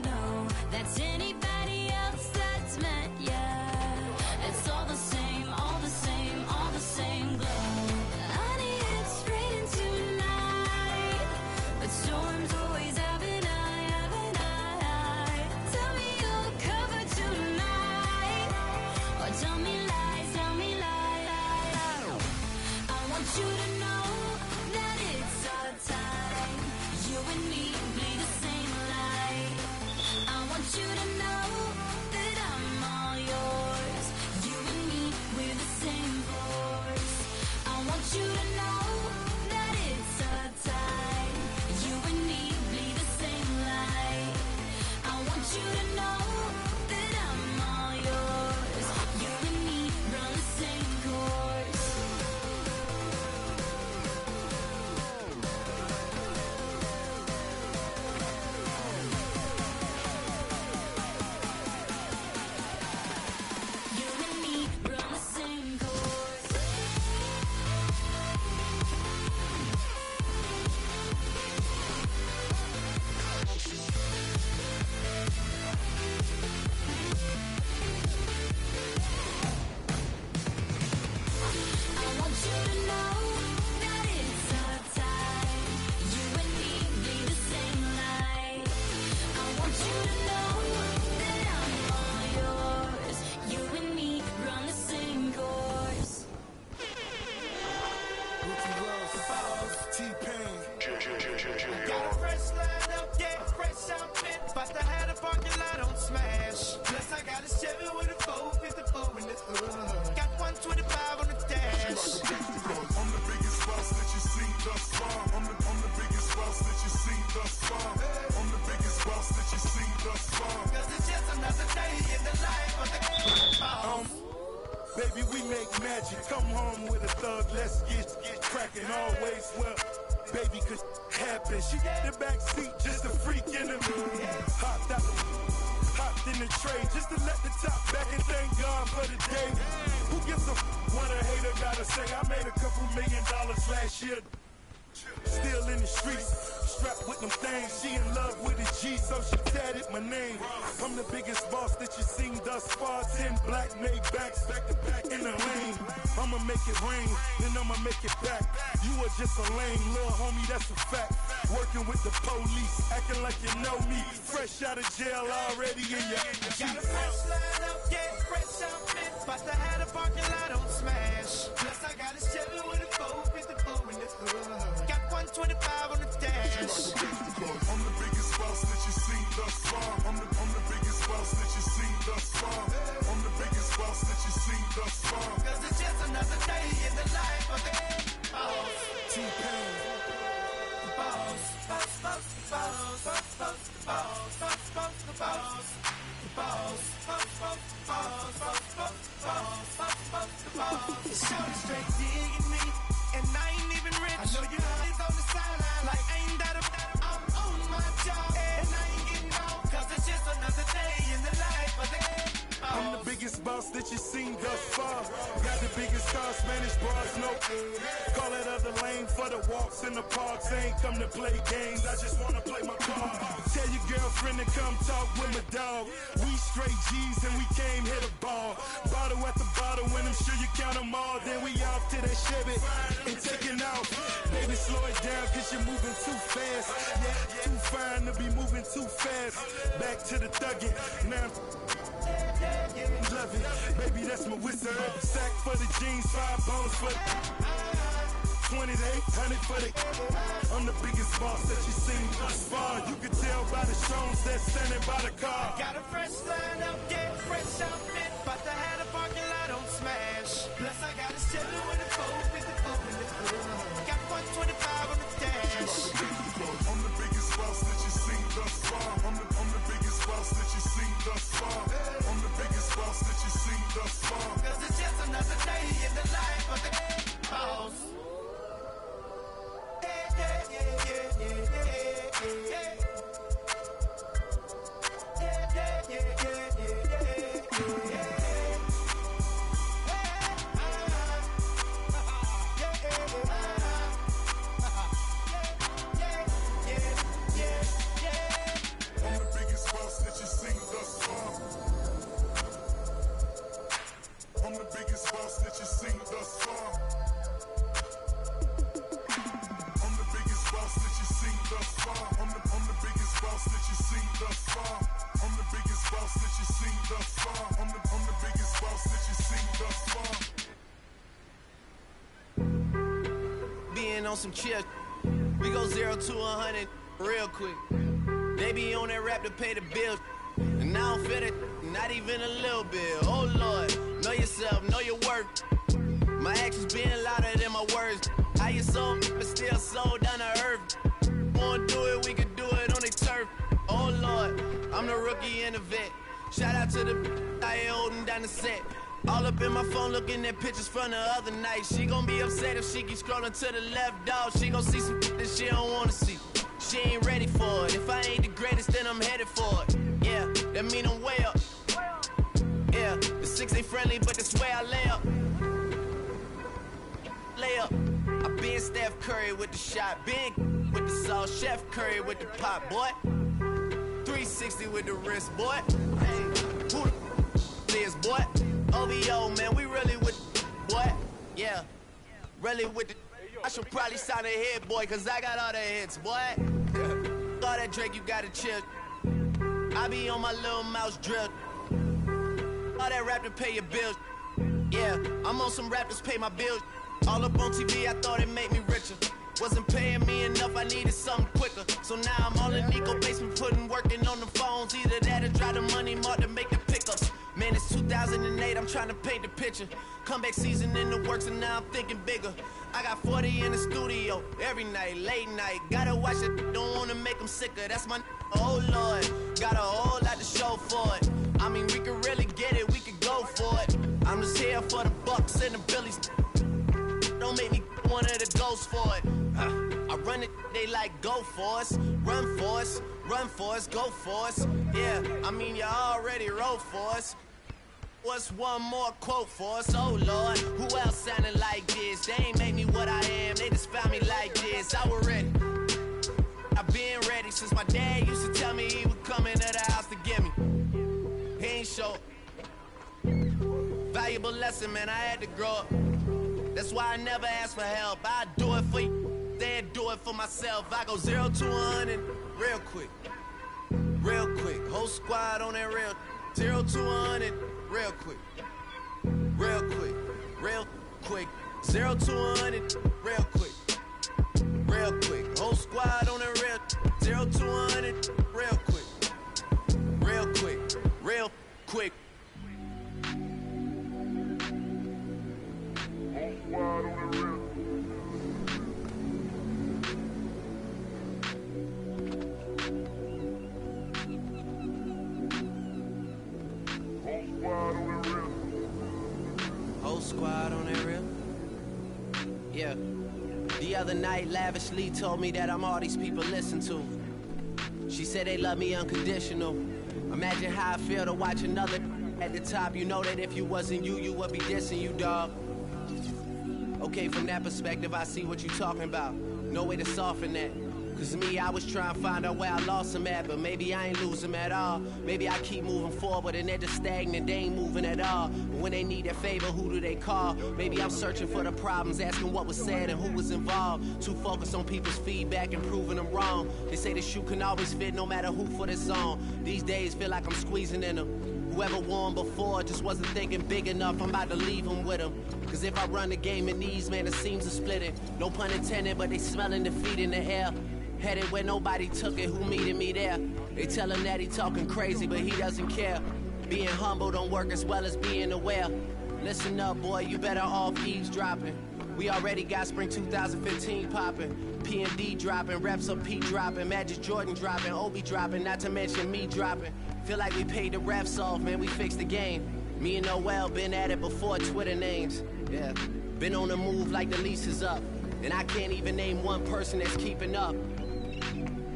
no, that's anybody else that's met ya? It's all the same, all the same, all the same glow. Honey, it's raining tonight, but storms always have an eye. Tell me you're covered tonight, or tell me lies, tell me lies. I want you to know that it's our time. You and me bleed the same light. I want you to know that I'm all yours. You and me, we're the same force. I want you to know that it's our time. You and me bleed the same light. I want you to know that I'm all yours. You and me run the same course. Got a fresh line up, yeah, fresh outfit. About to have the parking lot on smash. Plus I got a Chevy with a 454 in the hood. Got 125 on the dash. I'm the biggest boss that you seen thus far. I'm the biggest boss that you seen thus far. I'm the biggest boss that you seen thus far. Cause it's just another day in the life of the boss. Baby, we make magic. Come home with a thug. Let's get cracking. Always well, baby, cause happen. She got the back seat, just a freak in the mood. Hopped in the tray just to let the top back and thank God for the day. Who gives a what a hater gotta say? I made a couple $1 million last year. Still in the streets, strapped with them things. She in love with a G, so she tatted my name. I'm the biggest boss that you seen thus far. 10 black made backs back to back in the lane. I'ma make it rain, then I'ma make it back. You are just a lame little homie, that's a fact. Working with the police, acting like you know me. Fresh out of jail already in your Got a fresh line up, yeah, fresh outfit. About to have the parking lot on smash. Plus I got a Chevy with a 454 in the hood. Got 125 on the dash. I'm the biggest boss that you seen thus far. I'm the biggest boss that you seen thus far. I'm the biggest boss that you seen thus far. Cause it's just another day in the life of the boss. T-Pain. The boss. Boss, boss, boss, boss, boss, boss, boss, boss, the boss. The boss. Boss, boss, boss, boss, boss, boss, boss, boss, the boss. It's short straight digging me, and I ain't even rich. I know you always on the sideline like ain't that I'm on my job, and I ain't getting off, cause it's just another day in the life of the I'm the biggest boss that you seen thus far. Got the biggest car, Spanish bras, no. Call that other lane for the walks in the parks. I ain't come to play games, I just wanna play my part. Tell your girlfriend to come talk with my dog. We straight G's and we came hit a ball. Bottle at the bottle, and I'm sure you count them all. Then we off to that Chevy and taking off. Baby, slow it down cause you're moving too fast. Yeah, too fine to be moving too fast. Back to the thuggin', now love it, baby, that's my whistle. Sack for the jeans, 5 bones for the 20 to 800 for the. I'm the biggest boss that you seen thus far. You can tell by the shows that's standing by the car. Got a fresh line up, yeah, fresh outfit. About to have the parking lot on smash. Plus I got a Chevy with a 454 in the hood. Got 125 on the dash. I'm the biggest boss that you seen thus far. I'm the biggest boss that you seen thus far. I'm the biggest boss that you seen thus far. Cause it's just another day in the life of the boss. Yeah, yeah, yeah, yeah, yeah, yeah, yeah. Yeah, yeah, yeah, yeah, yeah, yeah, yeah. I'm the biggest boss that you seen thus far. I'm the biggest boss that you seen thus far. I'm the biggest boss that you seen thus far. I'm the biggest boss that you seen thus far. I'm the biggest boss that you seen thus far. I'm the biggest boss that you seen thus far. Being on some chill, we go 0 to 100 real quick. They be on that rap to pay the bills, and I don't feel it, not even a little bit. Oh Lord, know yourself, know your worth. My actions being louder than my words. How you sold, but still sold down to earth. Wanna do it, we could do it on the turf. Oh Lord, I'm the rookie and the vet. Shout out to the I holding down the set. All up in my phone looking at pictures from the other night. She gon' be upset if she keep scrolling to the left, dog. She gon' see some that she don't wanna see. She ain't ready for it. If I ain't the greatest, then I'm headed for it. Yeah, that mean I'm way up. Yeah, the 6 ain't friendly, but that's where I lay up. Lay up. I been Steph Curry with the shot. Been with the sauce. Chef Curry with the pop, boy. 360 with the wrist, boy. Hey, who the is, boy? OVO, man, we really with boy. Yeah, really with the. I should probably sign a hit, boy, cause I got all the hits, boy. All that Drake, you gotta chill. I be on my little mouse drill. All that rap to pay your bills. Yeah, I'm on some rappers pay my bills. All up on TV, I thought it made me richer. Wasn't paying me enough, I needed something quicker. So now I'm all in Nico basement, working on the phones. Either that or drive the money mark to make the pickups. Man, it's 2008, I'm trying to paint the picture. Comeback season in the works and now I'm thinking bigger. I got 40 in the studio, every night, late night. Gotta watch it, don't wanna make them sicker. That's my oh Lord, got a whole lot to show for it. I mean, we could really get it, we could go for it. I'm just here for the Bucks and the Billies. Don't make me one of the ghosts for it. I run it, they like go for us, run for us, run for us, go for us. Yeah, I mean you already wrote for us. What's one more quote for us? Oh Lord, who else sounded like this? They ain't make me what I am, they just found me like this. I was ready, I've been ready since my dad used to tell me he would come into the house to get me. He ain't show. Valuable lesson, man, I had to grow up. That's why I never ask for help. I do it for you, then do it for myself. I go 0 to 100 real quick, real quick. Whole squad on that real 0 to 100 real quick, real quick, real quick. 0 to 100 real quick, real quick. Whole squad on that real 0 to 100 real quick, real quick, real quick. Whole squad on that real. Yeah. The other night, lavishly told me that I'm all these people listen to. She said they love me unconditional. Imagine how I feel to watch another at the top. You know that if you wasn't you, you would be dissing you, dog. Okay, from that perspective, I see what you talking about. No way to soften that. Cause me, I was trying to find out where I lost them at, but maybe I ain't lose them at all. Maybe I keep moving forward and they're just stagnant, they ain't moving at all. But when they need a favor, who do they call? Maybe I'm searching for the problems, asking what was said and who was involved. Too focused on people's feedback and proving them wrong. They say the shoe can always fit no matter who for this song. These days feel like I'm squeezing in them. Whoever won before just wasn't thinking big enough, I'm about to leave them with them. Cause if I run the game in these, man, the seams are splitting. No pun intended, but they smelling defeat in the air. Headed where nobody took it, who meeted me there? They tell him that he talking crazy, but he doesn't care. Being humble don't work as well as being aware. Listen up, boy, you better off eavesdropping. We already got spring 2015 popping. P&D dropping, reps up P dropping, Magic Jordan dropping, Obi dropping, not to mention me dropping. Feel like we paid the refs off, man, we fixed the game. Me and Noel been at it before Twitter names. Yeah, been on the move like the lease is up. And I can't even name one person that's keeping up.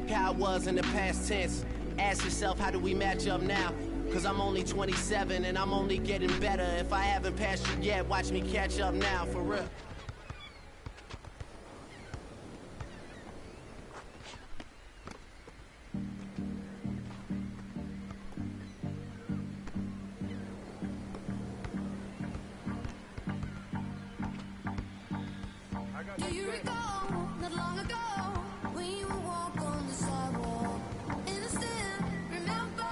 How I was in the past tense. Ask yourself, how do we match up now? Cause I'm only 27 and I'm only getting better. If I haven't passed you yet, watch me catch up now, for real. Do you recall, not long ago, we would walk on the sidewalk? And I still remember,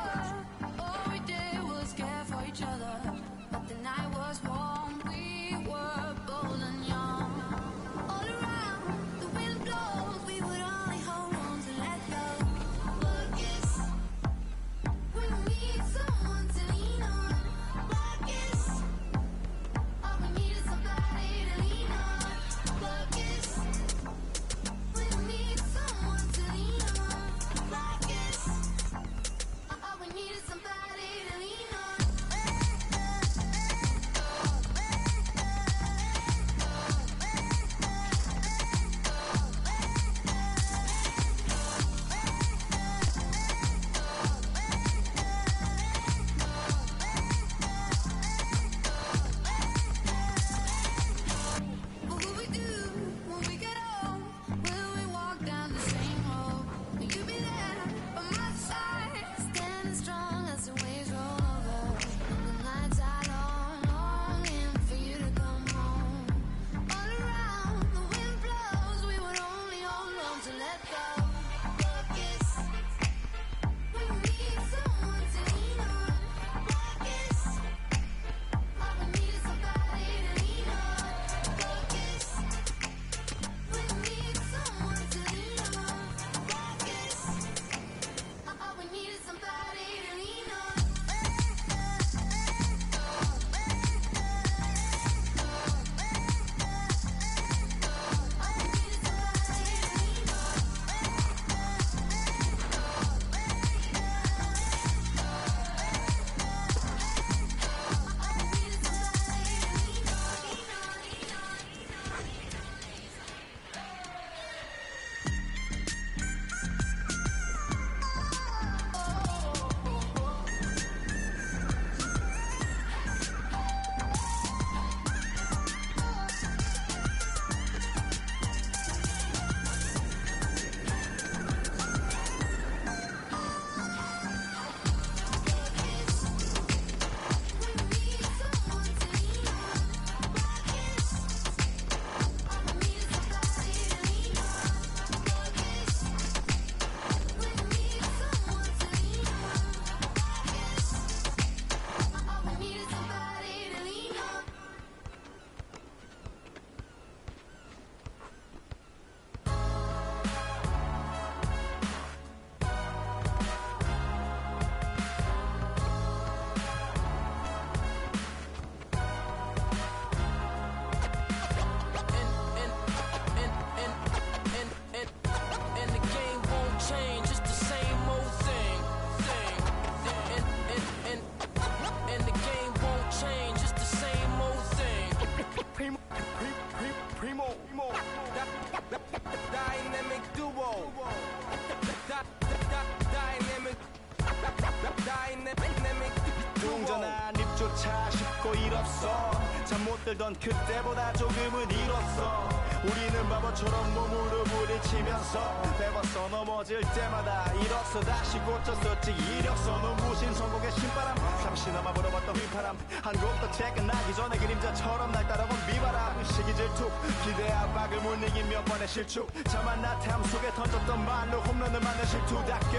all we did was care for each other. But the night was warm, we were bold and young. 차 싣고 일 없어 잠 못 들던 그때보다 조금은 일었어 우리는 바보처럼 몸으로 부딪히면서 배웠어 넘어질 때마다 일었어 다시 고쳤었지 이력서 눈부신 성공의 신바람 잠시 남아 불어봤던 휘파람 한 곡도 퇴근하기 전에 그림자처럼 날 따라온 비바람 시기 질투 기대 압박을 못 이긴 몇 번의 실축 자만 나탐 속에 던졌던 말로 홈런을 맞는 실투 다 끝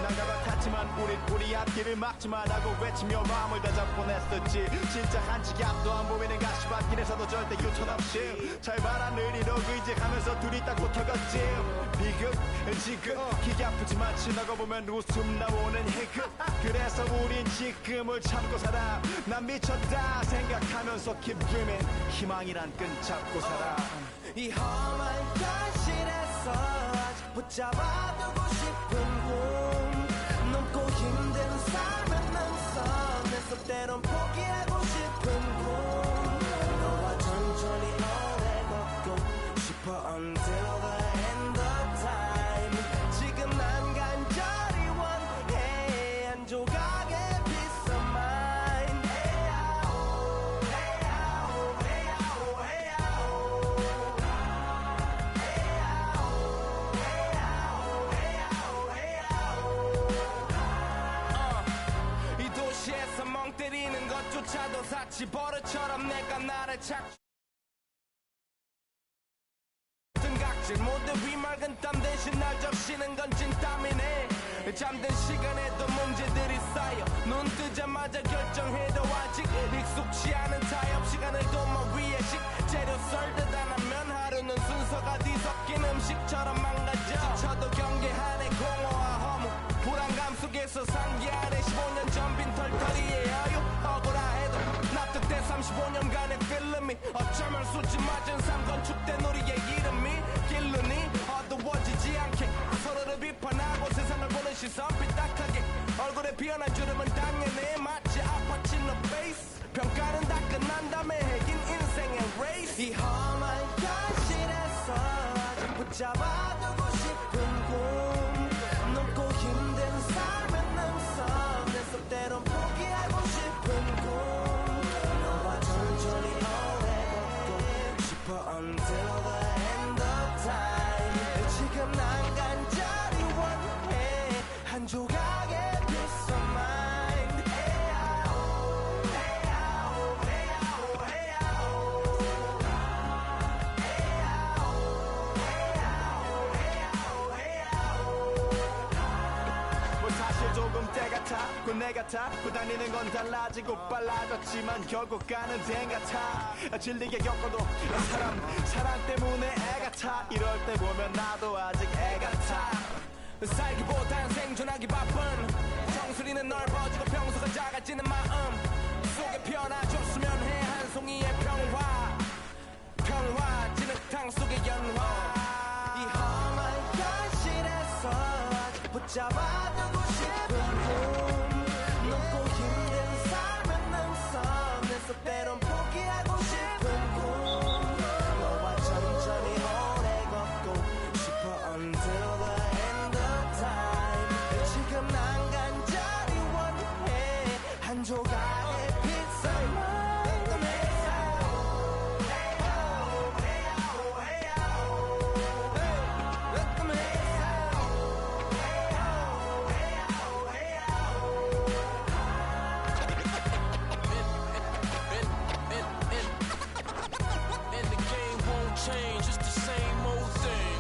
난가가 탔지만 우리 앞길을 막지만 하고 외치며 마음을 다잡곤 했었지 진짜 한치 앞도 안 보이는 가시밭길에서도 절대 유턴 없이 잘 봐라 느리도록 의지하면서 둘이 딱 붙어갔지 비극 지극 기가 아프지만 지나고 보면 웃음 나오는 희극 그래서 우린 지금을 참고 살아 난 미쳤다 생각하면서 keep dreaming 희망이란 끈 잡고 살아 이 험한 현실에서 아직 붙잡아두고 싶은 꿈 넘고 힘든 삶의 능선 내 때론 포기하고 싶은 꿈 너와 천천히 오래 걷고 싶어 until the end of time 지금 난 간절히 원해 한 조각의 peace of mind 헤야오 헤야오 헤야오 헤야오 이 도시에서 멍 때리는 것조차도 사치 버릇처럼 내가 나를 찾고 등각질 모두 비맑은 땀 대신 날 적시는 건 찐땀이네 잠든 시간에도 문제들이 쌓여 눈 뜨자마자 결정해도 아직 익숙치 않은 타협 시간을 도마 위에 식재료 썰듯 안 하면 하루는 순서가 뒤섞인 음식처럼 망가져 지쳐도 경계하네 공허와 허무 불안감 속에서 상기하네 15년 전 빈털터리의 여유 억울해도 납득돼 35년간의 필름이 어쩌면 수치 맞은 삶 건축된 우리의 이름이 길르니 어두워지지 않게 서로를 비판하고 세상을 보는 시선 삐딱하게 얼굴에 피어난 주름은 당연해 마치 아파친 너 페이스 평가는 다 끝난 다음에 핵인 인생의 레이스 이 험한 현실에서 아직 붙잡아두고 싶은 꿈 넘고 힘든 삶의 능선 내 때론 포기하고 싶은 꿈 너와 천천히 오래 걷고 싶어 until the end of time 지금 난 간절히 원해 한 조각의 peace of mind 헤야오 헤야오 헤야오 헤야오 뭐 사실 조금 때 같아 내 같아 다니는 건 달라지고 빨라졌지만 결국 가는 데 같아 질리게 겪어도 사랑 때문에 애 같아 이럴 때 보면 나도 아직 애 같아 살기보단 생존하기 바쁜 정수리는 넓어지고 평소가 작아지는 마음 속에 피어나줬으면 해 한 송이의 평화 진흙탕 속의 연화 이 험한 현실에서 아직 붙잡아두고 싶은 꿈 넘고 힘든 삶의 능선 내 때론 포기하고 싶은 꿈 너와 천천히 오래 걷고 싶어 until the end of time 지금 난 간절히 원해 한 조각의 pizza mind change, it's the same old thing.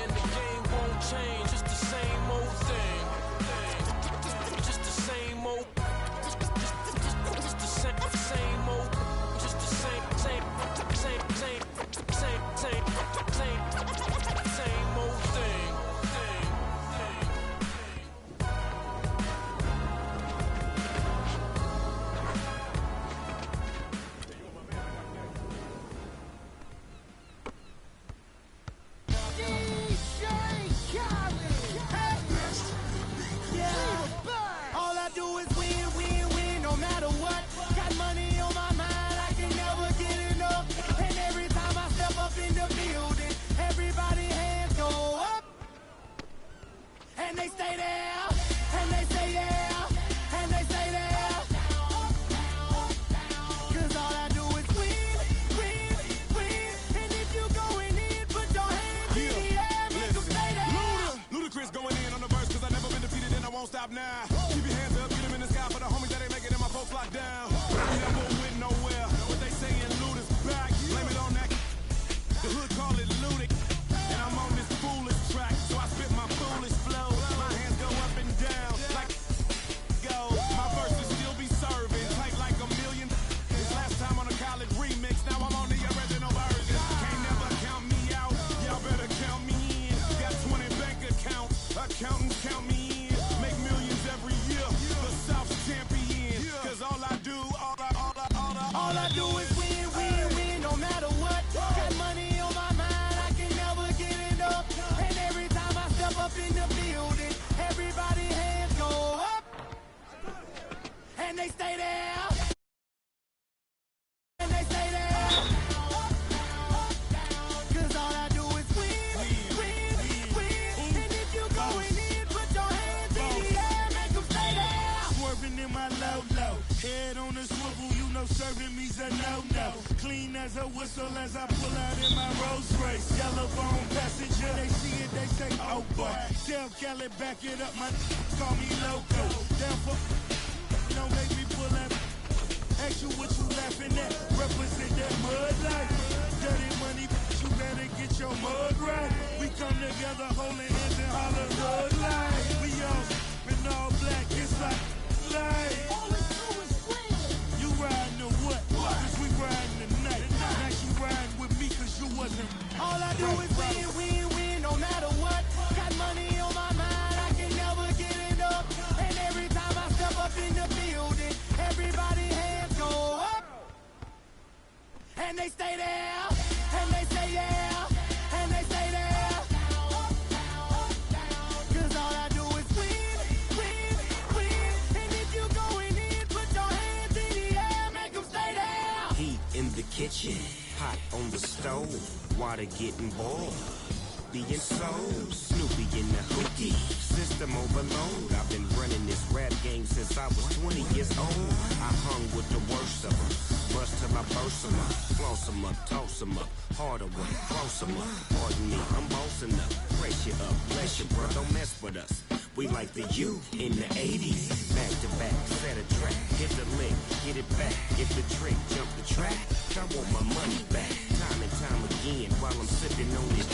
And the game won't change, it's the same old thing. now. Keep your hands up, get them in the sky for the homies that ain't making it, my folks locked down. We never went nowhere. What they saying, loot is back. Blame it on that. The hood call it looting. And I'm on this foolish track, so I spit my foolish flow. My hands go up and down like go. My verses still be serving, tight like a million. This last time on a college remix, now I'm on the original version. Can't never count me out, y'all better count me in. Got 20 bank accounts, accountants count me in. Make millions every year, the South's champion. Cause all I do is win, win, win, no matter what. Got money on my mind, I can never get it up. And every time I step up in the building, everybody hands go up. And they stay there. And they stay there. Cause all I do is win, win, win. And if you going in, put your hands in the air, make them stay there. Swerving in my low, head on the swivel, you know serving me's a no-no. Clean as a whistle as I pull out in my Rolls Royce. Yellow bone passenger, they see it, they say, oh boy. Tell Kelly, back it up, my call me loco. Down for, don't make me pull that. Ask you what you laughing at, represent that mud life. Dirty money, you better get your mud right. We come together holding hands and holler hood life. We all in all black, it's like life. You riding or what? Cause we riding tonight. Now she riding with me cause you wasn't. All I do is win, win, win, no matter what. Got money on my mind, I can never get it up. And every time I step up in the building, everybody hands go up. And they stay there. And they say yeah. And they stay there. Cause all I do is win, win, win. And if you going in, put your hands in the air, make them stay there. Heat in the kitchen, hot on the stove, water getting boiled. Being sold, Snoopy in the hookie, system overload. I've been running this rap game since I was 20 years old. I hung with the worst of them, bust till I burst them up, floss them up, toss them up, harder work, close them up. Pardon me, I'm bossing up, brace you up, bless you, bro, don't mess with us. We like the U in the 80s, back to back, set a track, hit the lick, get it back, get the trick, jump the track. I want my money back, time and time again, while I'm sipping on this.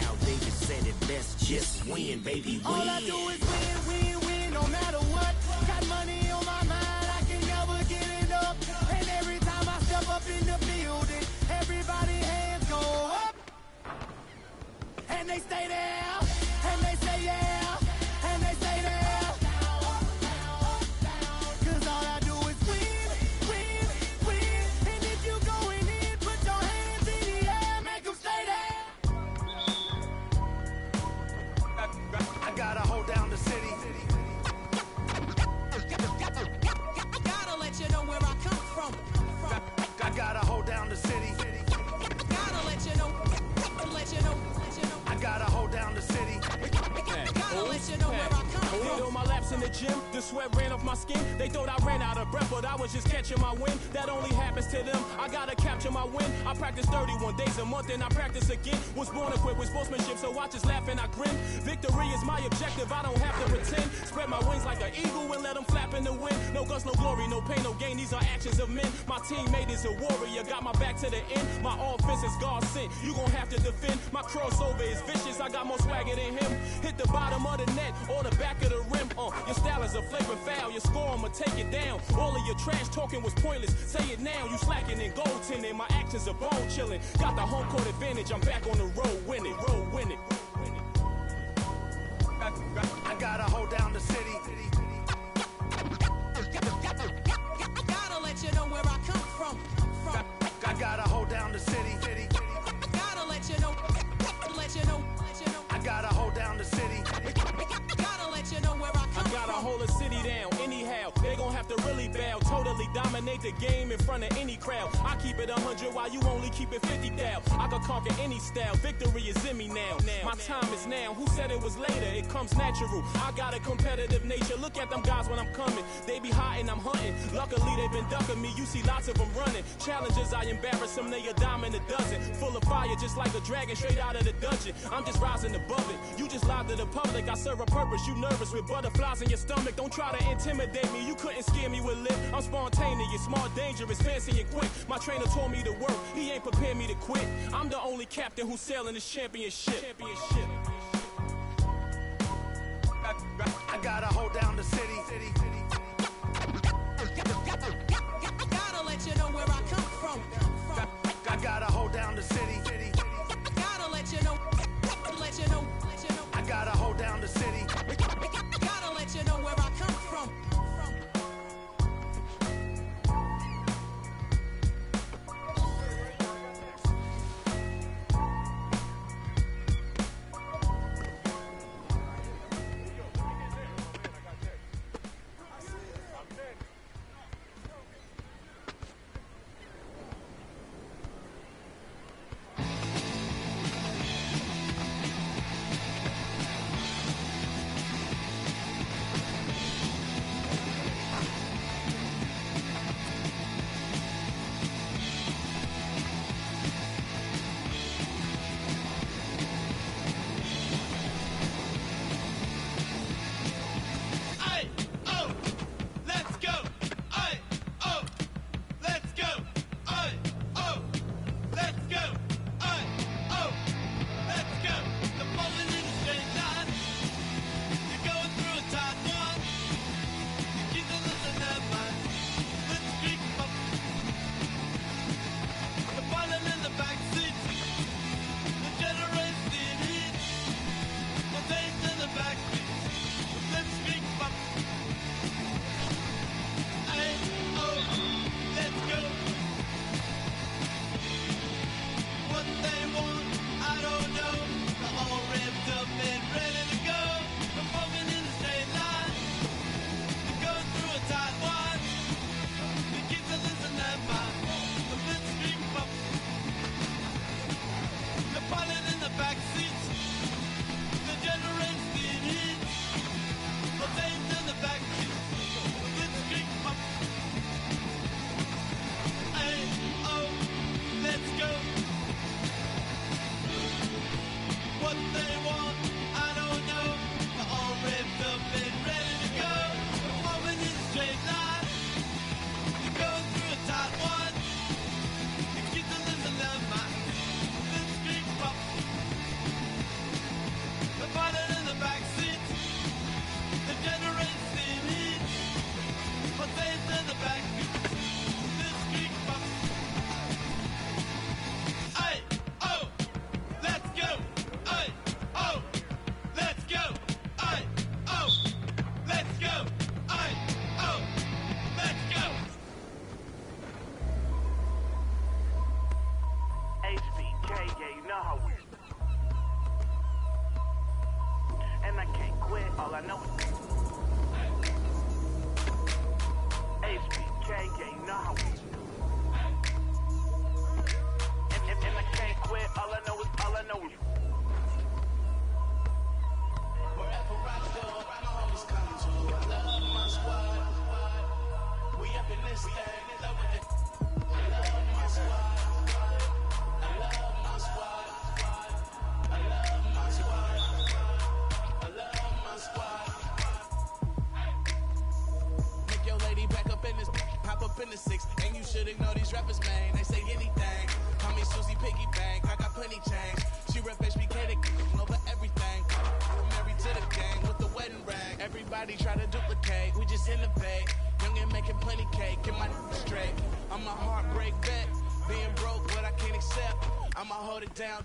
Al Davis said it best, just win, baby, win. All I do is win, win, win, no matter what. Got money on my mind, I can never get it up. And every time I step up in the building, everybody hands go up. And they stay there, and they say yeah, and they stay there. Cause all I do is win, win, win. And if you going in, put your hands in the air, make them stay there. I gotta hold down the city. Gotta let you know where I come from. I gotta hold down the city. Gotta let you know. I gotta hold down the city. Gotta let you know where I come from. Hit on my laps in the gym, the sweat ran off my skin. They thought I ran out of breath, but I was just catching my wind. That only happens to them. I gotta capture my win. I practice 31 days a month and I practice again. Was born equipped with sportsmanship, so I just laugh and I grin. Victory is my objective, I don't have to pretend. Spread my wings like an eagle and let them flap in the wind. No guts, no glory, no pain, no gain. These are actions of men. My teammate is a warrior, got my back to the end. My offense is God sent. You gon' have to defend. My crossover is vicious, I got more swagger than him. Hit the bottom of the net or the back of the rim. Your style is a flavor foul, your score, I'ma take it down. All of your trash talking was pointless. Say it now, you slacking in goaltending. My actions are bone chilling. Got the home court advantage, I'm back on the road winning. I gotta hold down the city. Gotta let you know where I come from. I gotta hold down the city. Gotta let you know. I gotta hold down the city. Gotta let you know where I come from. I gotta hold a city down anyhow. They gon' have to really bow. Totally dominate the game in front of any crowd. I keep it 100 while you only keep it 50 down. I can conquer any style. Victory is in me now. My time is now. Who said it was later? It comes natural. I got a competitive nature. Look at them guys when I'm coming. They be hot and I'm hunting. Luckily they've been ducking me. You see lots of them running. Challenges I embarrass them. They a dime in a dozen. Full of fire just like a dragon straight out of the dungeon. I'm just rising above it. You just lied to the public. I serve a purpose. You nervous with butterflies in your stomach. stomach. Don't try to intimidate me. You couldn't scare me with lip. I'm spontaneous, smart, dangerous, fancy and quick. My trainer told me to work. He ain't prepared me to quit. I'm the only captain who's sailing this championship. I gotta hold down the city. Gotta let you know where I come from. I gotta hold down the city. Gotta let you know. I gotta hold down the city. Gotta let you know where I come from.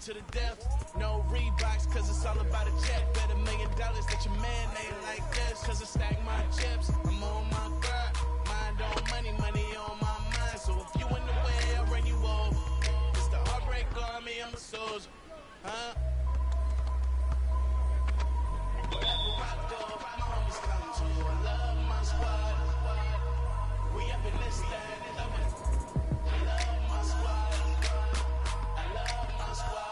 To the death, no Reeboks, cause it's all about a check. Bet $1 million that your man ain't like this, cause I stack my chips, I'm on my grind. Mind on money, money on my mind. So if you in the way, I'll run you over. It's the heartbreak army, I'm a soldier, huh? Wherever I go, my homies come to. I love my squad. We up in this thing, I love my squad. I love my squad.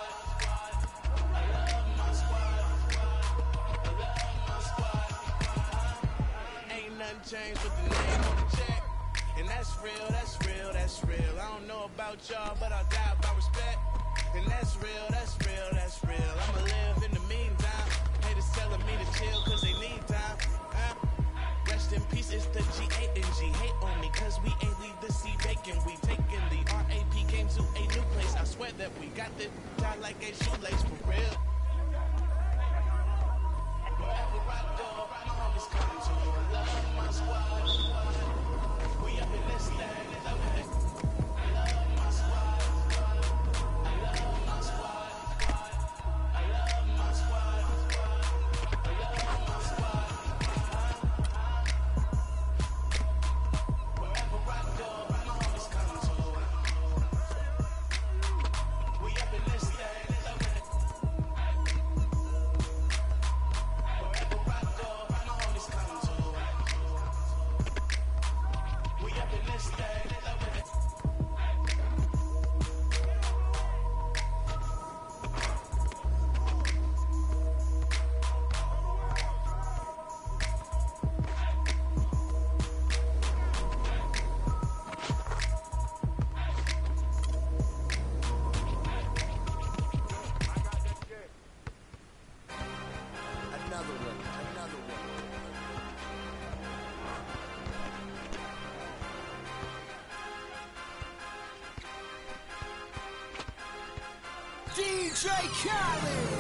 Change with the name on the check. And that's real, that's real, that's real. I don't know about y'all, but I'll die about respect. And that's real, that's real, that's real. I'ma live in the meantime. Haters telling me to chill cause they need time. DJ Khaled.